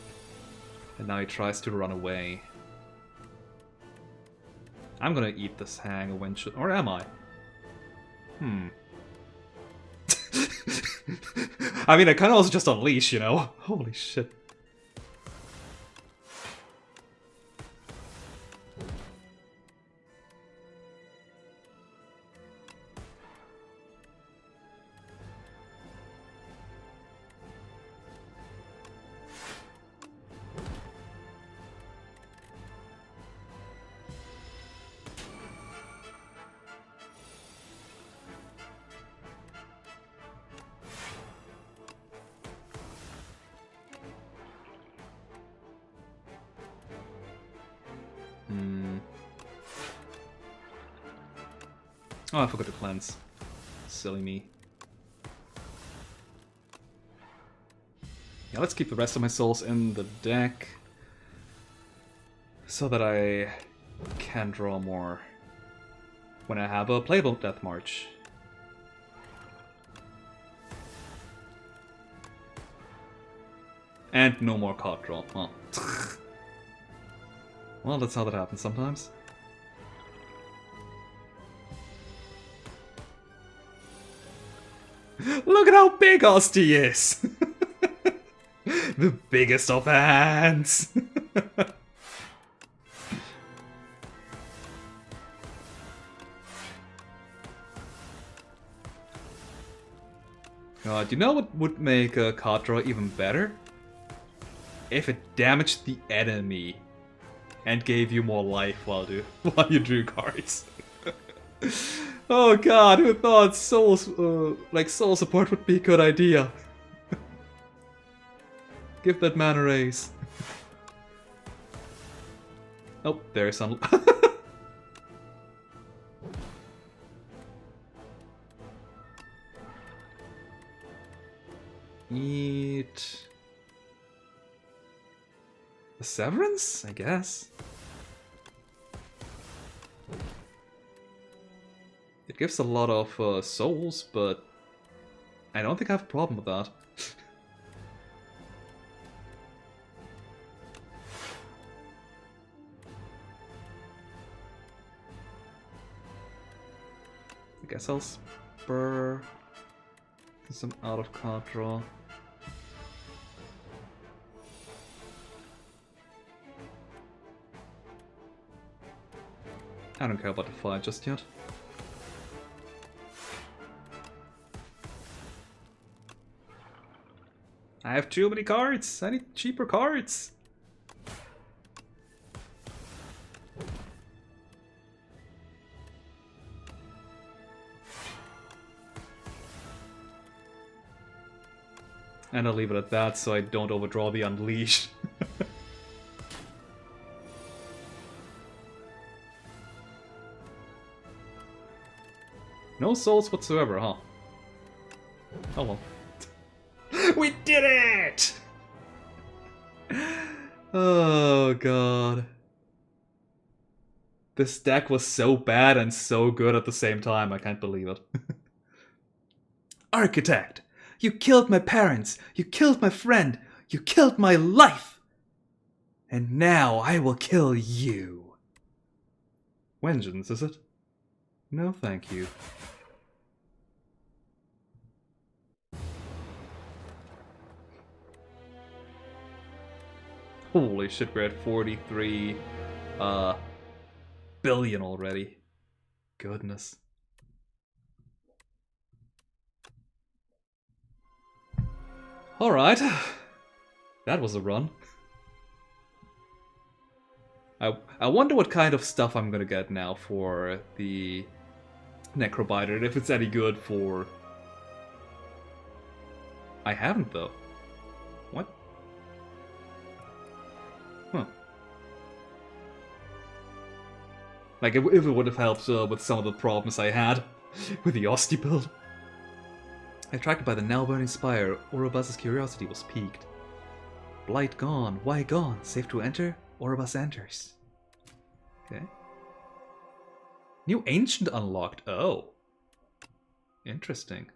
And now he tries to run away. I'm gonna eat this hang eventually. Or am I? I mean, I can also just unleash, you know? Holy shit. Oh, I forgot to cleanse. Silly me. Yeah, let's keep the rest of my souls in the deck. So that I can draw more when I have a playable Death March. And no more card draw. Well, well, that's how that happens sometimes. Look at how big Asti is! The biggest of hands! Do you know what would make a card draw even better? If it damaged the enemy and gave you more life while you drew cards. Oh god, who thought soul support would be a good idea? Give that man a raise. Oh, there's some. Eat the Severance, I guess. It gives a lot of souls, but I don't think I have a problem with that. I guess I'll spur some out of card draw. I don't care about the fight just yet. I have too many cards! I need cheaper cards! And I'll leave it at that so I don't overdraw the Unleash. No souls whatsoever, huh? Oh well. We did it! Oh god. This deck was so bad and so good at the same time, I can't believe it. Architect! You killed my parents! You killed my friend! You killed my life! And now I will kill you! Vengeance, is it? No, thank you. Holy shit, we're at 43 billion already. Goodness. Alright. That was a run. I wonder what kind of stuff I'm gonna get now for the Necrobinder, and if it's any good for... I haven't, though. What? Huh. Like, if it would have helped with some of the problems I had with the Osti build. Attracted by the now-burning spire, Orobas's curiosity was piqued. Blight gone. Why gone? Safe to enter? Orobas enters. Okay. New Ancient unlocked. Oh. Interesting.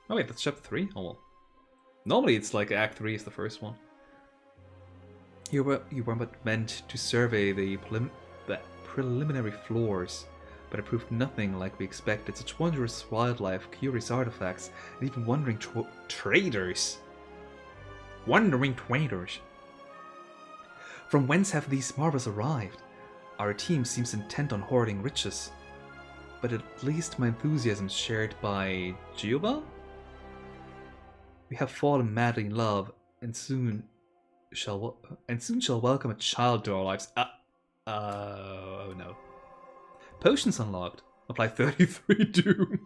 Oh wait, that's chapter 3? Oh well. Normally it's like Act 3 is the first one. You were meant to survey the preliminary floors, but it proved nothing like we expected. Such wondrous wildlife, curious artifacts, and even wandering traders. Wandering traders. From whence have these marvels arrived? Our team seems intent on hoarding riches, but at least my enthusiasm is shared by Giova? We have fallen madly in love, and soon shall welcome a child to our lives. Oh no. Potions unlocked. Apply 33 doom.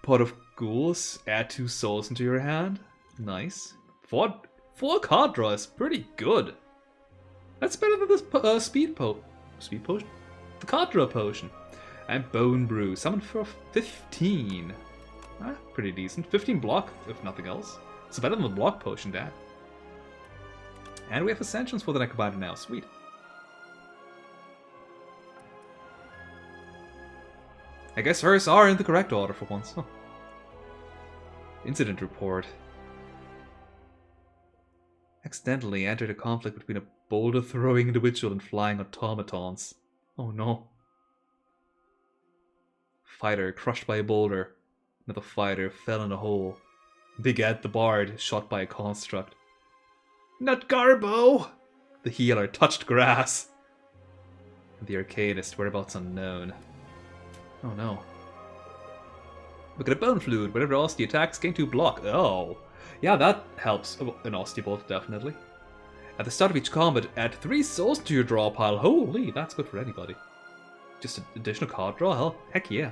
Pot of ghouls. Add 2 souls into your hand. Nice. 4 card draw is pretty good. That's better than this speed potion. The card draw potion. And bone brew. Summon for 15. Pretty decent. 15 block, if nothing else. It's better than the block potion, Dad. And we have Ascensions for the Necrobinder now. Sweet. I guess hers are in the correct order for once. Huh. Incident report. Accidentally entered a conflict between a boulder-throwing individual and flying automatons. Oh no. Fighter crushed by a boulder. Another fighter fell in a hole. Big Ed the Bard shot by a construct. Not Garbo! The healer touched grass. The Arcanist, whereabouts unknown. Oh no. Look at a Bone Fluid. Whenever Osty attacks, gain 2 block. Oh. Yeah, that helps an Osty Bolt, definitely. At the start of each combat, add 3 souls to your draw pile. Holy, that's good for anybody. Just an additional card draw? Hell, heck yeah.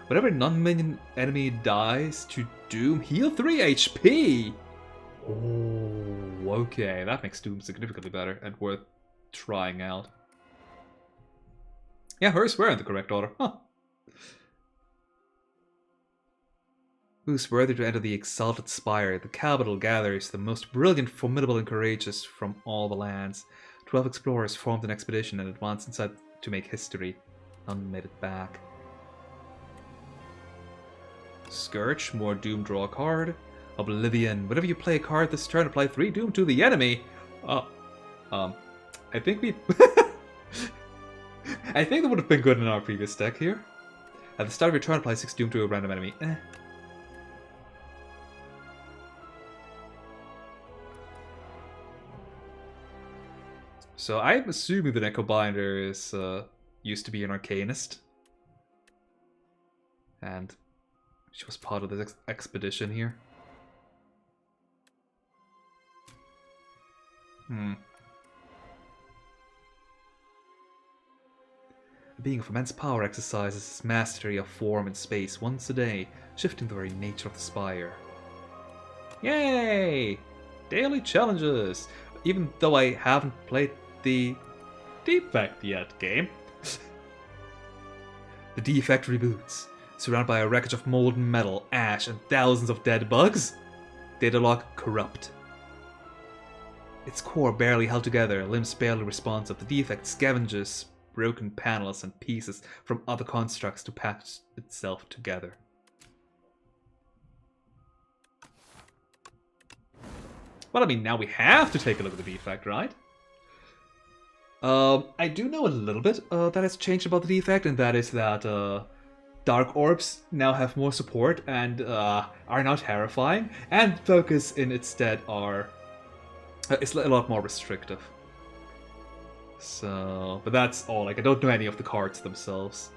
Whenever a non-minion enemy dies to Doom, heal 3 HP! Oh, okay. That makes Doom significantly better and worth trying out. Yeah, hers were in the correct order. Huh. Who's worthy to enter the Exalted Spire? The capital gathers the most brilliant, formidable, and courageous from all the lands. 12 explorers formed an expedition and advanced inside to make history. None made it back. Scourge, more Doom, draw a card. Oblivion. Whenever you play a card this turn, apply 3 Doom to the enemy. I think we... I think that would have been good in our previous deck here. At the start of your turn, apply 6 Doom to a random enemy. So I'm assuming the Necrobinder is used to be an Arcanist. And she was part of this expedition here. A being of immense power exercises his mastery of form and space once a day, shifting the very nature of the spire. Yay! Daily challenges! Even though I haven't played the Defect yet game. The Defect reboots. Surrounded by a wreckage of molten metal, ash, and thousands of dead bugs. Datalog corrupt. Its core barely held together, limbs barely responsive, the Defect scavenges broken panels and pieces from other constructs to patch itself together. Well, I mean, now we have to take a look at the Defect, right? I do know a little bit that has changed about the Defect, and that is that Dark Orbs now have more support and are now terrifying, and focus in its stead are is a lot more restrictive. So, but that's all. Like, I don't know any of the cards themselves.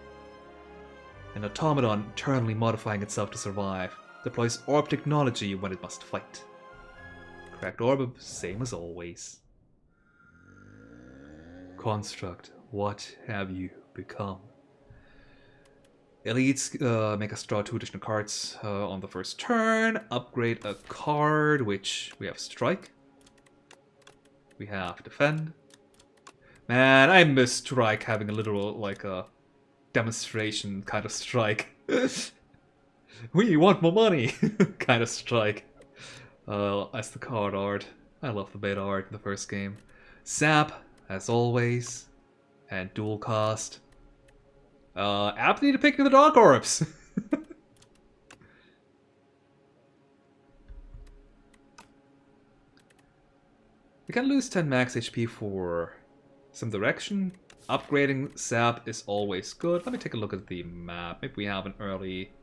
An automaton eternally modifying itself to survive, deploys orb technology when it must fight. Cracked orb, same as always. Construct, what have you become? Elites make us draw 2 additional cards on the first turn. Upgrade a card, which we have Strike. We have Defend. Man, I miss Strike having a literal, like, a demonstration kind of strike. We want more money kind of strike. As the card art. I love the beta art in the first game. Sap, as always. And dual cast. Aptly depicting the Dark Orbs. We can lose 10 max HP for some direction. Upgrading Sap is always good. Let me take a look at the map. Maybe we have an early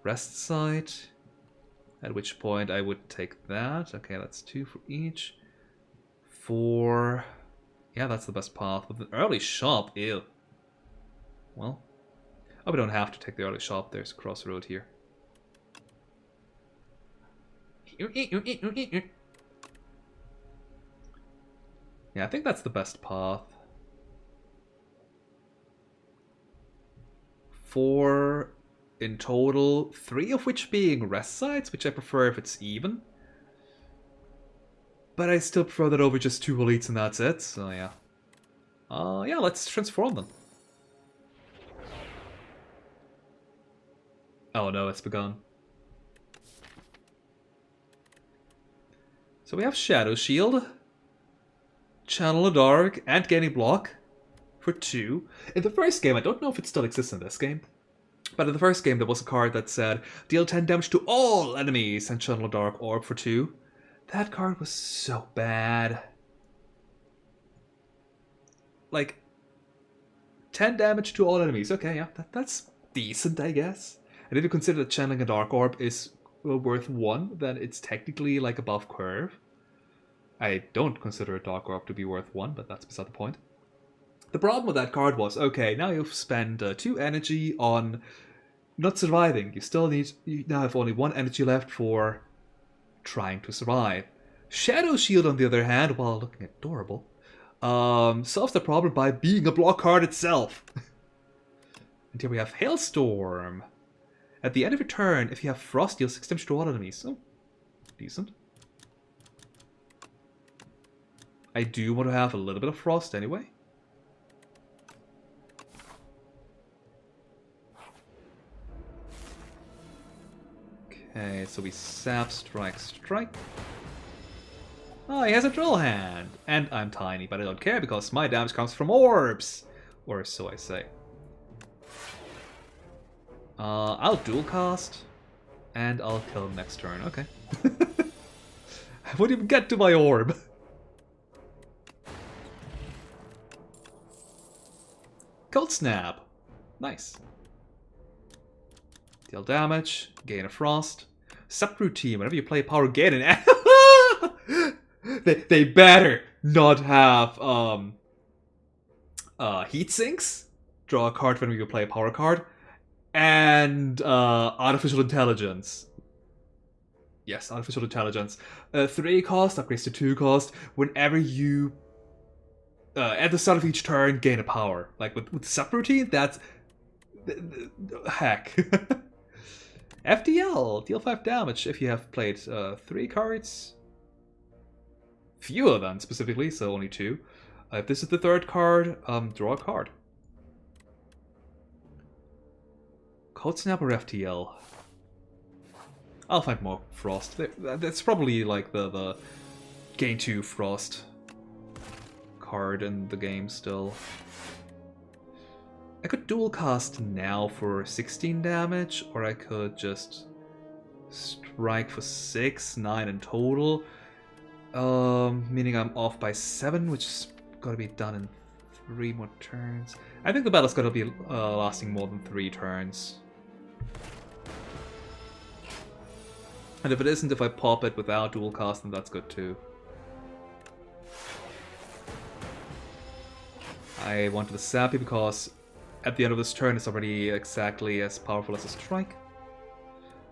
rest site. At which point I would take that. Okay, that's 2 for each. 4. Yeah, that's the best path. With an early shop, ew. Well, oh, we don't have to take the early shop. There's a crossroad here. Yeah, I think that's the best path. 4 in total, 3 of which being rest sites, which I prefer if it's even. But I still prefer that over just 2 elites and that's it, so yeah. Yeah, let's transform them. Oh no, it's begun. So we have Shadow Shield, Channel the Dark, and Gaining Block for 2. In the first game, I don't know if it still exists in this game, but in the first game there was a card that said, deal 10 damage to all enemies and Channel the Dark Orb for 2. That card was so bad. Like, 10 damage to all enemies. Okay, yeah, that's decent, I guess. And if you consider that channeling a Dark Orb is worth 1, then it's technically like above curve. I don't consider a Dark Orb to be worth 1, but that's beside the point. The problem with that card was, okay, now you've spent 2 energy on not surviving. You now have only 1 energy left for trying to survive. Shadow Shield, on the other hand, while looking adorable, solves the problem by being a block card itself. And here we have Hailstorm. At the end of your turn, if you have Frost, deal 6 damage to all enemies. Oh, decent. I do want to have a little bit of Frost anyway. Okay, so we sap, strike, strike. Oh, he has a drill hand! And I'm tiny, but I don't care because my damage comes from orbs! Or so I say. I'll dual cast, and I'll kill him next turn, okay. I wouldn't even get to my orb! Cold Snap! Nice. Deal damage, gain a frost. Subroutine, whenever you play power, gain an they better not have heat sinks. Draw a card whenever you play a power card. And artificial intelligence. Yes, artificial intelligence. 3 cost, upgrades to 2 cost. Whenever you at the start of each turn, gain a power. Like with subroutine, that's heck. FDL, deal 5 damage if you have played 3 cards. Fewer than specifically, so only 2. If this is the 3rd card, draw a card. Cold Snap or FTL? I'll find more Frost. That's probably like the gain 2 Frost card in the game still. I could dual cast now for 16 damage, or I could just strike for 6, 9 in total. Meaning I'm off by 7, which is gotta be done in 3 more turns. I think the battle's gonna be lasting more than 3 turns. And if it isn't, if I pop it without dual cast, then that's good too. I wanted the Sappy because at the end of this turn it's already exactly as powerful as a strike.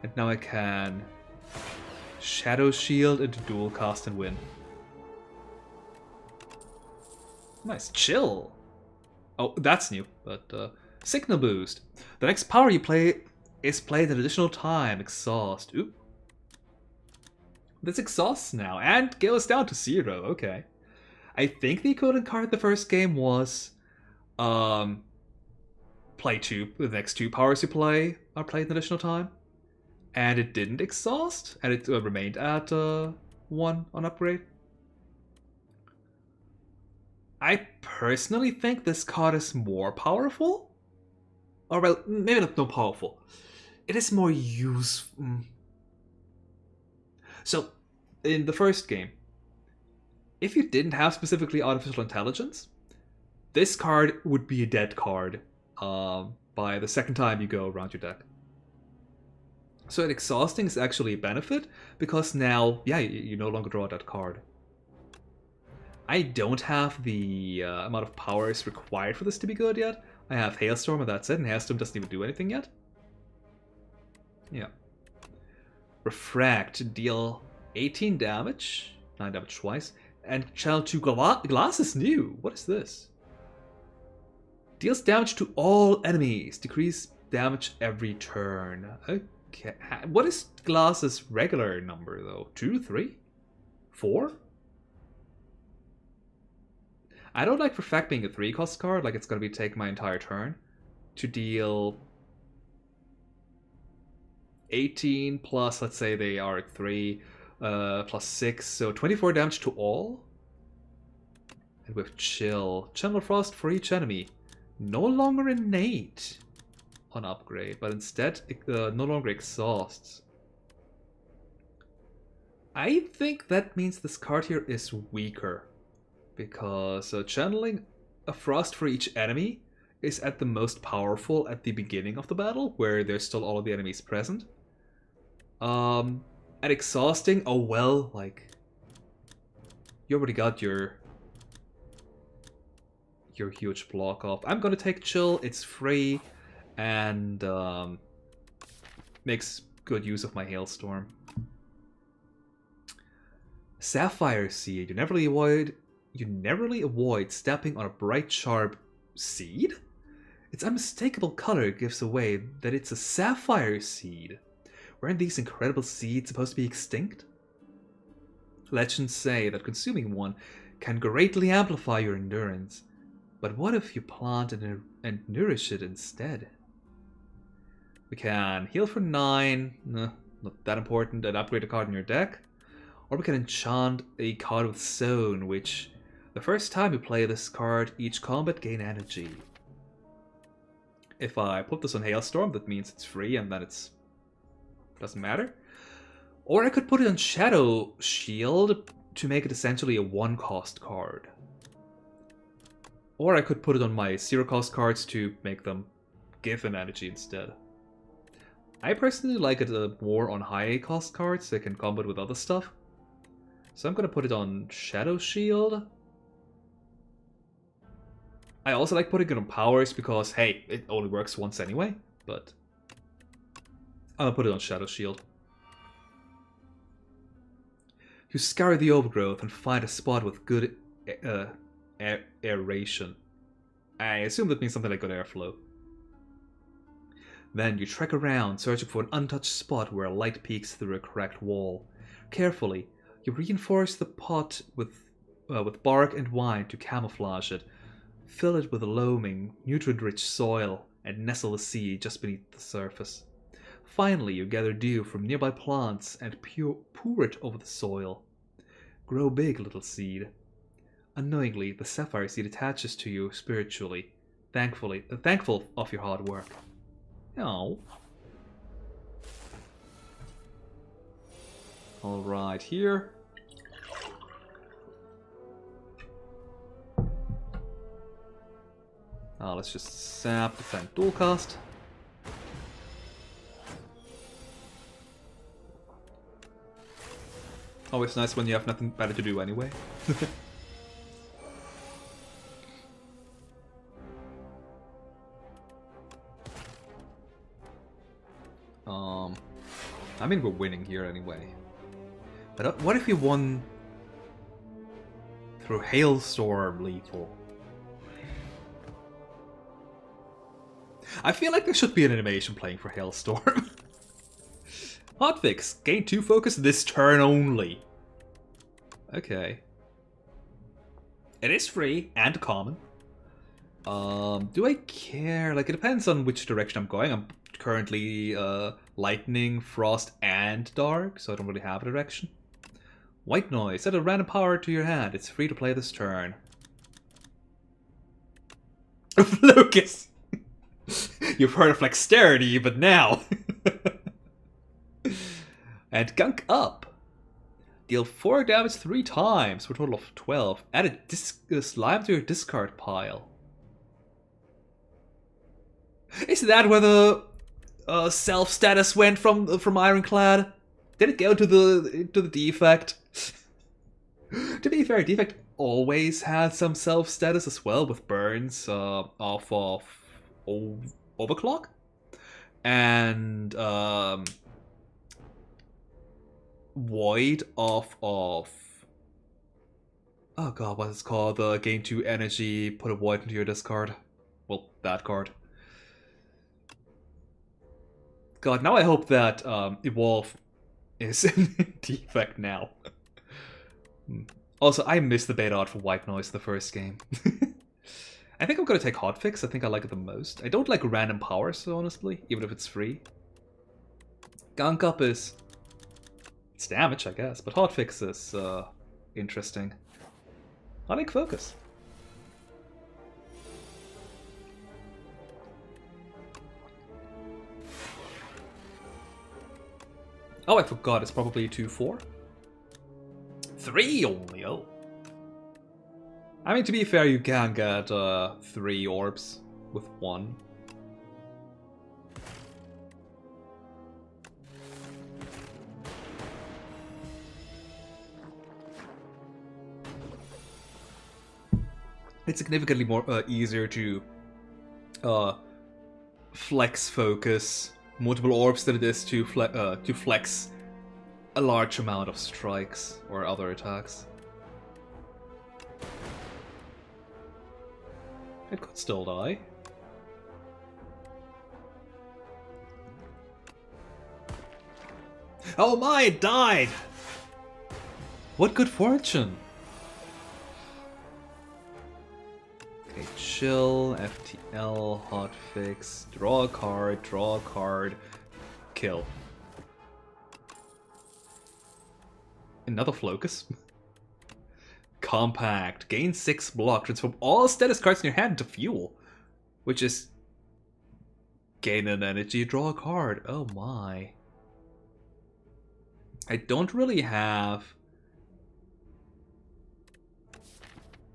And now I can Shadow Shield into dual cast and win. Nice, chill. Oh, that's new, but Signal Boost. The next power you play is played an additional time. Exhaust. Oop. This exhausts now and goes down to 0. Okay. I think the equivalent card in the first game was play 2. The next 2 powers you play are played an additional time. And it didn't exhaust, and it remained at 1 on upgrade. I personally think this card is more powerful. Or, well, maybe not more powerful. It is more useful. So, in the first game, if you didn't have specifically Artificial Intelligence, this card would be a dead card by the second time you go around your deck. So exhausting is actually a benefit, because now, yeah, you no longer draw that card. I don't have the amount of powers required for this to be good yet. I have Hailstorm and that's it, and Hailstorm doesn't even do anything yet. Yeah. Refract, deal 18 damage, 9 damage twice, and channel 2 glass is new. What is this? Deals damage to all enemies, decrease damage every turn. Okay, what is glass's regular number though? 2, 3, 4? I don't like Refract being a 3-cost card, like it's gonna be take my entire turn to deal 18 plus, let's say they are at 3, plus 6, so 24 damage to all. And with Chill, Channel Frost for each enemy. No longer innate on upgrade, but instead no longer exhausts. I think that means this card here is weaker, because channeling a Frost for each enemy is at the most powerful at the beginning of the battle, where there's still all of the enemies present. And exhausting, oh well, like, you already got your your huge block off. I'm gonna take Chill, it's free, and makes good use of my Hailstorm. Sapphire Seed. You never really avoid stepping on a bright, sharp seed? Its unmistakable color gives away that it's a sapphire seed. Weren't these incredible seeds supposed to be extinct? Legends say that consuming one can greatly amplify your endurance. But what if you plant and nourish it instead? We can heal for 9, not that important, and upgrade a card in your deck. Or we can enchant a card with Zone, which, the first time you play this card, each combat gain energy. If I put this on Hailstorm, that means it's free and then it's... doesn't matter. Or I could put it on Shadow Shield to make it essentially a 1-cost card. Or I could put it on my 0-cost cards to make them give an energy instead. I personally like it more on high-cost cards so I can combat with other stuff. So I'm going to put it on Shadow Shield. I also like putting it on Powers because, hey, it only works once anyway. But I'm going to put it on Shadow Shield. You scour the overgrowth and find a spot with good aeration. I assume that means something like good airflow. Then you trek around, searching for an untouched spot where light peeks through a cracked wall. Carefully, you reinforce the pot with bark and wine to camouflage it. Fill it with loaming, nutrient-rich soil, and nestle the seed just beneath the surface. Finally, you gather dew from nearby plants and pour it over the soil. Grow big, little seed. Unknowingly, the sapphire seed attaches to you spiritually, thankful of your hard work. Oh. Alright, here. Let's just sap, defend, dual cast. Always nice when you have nothing better to do anyway. I mean, we're winning here anyway. But what if you won through Hailstorm lethal? I feel like there should be an animation playing for Hailstorm. Hotfix, gain 2 focus this turn only. Okay. It is free and common. Do I care? Like, it depends on which direction I'm going. I'm currently lightning, frost, and dark, so I don't really have a direction. White noise. Add a random power to your hand. It's free to play this turn. Lucas! You've heard of Flexterity, but now... And Gunk Up. Deal 4 damage 3 times for a total of 12. Add a slime to your discard pile. Is that where the self status went from Ironclad? Did it go to the Defect? To be fair, Defect always had some self status as well, with burns off of Overclock and Void off of, oh god, what is it called? Gain 2 energy, put a Void into your discard. Well, that card. God, now I hope that Evolve is in Defect now. Also, I missed the beta art for White Noise in the first game. I think I'm gonna take Hotfix. I think I like it the most. I don't like random powers, honestly, even if it's free. Gunk Up is... it's damage, I guess, but Hotfix is interesting. I like Focus. Oh, I forgot, it's probably 2-4. 3 only, oh. I mean, to be fair, you can get 3 orbs with 1. it's significantly more easier to flex focus multiple orbs than it is to flex a large amount of strikes or other attacks. It could still die. Oh my, it died! What good fortune! Okay, chill, FTL, hotfix, draw a card, kill. Another Flocus. Compact, gain 6 block, transform all status cards in your hand into fuel. Which is... gain an energy, draw a card. Oh my. I don't really have...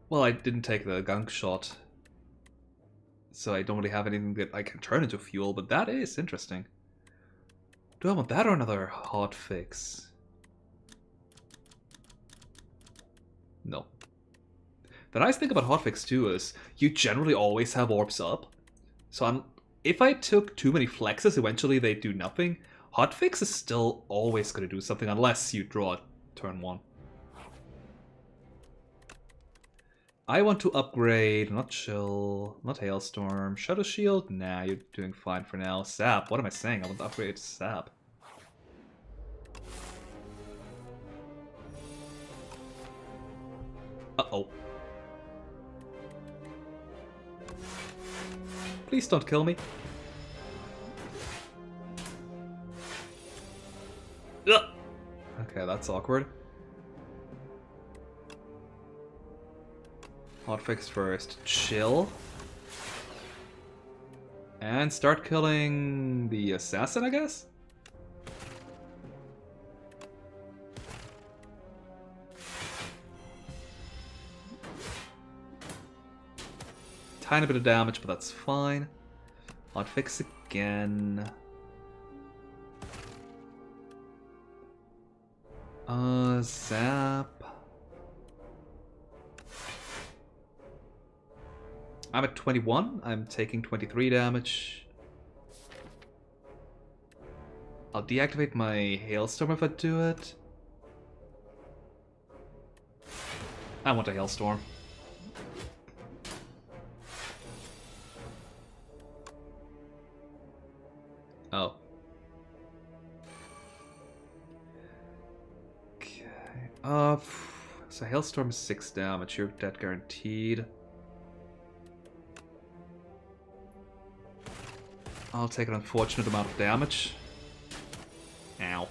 Well, I didn't take the gunk shot. So I don't really have anything that I can turn into fuel, but that is interesting. Do I want that or another hotfix? No. The nice thing about hotfix too is you generally always have orbs up. So if I took too many flexes, eventually they do nothing. Hotfix is still always going to do something unless you draw turn 1. I want to upgrade, not chill, not hailstorm, shadow shield. Nah, you're doing fine for now. Sap, what am I saying? I want to upgrade to sap. Uh-oh. Please don't kill me. Ugh. Okay, that's awkward. Hotfix first. Chill. And start killing the assassin, I guess? Tiny bit of damage, but that's fine. Hotfix again. Zap. I'm at 21. I'm taking 23 damage. I'll deactivate my hailstorm if I do it. I want a hailstorm. Oh. Okay. So hailstorm is 6 damage. You're dead guaranteed. I'll take an unfortunate amount of damage. Ow.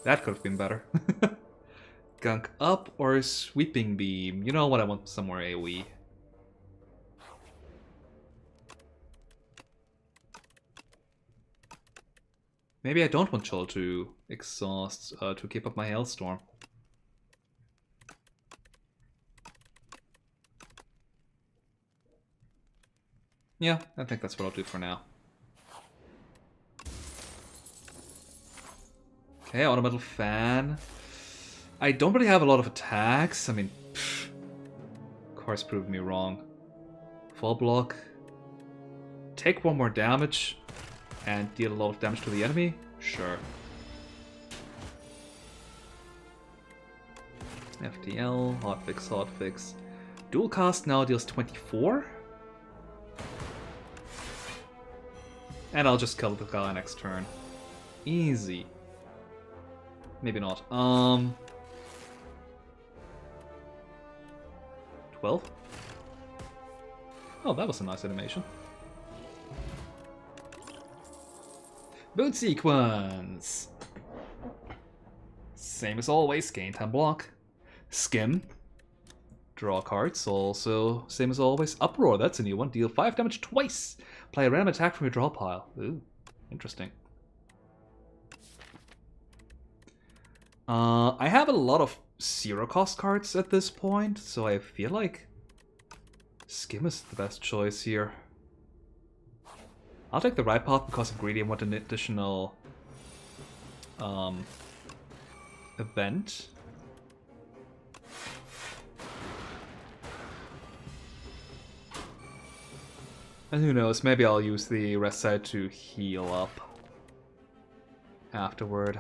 That could have been better. Gunk up or sweeping beam? You know what, I want some more AoE. Maybe I don't want Chill to exhaust to keep up my hailstorm. Yeah, I think that's what I'll do for now. Okay, Ornamental Fan. I don't really have a lot of attacks. I mean, of course proved me wrong. Full block. Take 1 more damage and deal a lot of damage to the enemy? Sure. FTL, hotfix, hotfix. Dual cast now deals 24. And I'll just kill the guy next turn. Easy. Maybe not. 12? Oh, that was a nice animation. Boot sequence! Same as always, gain 10 block. Skim. Draw cards, also same as always. Uproar, that's a new one. Deal 5 damage twice. Play a random attack from your draw pile. Ooh, interesting. I have a lot of 0-cost cards at this point, so I feel like Skim is the best choice here. I'll take the right path because I'm greedy and want an additional event. And who knows, maybe I'll use the rest side to heal up afterward.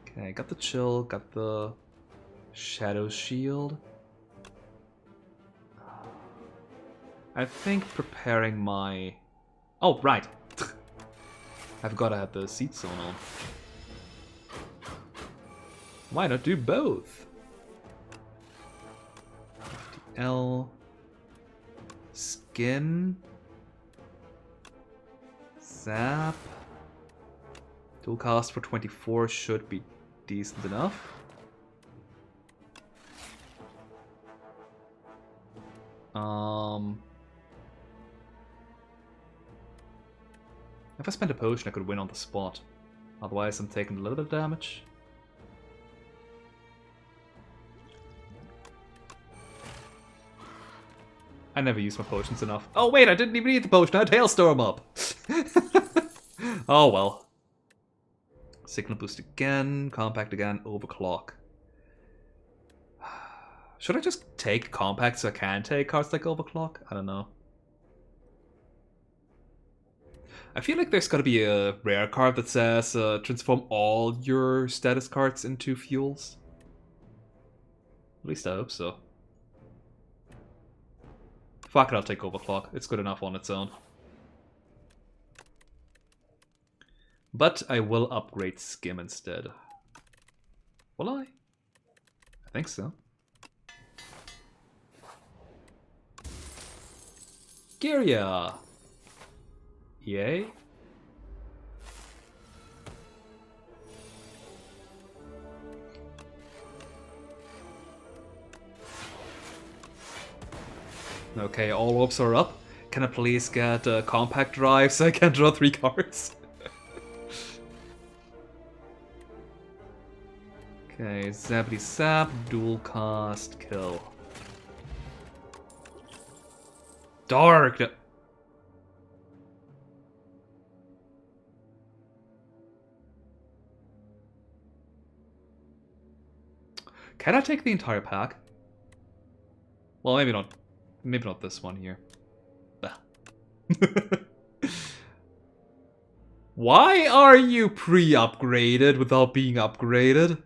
Okay, got the chill, got the shadow shield. I think preparing my... Oh, right! I've got to have the seat zone on. Why not do both? L... Skin... Zap... Dual cast for 24 should be decent enough. If I spent a potion, I could win on the spot. Otherwise, I'm taking a little bit of damage. I never use my potions enough. Oh wait, I didn't even need the potion, I had Hailstorm up! Oh well. Signal boost again, compact again, overclock. Should I just take compact so I can take cards like overclock? I don't know. I feel like there's gotta be a rare card that says transform all your status cards into fuels. At least I hope so. Fuck it, I'll take overclock. It's good enough on its own. But I will upgrade Skim instead. Will I? I think so. Gyria! Yay. Okay, all orbs are up. Can I please get a compact drive so I can draw 3 cards? Okay, Zappity Zap, dual cast, kill. Dark! Can I take the entire pack? Well, maybe not. Maybe not this one here. Why are you pre-upgraded without being upgraded?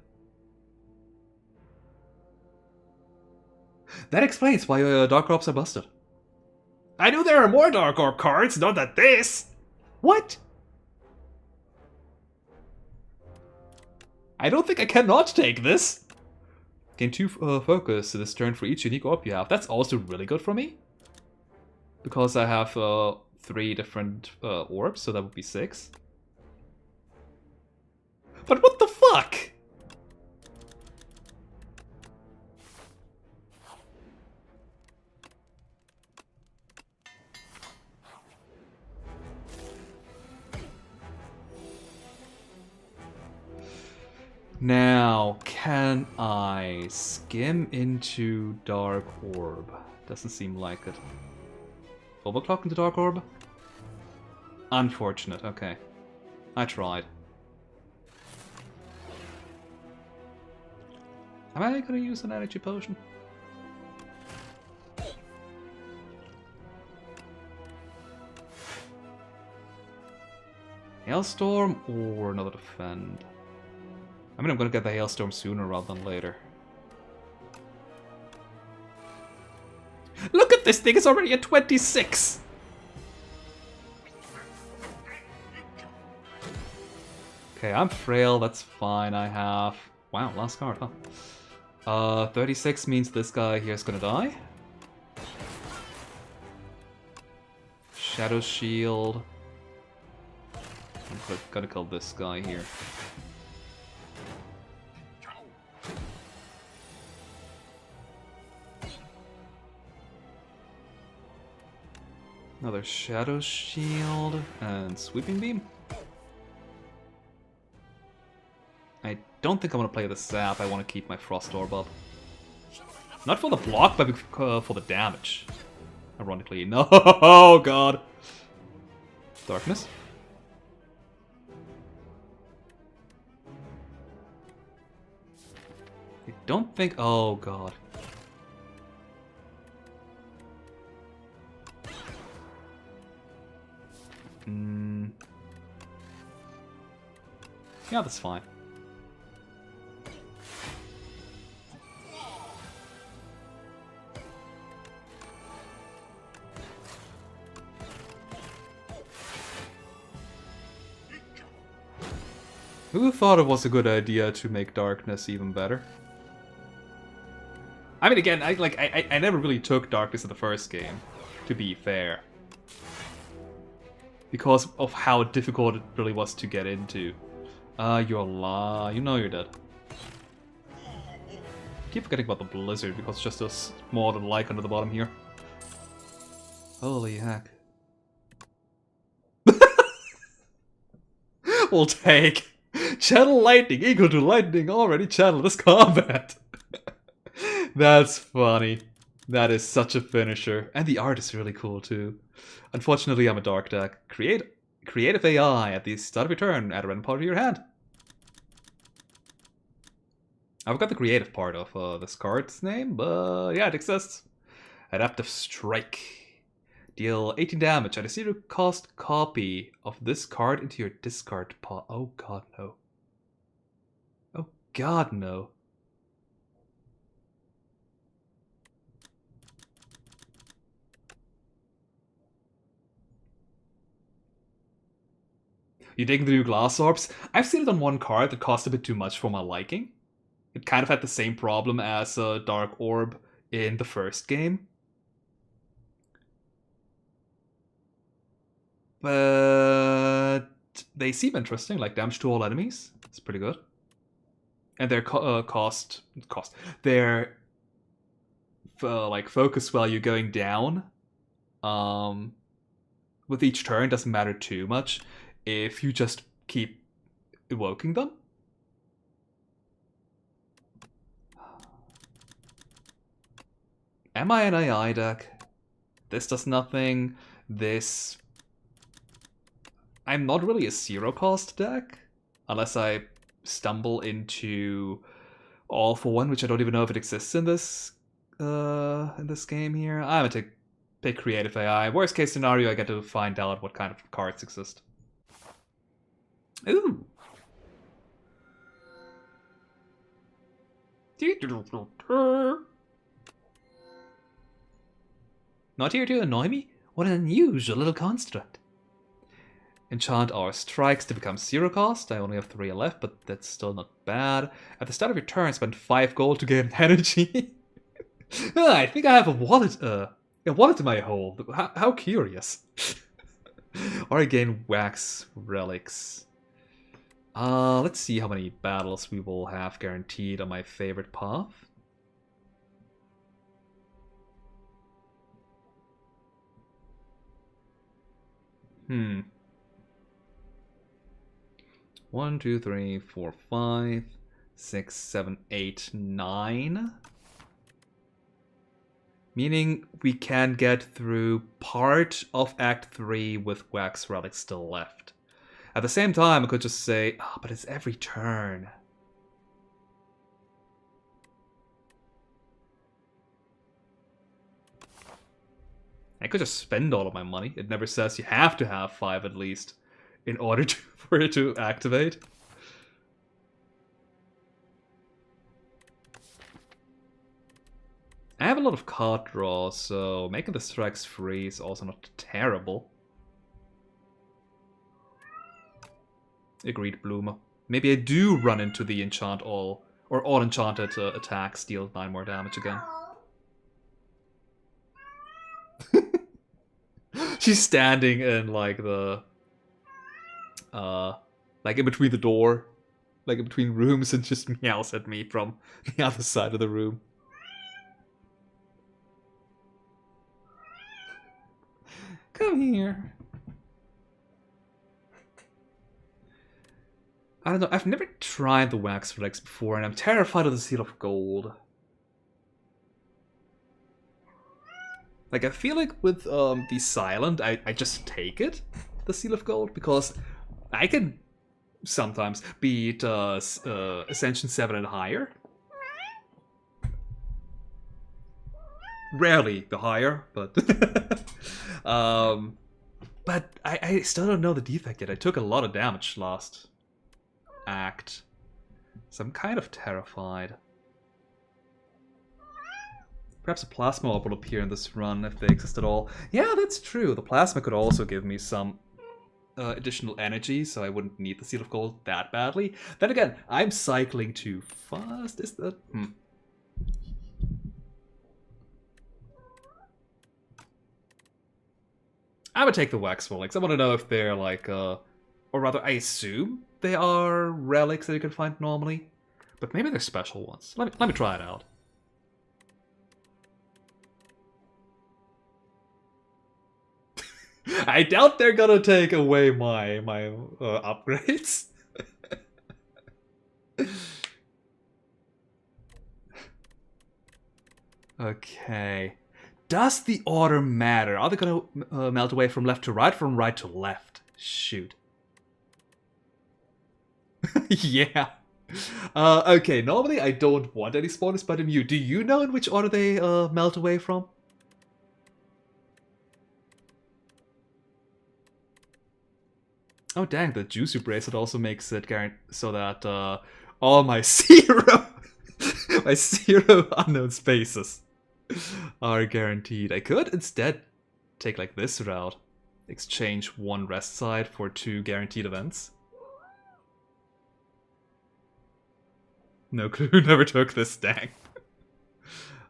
That explains why Dark Orbs are busted. I knew there are more Dark Orb cards, not that this! What? I don't think I cannot take this! Gain 2 focus this turn for each unique orb you have. That's also really good for me. Because I have 3 different orbs, so that would be 6. But what the fuck? Now, can I skim into Dark Orb? Doesn't seem like it. Overclock into Dark Orb? Unfortunate, okay. I tried. Am I gonna use an energy potion? Hailstorm or another defend? I mean, I'm gonna get the Hailstorm sooner rather than later. Look at this thing, it's already at 26! Okay, I'm frail, that's fine, I have... Wow, last card, huh? 36 means this guy here is gonna die. Shadow Shield. I'm gonna kill this guy here. Another Shadow Shield and Sweeping Beam. I don't think I want to play the Zap, I want to keep my Frost Orb up. Not for the block, but for the damage. Ironically. No, oh god. Darkness. I don't think... Oh god. Yeah, that's fine. Who thought it was a good idea to make darkness even better? I mean, again, I never really took darkness in the first game, to be fair, because of how difficult it really was to get into. You're you know you're dead. Keep forgetting about the blizzard because it's just a small little icon at the bottom here. Holy heck! We'll take. Channel lightning equal to lightning already channel this combat. That's funny. That is such a finisher. And the art is really cool too. Unfortunately, I'm a dark deck. Creative AI at the start of your turn. Add a random part of your hand. I've got the creative part of this card's name, but yeah, it exists. Adaptive Strike. Deal 18 damage. Add a 0 cost copy of this card into your discard pile. Oh god, no. Oh god, no. You digging the new glass orbs? I've seen it on one card that cost a bit too much for my liking. It kind of had the same problem as a Dark Orb in the first game. But they seem interesting, like damage to all enemies. It's pretty good. And their their like focus value going down with each turn doesn't matter too much if you just keep evoking them. Am I an AI deck? This does nothing. This... I'm not really a 0 cost deck, unless I stumble into All for One, which I don't even know if it exists in this game here. I'm gonna pick Creative AI. Worst case scenario, I get to find out what kind of cards exist. Ooh. Not here to annoy me? What an unusual little construct. Enchant our strikes to become 0 cost. I only have 3 left, but that's still not bad. At the start of your turn, spend 5 gold to gain energy. I think I have a wallet in my hold. How curious. Or I gain wax relics. Let's see how many battles we will have guaranteed on my favorite path. Hmm. 1, 2, 3, 4, 5, 6, 7, 8, 9. Meaning we can get through part of Act 3 with wax relics still left. At the same time, I could just say, oh, but it's every turn. I could just spend all of my money. It never says you have to have 5 at least in order for it to activate. I have a lot of card draw, so making the strikes free is also not terrible. Agreed, Bloomer. Maybe I do run into the enchant all, or all enchanted attacks deal 9 more damage again. She's standing in like the like in between the door, like in between rooms, and just meows at me from the other side of the room. Come here. I don't know, I've never tried the wax relics before, and I'm terrified of the Seal of Gold. Like, I feel like with the Silent, I just take it, the Seal of Gold, because I can sometimes beat Ascension 7 and higher. Rarely the higher, but But I still don't know the defect yet. I took a lot of damage last act. So I'm kind of terrified. Perhaps a plasma orb will appear in this run if they exist at all. Yeah, that's true. The plasma could also give me some additional energy, so I wouldn't need the Seal of Gold that badly. Then again, I'm cycling too fast. Is that... I would take the wax relics. I want to know if they're like, or rather, I assume they are relics that you can find normally. But maybe they're special ones. Let me try it out. I doubt they're gonna take away my upgrades. Okay. Does the order matter? Are they gonna melt away from left to right, from right to left? Shoot. Yeah. Okay, normally I don't want any spoilers, but in you, do you know in which order they melt away from? Oh dang, the Juicy Bracelet also makes it so that all my my zero unknown spaces are guaranteed. I could instead take like this route. Exchange one rest side for 2 guaranteed events. No clue, never took this, dang.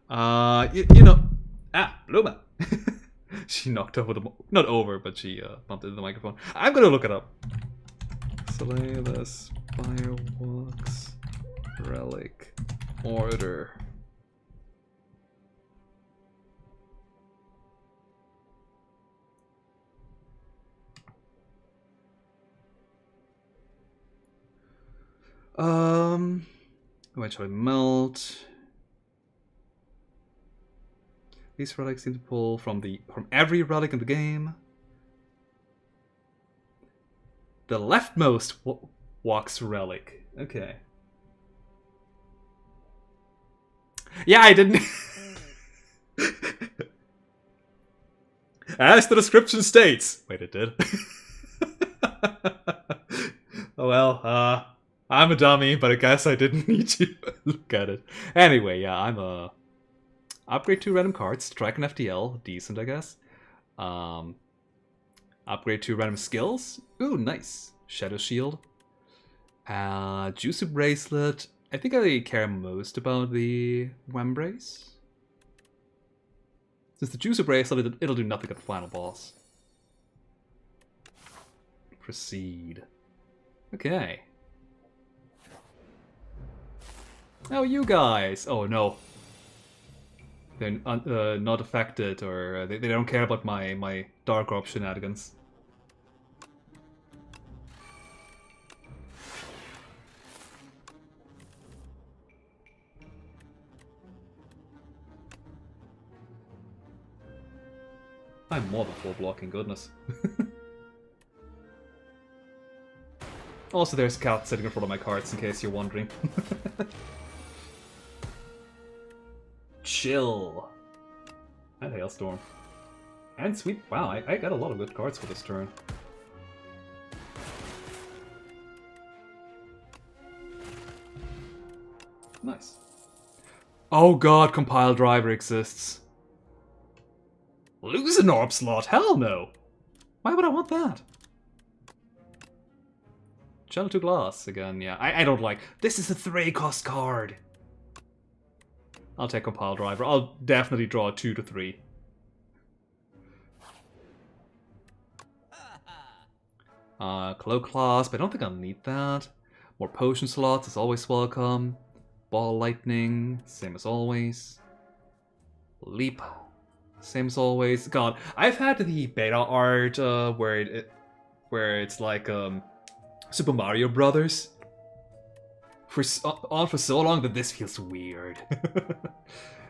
You know... Ah, Bluma! She knocked over the... Not over, but she bumped into the microphone. I'm gonna look it up. Slay the Spire Walks Relic Order. Eventually melt. These relics seem to pull from every relic in the game. The leftmost walks relic. Okay. Yeah, I didn't. As the description states. Wait, it did. Oh well, I'm a dummy, but I guess I didn't need to look at it. Anyway, yeah, I'm a... Upgrade 2 random cards, strike an FTL, decent I guess. Upgrade 2 random skills, ooh nice. Shadow Shield. Juicy Bracelet, I think I care most about the Wembrace. Since the Juicy Bracelet, it'll do nothing at the final boss. Proceed. Okay. Oh, you guys! Oh no. They're not affected, or they don't care about my Dark Orb shenanigans. I'm more than full blocking, goodness. Also, there's a cat sitting in front of my cards, in case you're wondering. Chill. And Hailstorm. And Sweep. Wow, I got a lot of good cards for this turn. Nice. Oh god, Compile Driver exists. Lose an orb slot? Hell no! Why would I want that? Channel 2 Glass again, yeah. I don't like... This is a 3-cost card! I'll take Compile Driver. I'll definitely draw 2 to 3. Cloak Clasp, I don't think I'll need that. More potion slots is always welcome. Ball Lightning, same as always. Leap, same as always. God, I've had the beta art where it's like Super Mario Brothers for so long that this feels weird.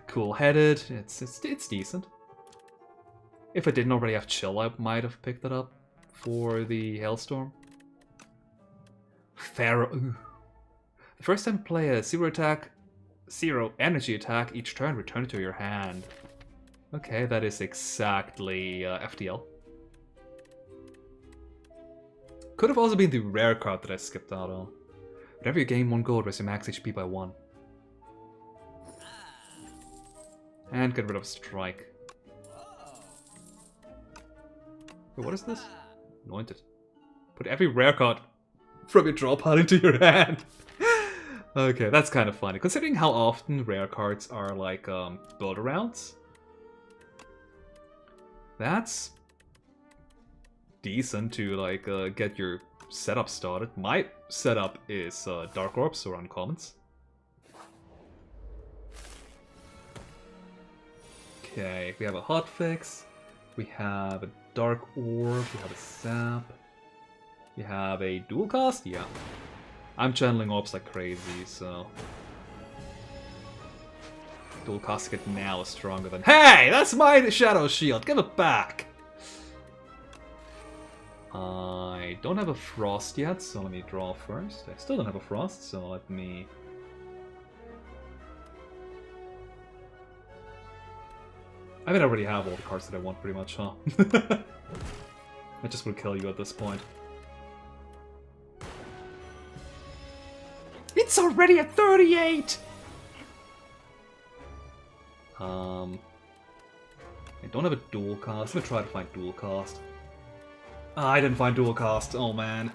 Cool-headed, it's decent. If I didn't already have Chill, I might have picked it up for the Hailstorm. Pharaoh. Ooh. The first time you play a 0 energy attack each turn, return it to your hand. Okay, that is exactly FTL. Could have also been the rare card that I skipped out on. Whenever you gain 1 gold, raise your max HP by 1. And get rid of Strike. Wait, what is this? Anointed. Put every rare card from your draw pile into your hand. Okay, that's kind of funny. Considering how often rare cards are like build-arounds. That's decent to like get your setup started. My setup is Dark Orbs or Uncommons. Okay, we have a hotfix. We have a Dark Orb. We have a Sap. We have a dual cast? Yeah. I'm channeling orbs like crazy, so... Dual cast it now is stronger than... Hey! That's my Shadow Shield! Give it back! I don't have a Frost yet, so let me draw first. I still don't have a Frost, so let me... I mean, I already have all the cards that I want, pretty much, huh? I just will kill you at this point. It's already at 38! I don't have a dual cast. I'm gonna try to find dual cast. Ah, I didn't find dual cast. Oh man.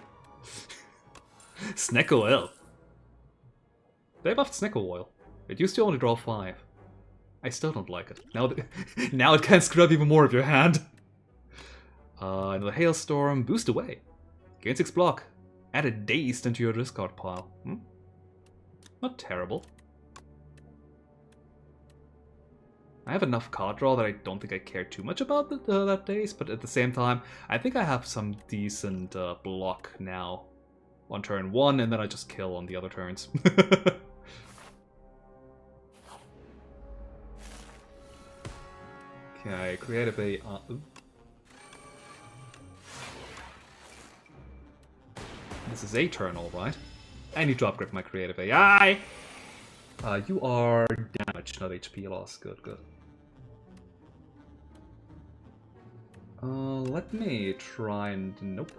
Snecko Oil. They buffed Snecko Oil. It used to only draw 5. I still don't like it. Now it can scrub even more of your hand. Another Hailstorm. Boost away. Gain 6 block. Add a Dazed into your discard pile. Not terrible. I have enough card draw that I don't think I care too much about that Daze, but at the same time, I think I have some decent block now on turn 1, and then I just kill on the other turns. Okay, creative a... This is Eternal, right? I need to upgrade my creative AI! You are damaged, not HP loss. Good, good. Let me try and... Nope.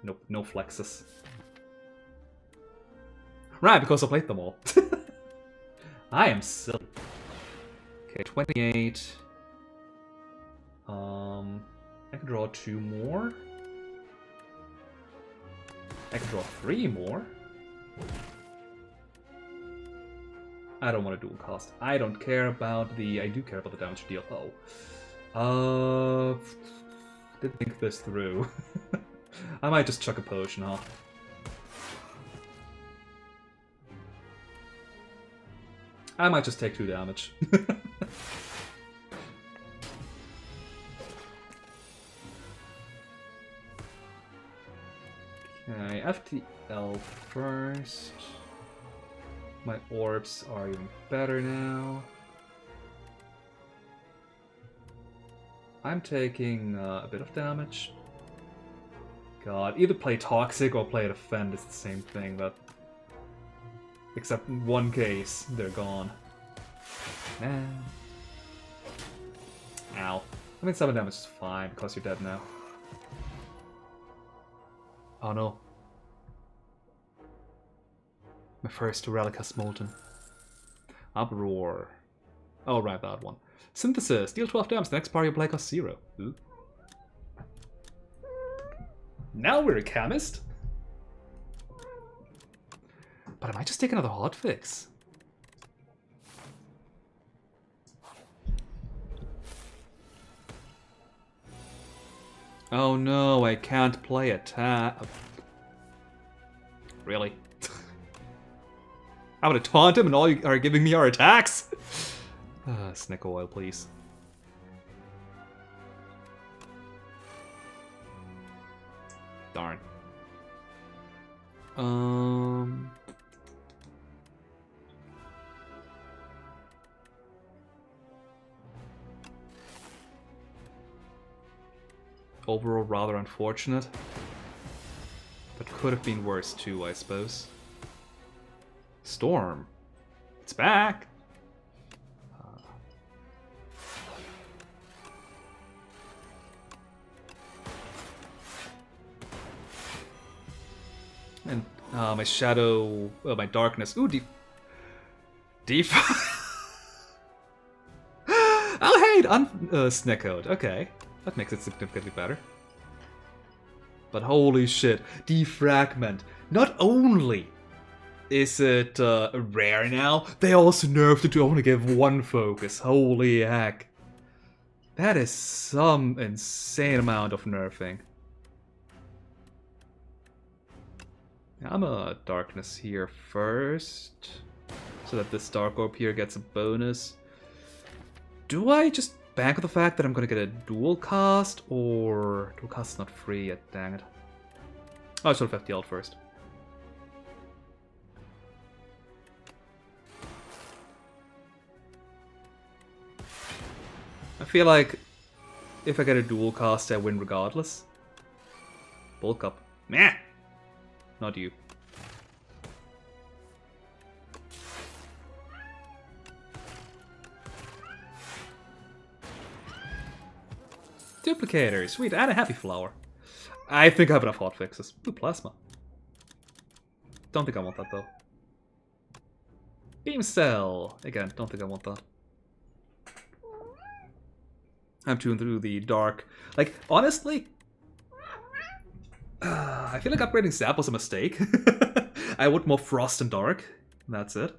Nope, no flexes. Right, because I played them all. I am silly. Okay, 28. I can draw 2 more. I can draw 3 more. I don't want to dual cast. I don't care about the... I do care about the damage deal. Oh. Didn't think this through. I might just chuck a potion, huh? I might just take 2 damage. Okay, FTL first. My orbs are even better now. I'm taking a bit of damage. God, either play Toxic or play Defend is the same thing, but... Except in one case, they're gone. Man. Ow. I mean, 7 damage is fine, because you're dead now. Oh no. My first relic has molten. Uproar. Oh, right, that one. Synthesis. Deal 12 damage. The next party you play costs 0. Ooh. Now we're a chemist. But I might just take another hotfix. Oh no, I can't play attack. Really? I'm gonna taunt him and all you are giving me are attacks? Snecko Oil, please. Darn. Overall, rather unfortunate. But could have been worse too, I suppose. Storm. It's back! My shadow, my darkness. Ooh, deep. Oh, hey, Snecode. Okay, that makes it significantly better. But holy shit, defragment. Not only is it rare now, they also nerfed it to only give one focus. Holy heck. That is some insane amount of nerfing. I'm a darkness here first, so that this dark orb here gets a bonus. Do I just bank on the fact that I'm gonna get a dual cast, or dual cast is not free yet? Dang it! Oh, I should have FTL'd first. I feel like if I get a dual cast, I win regardless. Bulk up. Meh! Not you. Duplicator, sweet, and a happy flower. I think I have enough hotfixes. Ooh, plasma. Don't think I want that though. Beam cell. Again, don't think I want that. I'm tuned through the dark. Like, honestly, I feel like upgrading Zap was a mistake. I want more Frost and Dark. That's it.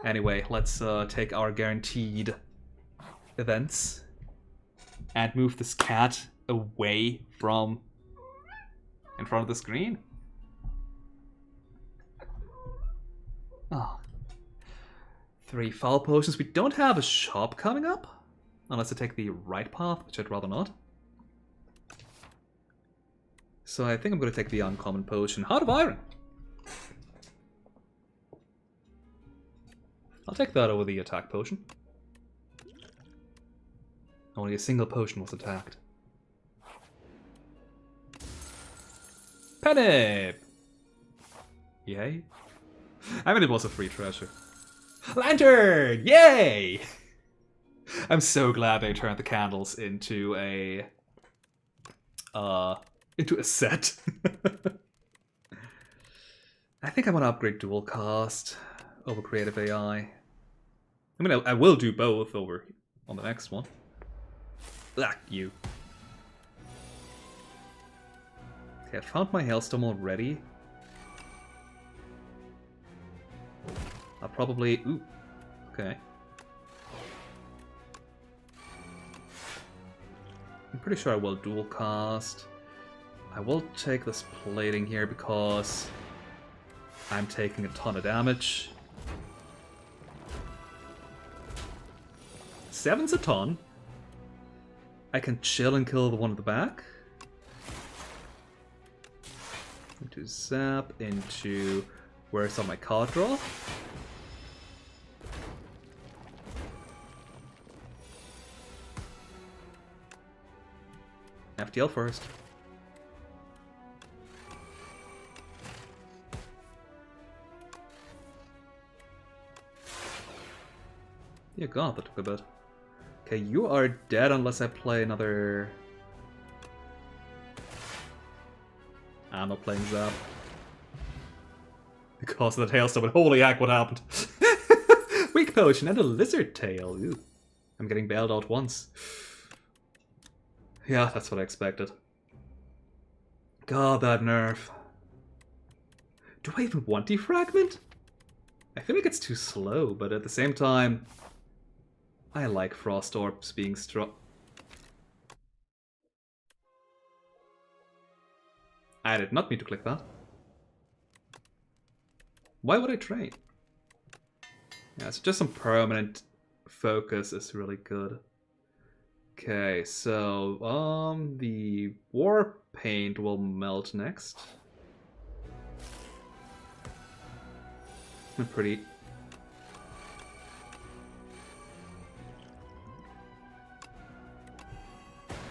Anyway, let's take our guaranteed events and move this cat away from in front of the screen. Oh. 3 foul potions. We don't have a shop coming up, unless I take the right path, which I'd rather not. So I think I'm going to take the uncommon potion. Heart of Iron. I'll take that over the attack potion. Only a single potion was attacked. Penny! Yay. I mean, it was a free treasure. Lantern! Yay! I'm so glad they turned the candles into a set. I think I want to upgrade dual cast over creative AI. I mean, I will do both over on the next one. Ah, you. Okay, I found my Hailstorm already. I'll probably... Ooh, okay. I'm pretty sure I will dual cast. I will take this plating here because I'm taking a ton of damage. 7's a ton. I can chill and kill the one at the back. Into Zap, into... Where's all my card draw? FTL first. Yeah, God, that took a bit. Okay, you are dead unless I play another... I'm not playing Zap. Because of that Hailstorm, but holy heck, what happened? Weak Potion and a Lizard Tail. Ooh. I'm getting bailed out once. Yeah, that's what I expected. God, that nerf. Do I even want Defragment? I feel like it's too slow, but at the same time, I like Frost Orbs being strong. I did not mean to click that. Why would I trade? Yeah, so just some permanent focus is really good. Okay, so the War Paint will melt next. Pretty.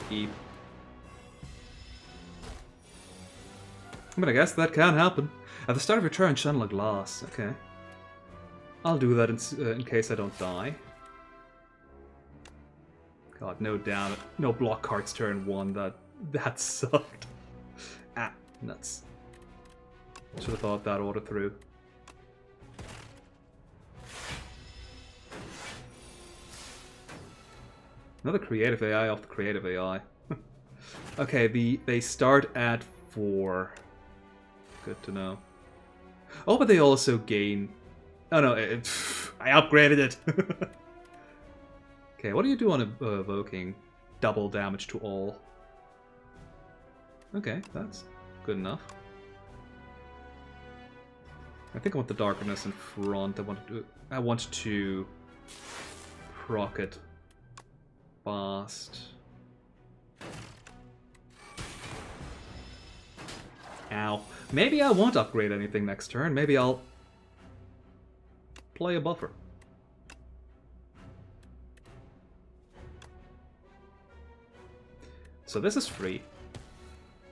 Keep. But I guess that can happen. At the start of your turn, channel a glass. Okay. I'll do that in case I don't die. God, no damn it. No block cards turn 1. That sucked. Nuts. Should have thought that order through. Another creative AI off the creative AI. Okay, they start at 4. Good to know. Oh, but they also gain... Oh no, I upgraded it! Okay, what do you do on evoking? Double damage to all. Okay, that's good enough. I think I want the darkness in front. I want to proc it fast. Ow. Maybe I won't upgrade anything next turn. Maybe I'll play a buffer. So this is free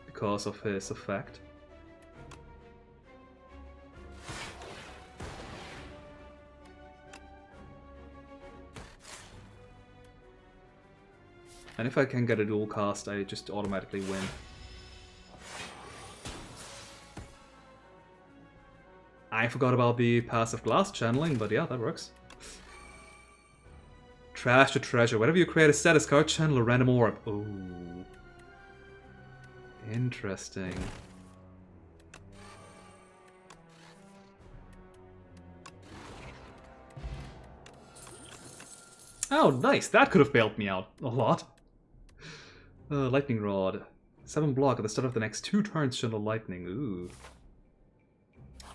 because of his effect. And if I can get a dual cast, I just automatically win. I forgot about the passive glass channeling, but yeah, that works. Trash to treasure. Whenever you create a status card, channel a random orb. Ooh. Interesting. Oh, nice. That could have bailed me out a lot. Lightning Rod. 7 block at the start of the next 2 turns, channel lightning. Ooh.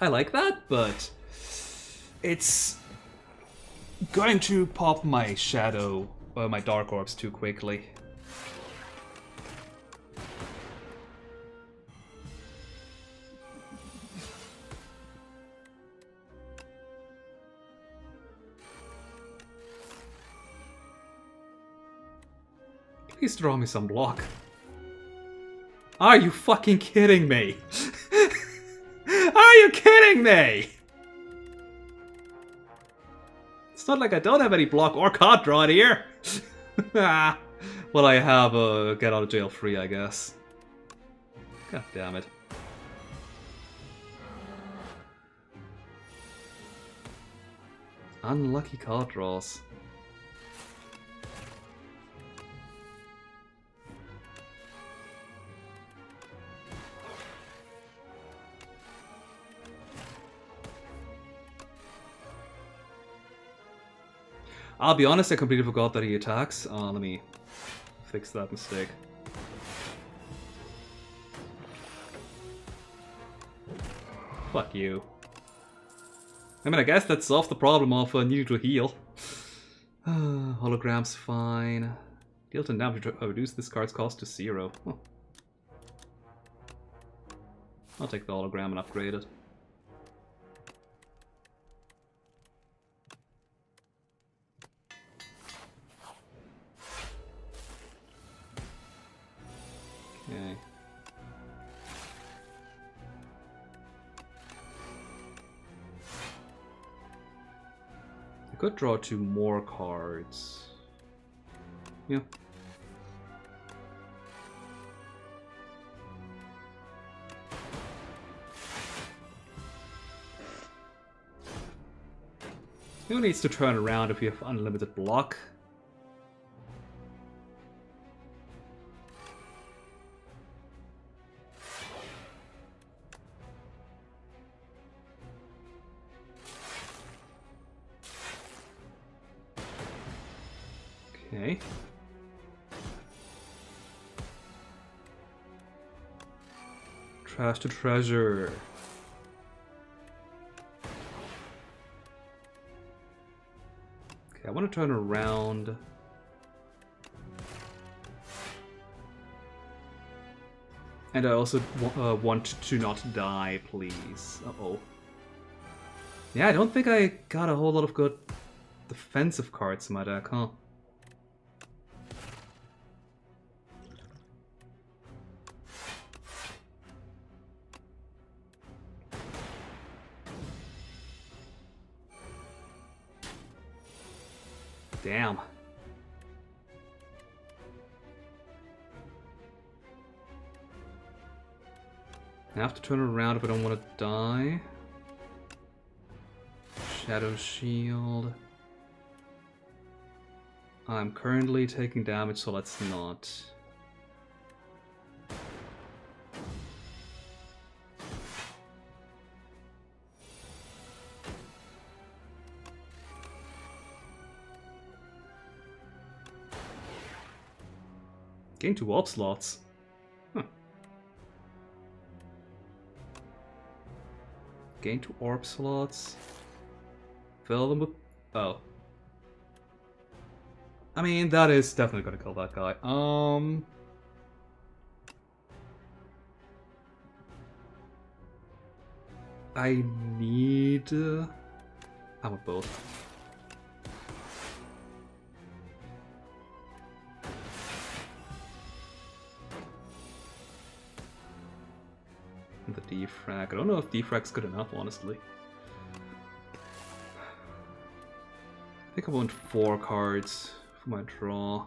I like that, but it's going to pop my shadow, my dark orbs too quickly. Please draw me some block. Are you fucking kidding me? Are you kidding me? It's not like I don't have any block or card draw here. Well, I have a get out of jail free, I guess. God damn it. Unlucky card draws. I'll be honest, I completely forgot that he attacks. Let me fix that mistake. Fuck you. I mean, I guess that solved the problem of needing to heal. Hologram's fine. Deal 10 damage to reduce this card's cost to 0. Huh. I'll take the hologram and upgrade it. Okay. I could draw 2 more cards. Yeah. Who needs to turn around if you have unlimited block? Okay. Trash to treasure. Okay, I want to turn around. And I also want to not die, please. Uh-oh. Yeah, I don't think I got a whole lot of good defensive cards in my deck, huh? Damn. Have to turn around if I don't want to die. Shadow Shield. I'm currently taking damage, so let's not. Gain 2 orb slots. Huh. Gain 2 orb slots. Fill them with... Oh. I mean, that is definitely gonna kill that guy. I need... I want both. The defrag. I don't know if defrag's good enough, honestly. I think I want 4 cards for my draw.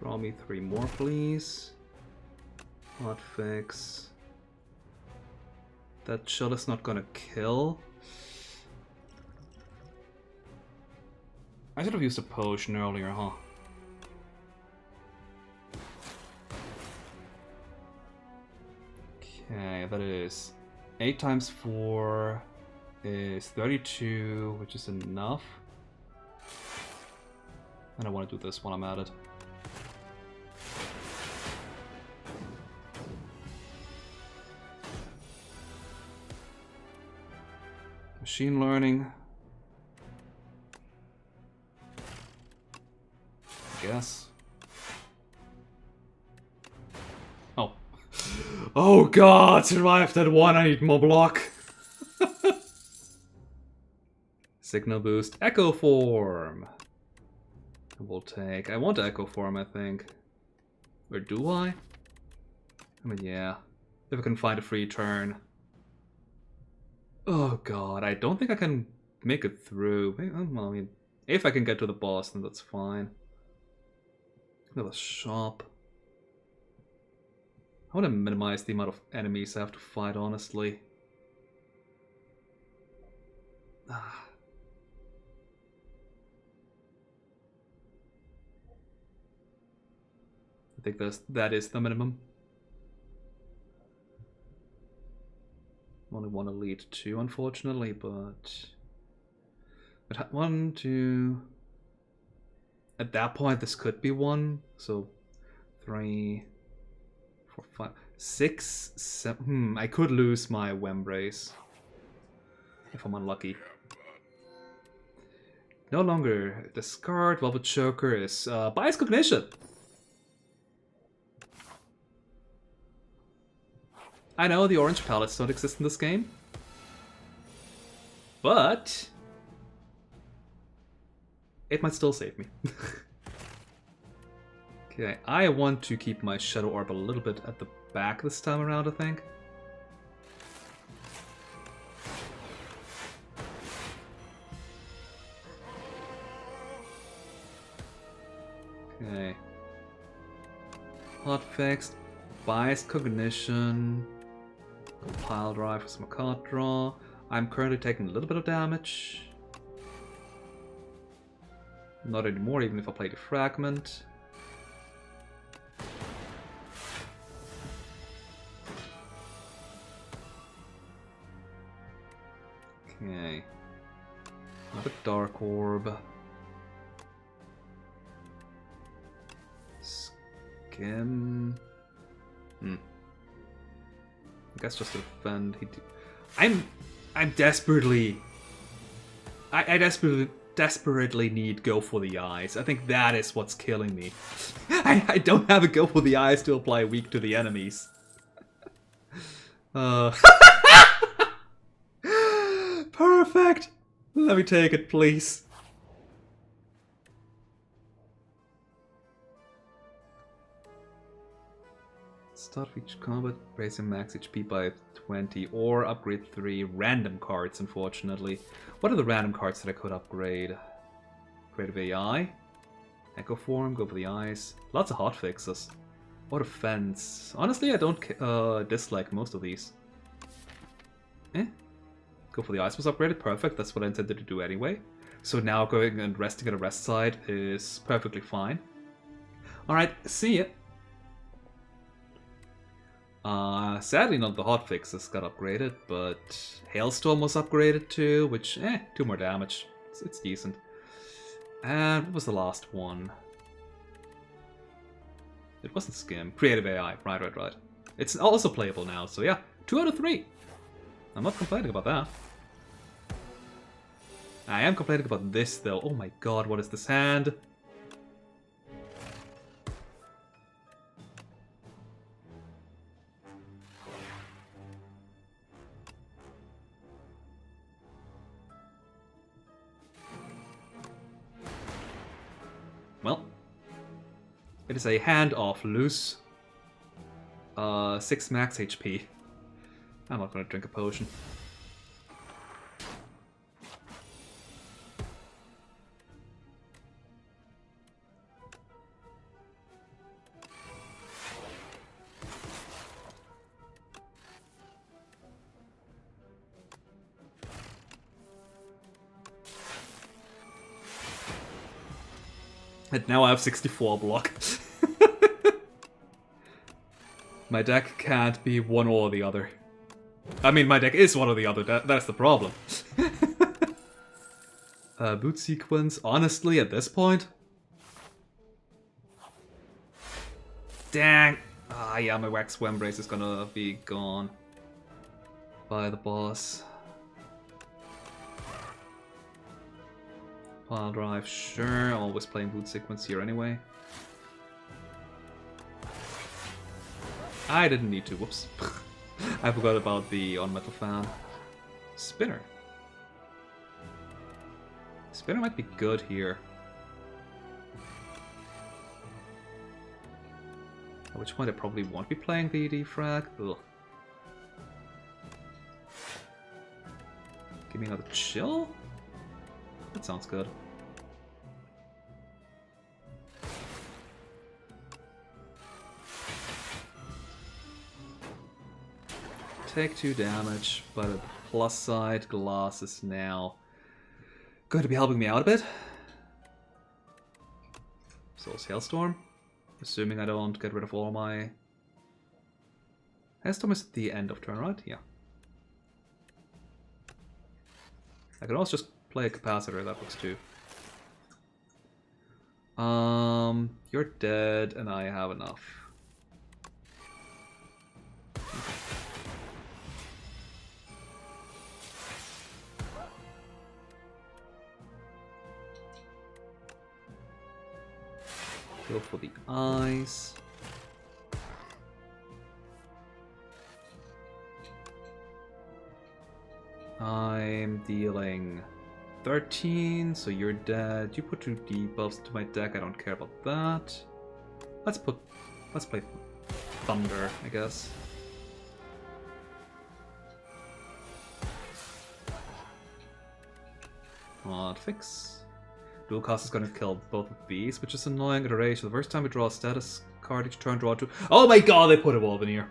Draw me 3 more, please. Hot fix. That shot is not gonna kill. I should have used a potion earlier, huh? Okay, that is 8 times 4 is 32, which is enough. And I want to do this while I'm at it. Machine learning. I guess. Oh. Oh god, survived that one, I need more block. Signal boost, echo form. We'll take, I want echo form, I think. Or do I? I mean, yeah. If I can find a free turn. Oh god, I don't think I can make it through. Well, I mean, if I can get to the boss, then that's fine. Another shop. I want to minimize the amount of enemies I have to fight, honestly. Ah. I think that is the minimum. Only want to lead 2, unfortunately, but 1, 2. At that point, this could be 1. So 3, 4, 5, 6, 7. I could lose my Wembrace if I'm unlucky. No longer discard. Velvet Choker is bias cognition. I know the orange palettes don't exist in this game, but it might still save me. Okay, I want to keep my Shadow Orb a little bit at the back this time around, I think. Okay. Hot fixed, biased cognition. Pile drive for some card draw. I'm currently taking a little bit of damage. Not anymore, even if I play the fragment. Okay. Another Dark Orb. Skim. I guess just to defend. I'm desperately. I desperately need go for the eyes. I think that is what's killing me. I don't have a go for the eyes to apply weak to the enemies. Perfect. Let me take it, please. Start each combat, raise your max HP by 20, or upgrade 3 random cards, unfortunately. What are the random cards that I could upgrade? Upgrade of AI? Echo Form, go for the eyes. Lots of hot fixes. Or defense. Honestly, I don't dislike most of these. Go for the eyes was upgraded. Perfect. That's what I intended to do anyway. So now going and resting at a rest side is perfectly fine. Alright, see ya. Sadly none of the hotfixes got upgraded, but Hailstorm was upgraded too, which, 2 more damage. It's decent. And what was the last one? It wasn't Skim. Creative AI. Right. It's also playable now, so yeah. 2 out of 3. I'm not complaining about that. I am complaining about this, though. Oh my god, what is this hand? Well, it is a hand off loose. 6 max HP. I'm not gonna drink a potion. And now I have 64 block. My deck can't be one or the other. I mean, my deck is one or the other, that's the problem. Boot sequence, honestly, at this point? Dang! Ah, yeah, my Wax Wembrace is gonna be gone by the boss. Pile drive, sure. Always playing boot sequence here anyway. I didn't need to, whoops. I forgot about the on-metal fan. Spinner. Spinner might be good here. At which point I probably won't be playing the defrag. Ugh. Give me another chill? That sounds good. Take 2 damage, but at the plus side, Glass is now going to be helping me out a bit. So is Hailstorm. Assuming I don't get rid of all my... Hailstorm is at the end of turn, right? Yeah. I can also just play a capacitor, that works too. You're dead, and I have enough. Go for the eyes. I'm dealing 13, so you're dead. You put 2 debuffs into my deck, I don't care about that. Let's play Thunder, I guess. Odd fix. Dual cast is gonna kill both of these, which is annoying at a rage. So the first time we draw a status card each turn, draw 2. Oh my god, they put Evolve in here!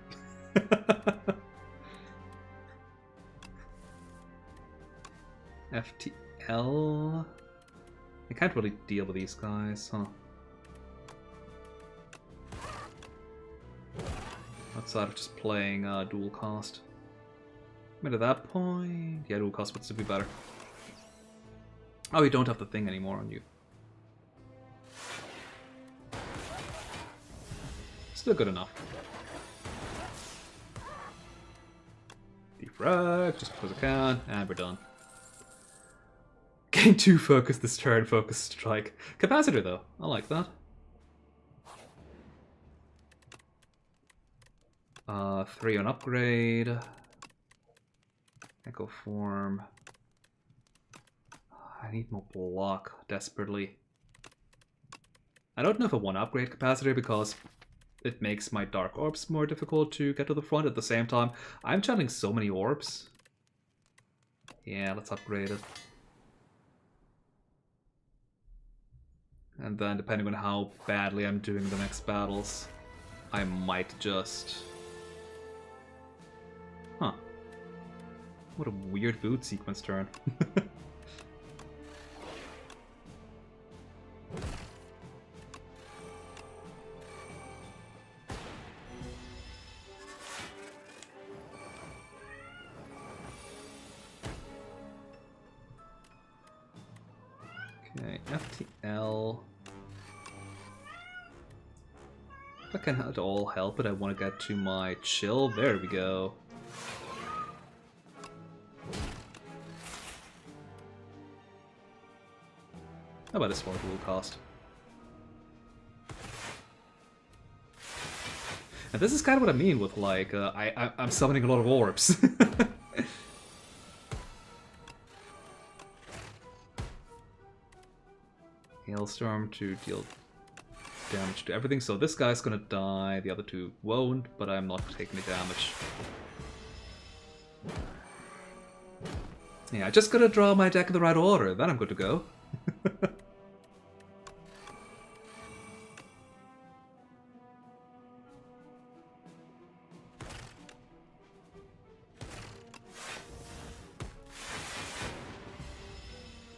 FTL? I can't really deal with these guys, huh? Outside of just playing dual cast. I mean, at that point, yeah, dual cast would still be better. Oh, you don't have the thing anymore on you. Still good enough. Defrag, just because I can, and we're done. Gain 2 focus this turn, focus strike. Capacitor though, I like that. 3 on upgrade. Echo Form. I need more block desperately. I don't know if I want to upgrade capacitor because it makes my dark orbs more difficult to get to the front. At the same time, I'm channeling so many orbs. Yeah, let's upgrade it. And then depending on how badly I'm doing in the next battles, I might just... Huh. What a weird boot sequence turn. Okay, FTL. If I can at all help it, I want to get to my chill. There we go. How about this one will cost? And this is kind of what I mean with like, I'm summoning a lot of orbs. Hailstorm to deal damage to everything, so this guy's gonna die, the other two won't, but I'm not taking the damage. Yeah, I just gotta draw my deck in the right order, then I'm good to go.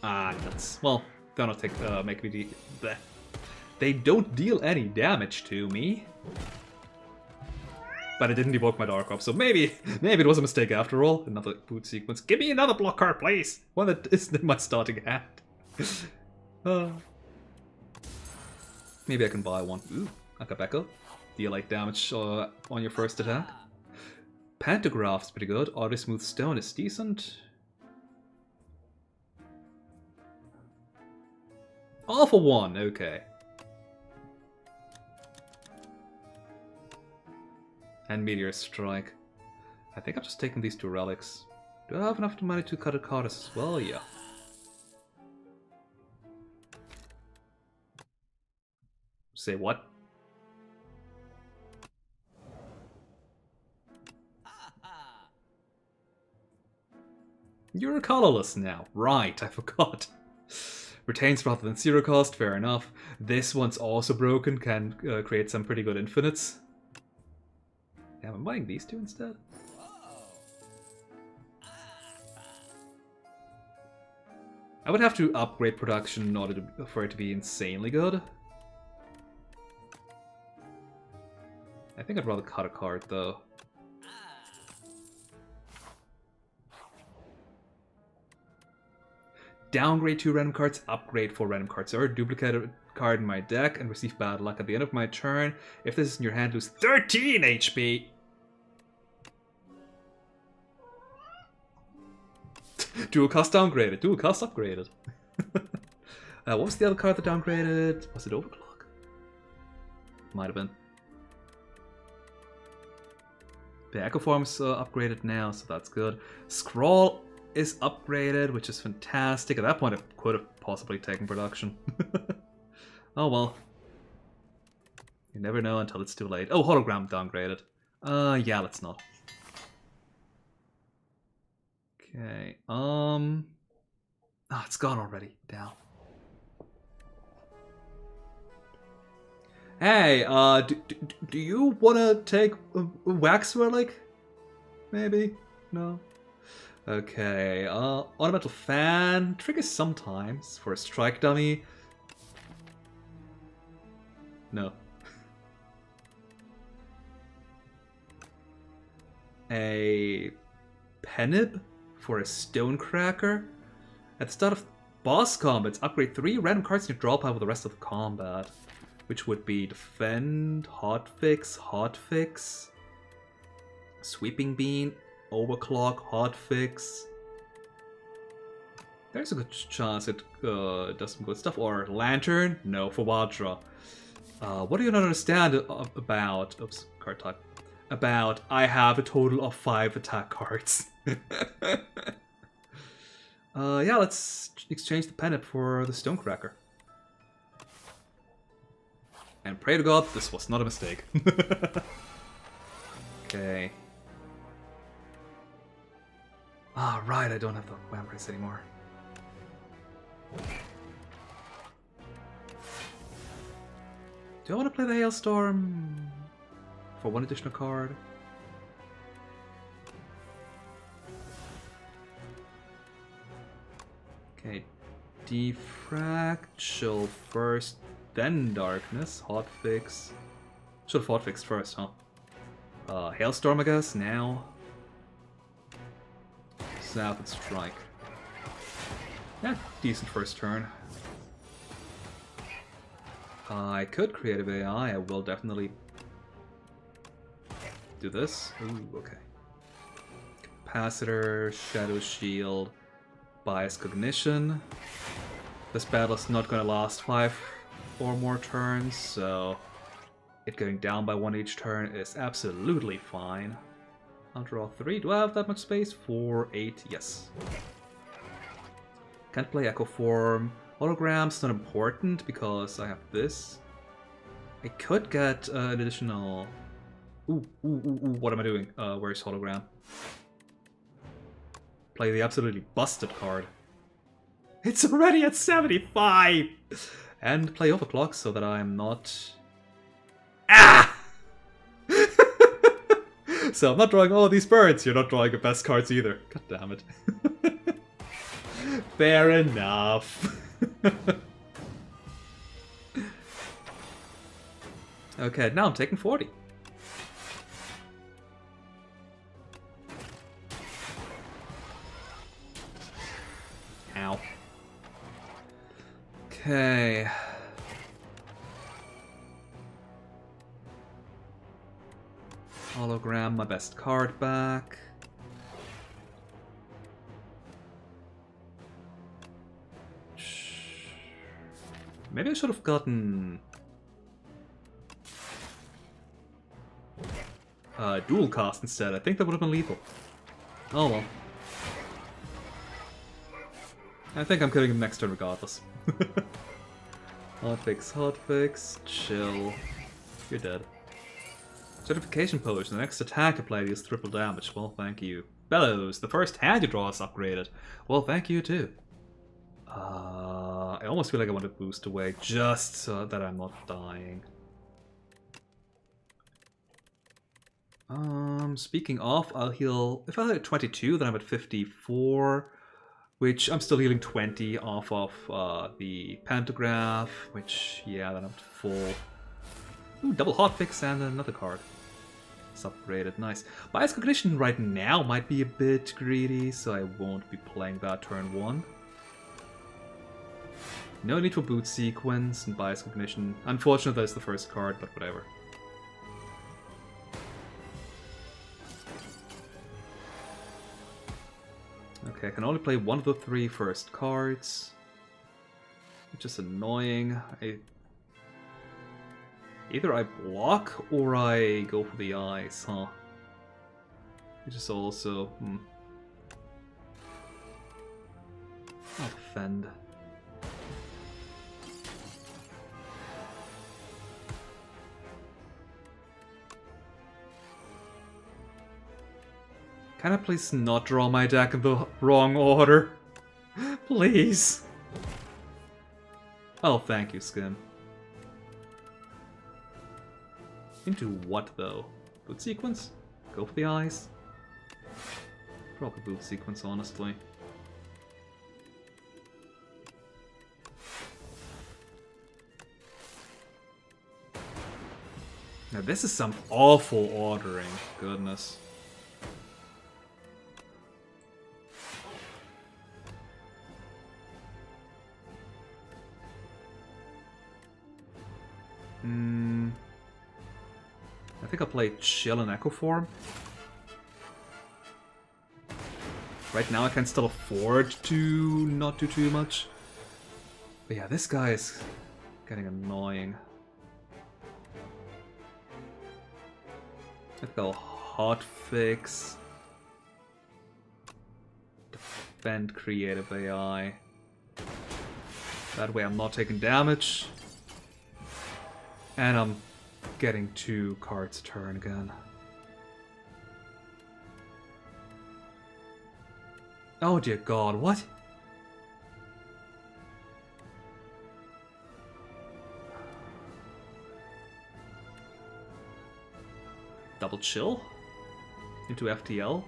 Ah, nuts. Well, they're not make me bleh. They don't deal any damage to me. But I didn't evoke my Dark Orb, so maybe it was a mistake after all. Another boot sequence. Give me another blocker, please! One that isn't in my starting hand. Maybe I can buy one. Ooh, Akabeko. Deal 8 damage on your first attack. Pantograph's pretty good. Auto Smooth Stone is decent. All for 1, okay. And Meteor Strike. I think I'm just taking these 2 relics. Do I have enough money to cut a card as well? Yeah. Say what? You're colorless now. Right, I forgot. Retains rather than 0 cost, fair enough. This one's also broken, can create some pretty good infinites. Damn, I'm buying these 2 instead. I would have to upgrade production in order for it to be insanely good. I think I'd rather cut a card though. Downgrade 2 random cards, upgrade 4 random cards, or duplicate a card in my deck and receive bad luck at the end of my turn. If this is in your hand, lose 13 HP! Dual cost downgraded, dual cost upgraded. What was the other card that downgraded? Was it Overclock? Might have been. The Echo Form's upgraded now, so that's good. Scrawl is upgraded, which is fantastic. At that point, it could have possibly taken production. Oh well. You never know until it's too late. Oh, Hologram downgraded. Yeah, let's not. Okay, oh, it's gone already. Down. Hey, do you wanna take a wax relic? Maybe? No? Okay, Ornamental Fan triggers sometimes for a strike dummy. No. A Penib for a Stonecracker. At the start of boss combats, upgrade 3 random cards in your draw pile for the rest of the combat. Which would be Defend, Hotfix, Sweeping Bean, Overclock, Hotfix. There's a good chance it does some good stuff. Or Lantern? No, for Wadra. What do you not understand about... Oops, card type. About I have a total of 5 attack cards. Yeah, let's exchange the Penib for the Stonecracker. And pray to God this was not a mistake. Okay. Ah, right, I don't have the vampires anymore. Do I want to play the Hailstorm for one additional card? Okay, Defect, chill first, then Darkness, hotfix. Should have hotfixed first, huh? Hailstorm, I guess, now. Zap and Strike. Yeah, decent first turn. I could create a AI, I will definitely do this. Ooh, okay. Capacitor, Shadow Shield, Bias Cognition. This battle is not going to last 5 or more turns, so it going down by 1 each turn is absolutely fine. I'll draw 3. Do I have that much space? 4, 8, yes. Can't play Echo Form. Hologram's not important because I have this. I could get an additional... Ooh, what am I doing? Where's Hologram? Play the absolutely busted card. It's already at 75! And play Overclock so that I'm not... Ah! So I'm not drawing all of these birds. You're not drawing the best cards either. God damn it. Fair enough. Okay, now I'm taking 40. Ow. Okay. Hologram, my best card back. Maybe I should have gotten dual cast instead. I think that would have been lethal. Oh well. I think I'm killing him next turn regardless. Hotfix, chill. You're dead. Certification Potion. The next attack applied deals triple damage. Well, thank you. Bellows. The first hand you draw is upgraded. Well, thank you too. I almost feel like I want to boost away just so that I'm not dying. Speaking of, I'll heal... If I hit 22, then I'm at 54. Which I'm still healing 20 off of the Pantograph. Which, yeah, then I'm at full. Ooh, double hotfix and another card. It's upgraded, nice. Bias Cognition right now might be a bit greedy, so I won't be playing that turn 1. No need for Boot Sequence and Bias Cognition. Unfortunately, that's the first card, but whatever. Okay, I can only play one of the 3 first cards, which is annoying. Either I block or I go for the eyes, huh? Which is also... I'll defend. Can I please not draw my deck in the wrong order? Please. Oh, thank you, Skin. Into what, though? Boot Sequence? Go for the eyes? Probably Boot Sequence, honestly. Now this is some awful ordering, goodness. I think I'll play Chill and Echo Form. Right now I can still afford to not do too much. But yeah, this guy is getting annoying. I think I'll hotfix. Defend Creative AI. That way I'm not taking damage. And I'm getting 2 cards a turn again. Oh dear god, what? double chill into FTL.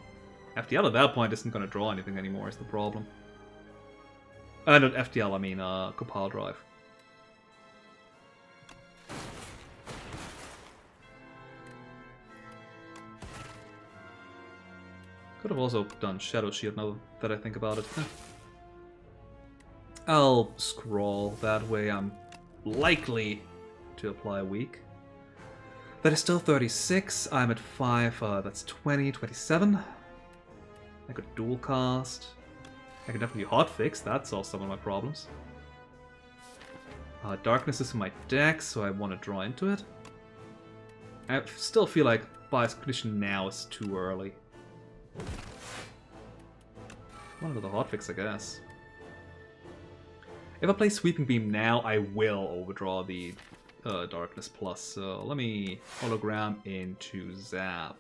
FTL at that point isn't going to draw anything anymore, is the problem. Not FTL, I mean Compile Drive. Could have also done Shadow Shield now that I think about it. I'll scroll, that way I'm likely to apply weak. That is still 36, I'm at 5, that's 20, 27. I could dual cast. I can definitely hotfix, that solves some of my problems. Darkness is in my deck, so I want to draw into it. I still feel like Bias Cognition now is too early. One of the hotfix, I guess. If I play Sweeping Beam now, I will overdraw the Darkness Plus. So let me hologram into Zap.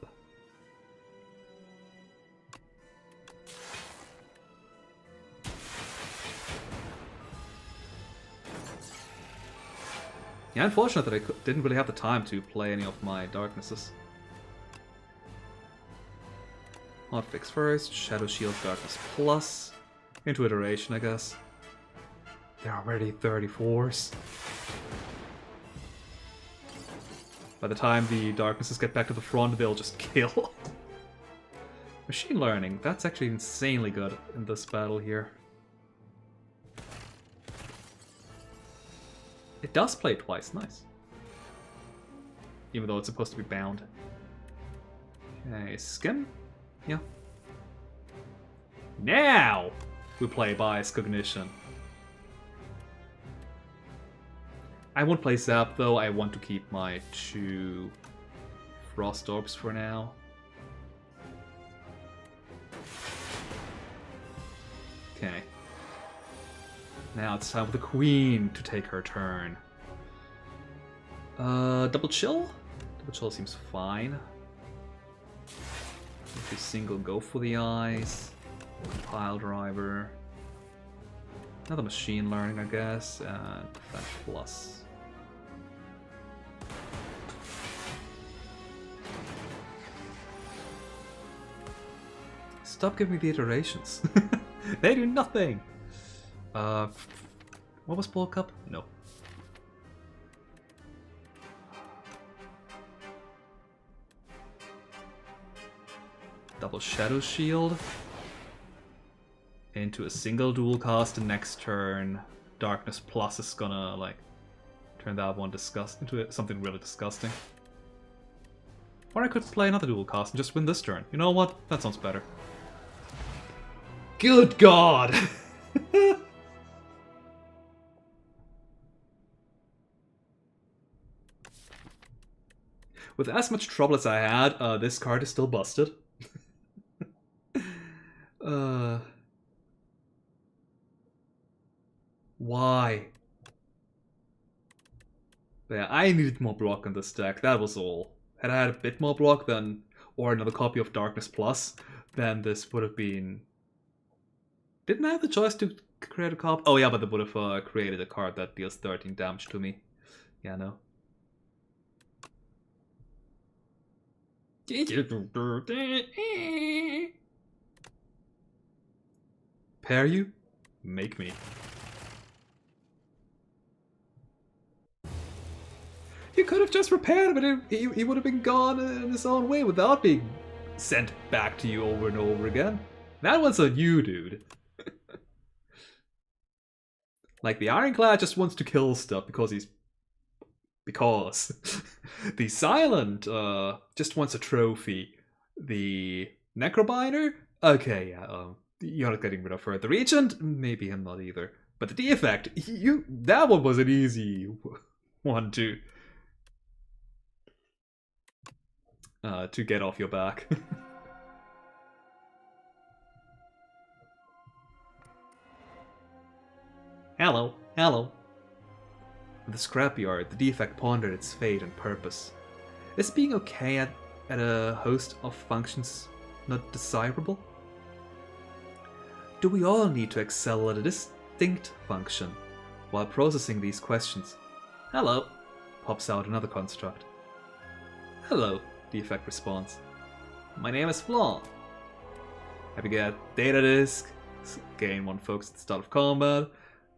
Yeah, unfortunate that I didn't really have the time to play any of my Darknesses. Hotfix first, Shadow Shield, Darkness Plus. Into Iteration, I guess. There are already 34s. By the time the Darknesses get back to the front, they'll just kill. Machine Learning, that's actually insanely good in this battle here. It does play twice, nice. Even though it's supposed to be bound. Okay, Skim? Yeah. Now we play Bias Cognition. I won't play Zap though, I want to keep my 2 Frost Orbs for now. Okay. Now it's time for the Queen to take her turn. Double Chill? Double Chill seems fine. If you single go for the eyes. Compile Driver. Another Machine Learning, I guess. And Defect Plus. Stop giving me the iterations. They do nothing! What was Ball Cup? No. Double Shadow Shield. Into a single dual cast the next turn. Darkness Plus is gonna, like, turn that one into something really disgusting. Or I could play another dual cast and just win this turn. You know what? That sounds better. Good God! With as much trouble as I had, this card is still busted. Why? But yeah, I needed more block in this deck, that was all. Had I had a bit more block, then, or another copy of Darkness Plus, then this would have been... Didn't I have the choice to create a copy? Oh yeah, but it would have created a card that deals 13 damage to me. Yeah, no. Pair you? Make me. You could have just repaired him, but he would have been gone in his own way without being sent back to you over and over again. That one's on you, dude. Like, the Ironclad just wants to kill stuff because he's... Because. The Silent just wants a trophy. The Necrobinder? Okay, yeah, you're not getting rid of her. The Regent? Maybe him not either. But the Defect, that one was an easy one to get off your back. Hello, hello. In the scrapyard, the Defect pondered its fate and purpose. Is being okay at a host of functions not desirable? Do we all need to excel at a distinct function? While processing these questions, hello, pops out another construct. Hello, Defect responds. My name is Flaw. Have you got data disk? Gain 1 focus at the start of combat.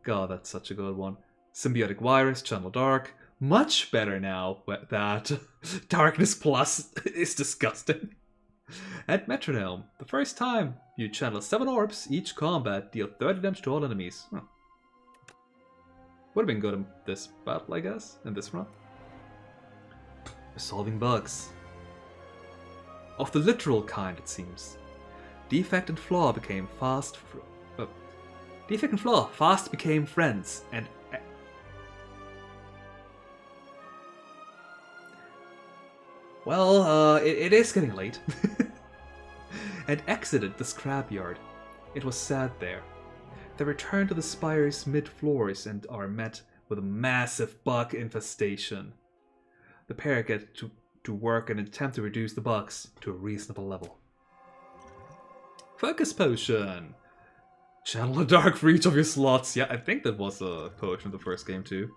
God, that's such a good one. Symbiotic virus, channel dark. Much better now that Darkness Plus is disgusting. And Metronome. The first time you channel 7 orbs, each combat deal 30 damage to all enemies. Huh. Would have been good in this battle, I guess, in this run. Resolving bugs. Of the literal kind, it seems. Defect and Flaw became fast. Defect and Flaw fast became friends and. Well, it is getting late. And exited the scrapyard. It was sad there. They return to the spire's mid-floors and are met with a massive bug infestation. The pair get to work and attempt to reduce the bugs to a reasonable level. Focus potion! Channel the dark for each of your slots. Yeah, I think that was a potion in the first game too.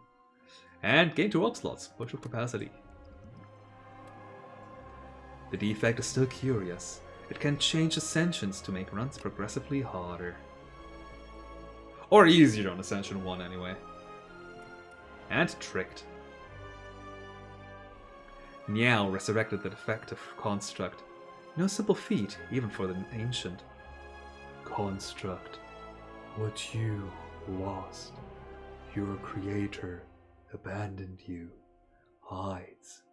And gain 2 orb slots. Potion of capacity. The Defect is still curious. It can change Ascensions to make runs progressively harder. Or easier on Ascension 1 anyway. And Tricked. Niao resurrected the defective construct. No simple feat, even for the ancient. Construct. What you lost. Your creator abandoned you. Hides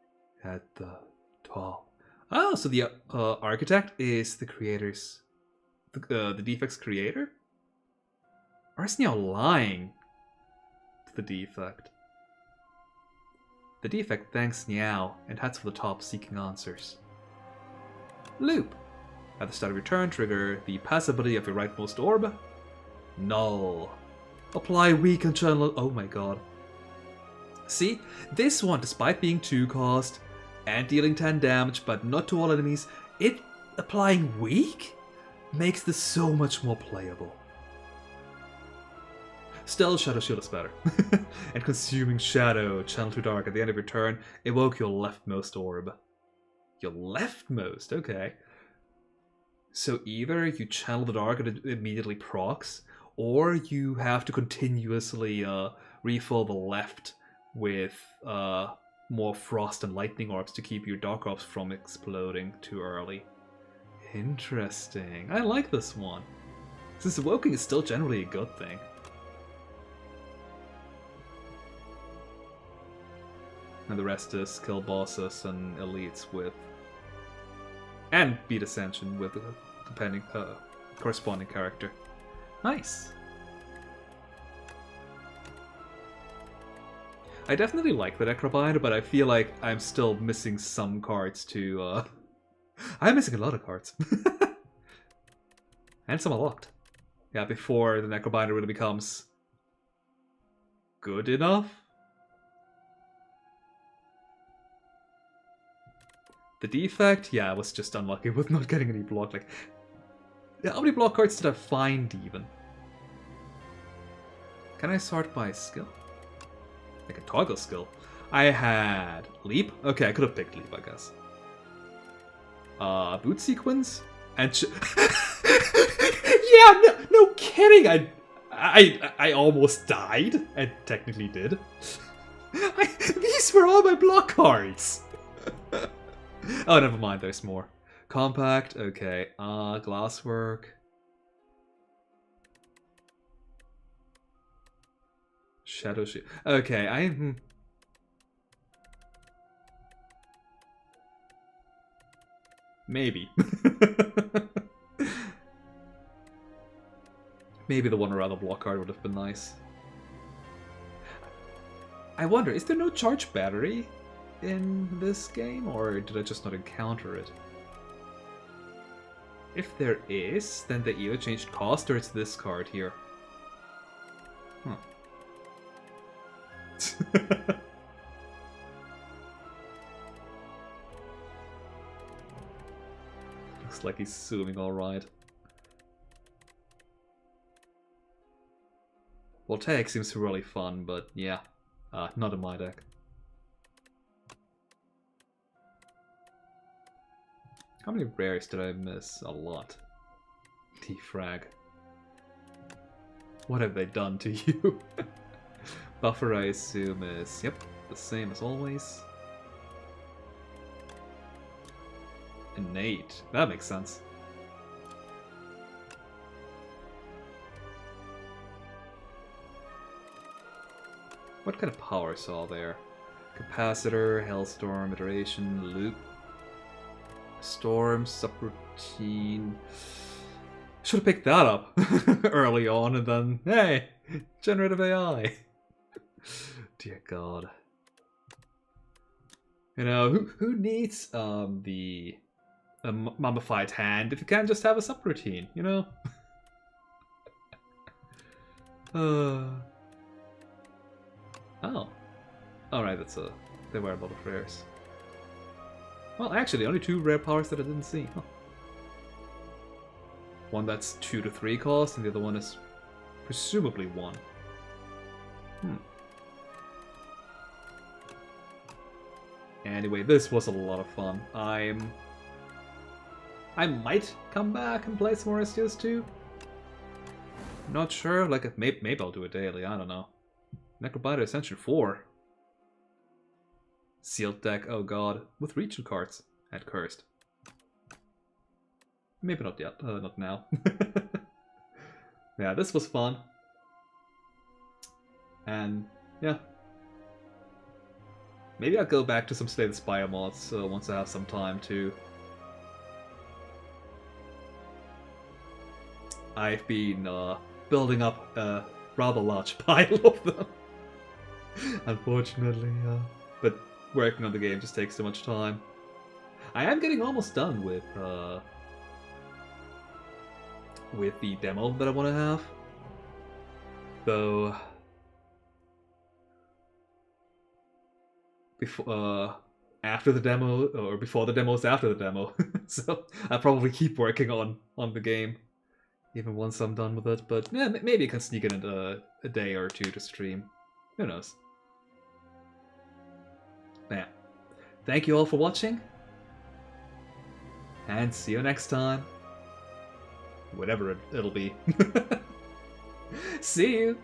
at the top. Oh, so the architect is the creator's... the Defect's creator? Or is Niao lying to the Defect? The Defect thanks Niao and heads for the top, seeking answers. Loop. At the start of your turn, trigger the passability of your rightmost orb. Null. Apply weak and channel. Oh my god. See, this one, despite being 2 cost and dealing 10 damage, but not to all enemies, it applying weak makes this so much more playable. Still, Shadow Shield is better. And Consuming Shadow, Channel to Dark at the end of your turn, evoke your leftmost orb. Your leftmost? Okay. So either you channel the dark and it immediately procs, or you have to continuously refill the left with more frost and lightning orbs to keep your dark orbs from exploding too early. Interesting. I like this one. Since evoking is still generally a good thing. And the rest is kill bosses and elites with... and beat Ascension with a depending, corresponding character. Nice! I definitely like the Necrobinder, but I feel like I'm still missing some cards to... I'm missing a lot of cards. And some unlocked. Yeah, before the Necrobinder really becomes... good enough? The Defect, yeah, I was just unlucky with not getting any block. Like, how many block cards did I find even? Can I sort by skill? I can toggle skill. I had Leap. Okay, I could have picked Leap, I guess. Boot Sequence and yeah, no kidding. I almost died and technically did. These were all my block cards. Oh, never mind, there's more. Compact, okay. Glasswork. Shadow Shield. Okay, I'm... maybe. Maybe the one around the block card would have been nice. I wonder, is there no charge battery in this game, or did I just not encounter it? If there is, then they either changed cost or it's this card here. Huh. Looks like he's zooming alright. Voltaic seems really fun, but yeah, not in my deck. How many rares did I miss? A lot. Defrag. What have they done to you? Buffer, I assume, is, yep, the same as always. Innate. That makes sense. What kind of powers are there? Capacitor, Hellstorm, Iteration, Loop, Storm, Subroutine. Should have picked that up early on and then, hey, generative AI. Dear God. You know, who needs the mummified hand if you can't just have a subroutine, you know? Oh. Alright, there were a lot of rares. Well, actually, only 2 rare powers that I didn't see. Huh. One that's 2 to 3 cost, and the other one is presumably 1. Anyway, this was a lot of fun. I might come back and play some more STS2. Not sure, like, maybe I'll do it daily, I don't know. Necrobinder Ascension 4. Sealed deck, oh god. With region cards. And cursed. Maybe not yet, not now. Yeah, this was fun. And, yeah. Maybe I'll go back to some Slay the Spire mods once I have some time too. I've been building up a rather large pile of them. Unfortunately, but working on the game just takes so much time. I am getting almost done with the demo that I want to have. Though before after the demo, or before the demo is after the demo. So I'll probably keep working on the game even once I'm done with it. But yeah, maybe I can sneak in a day or two to stream. Who knows? Yeah. Thank you all for watching, and see you next time. Whatever it'll be. See you!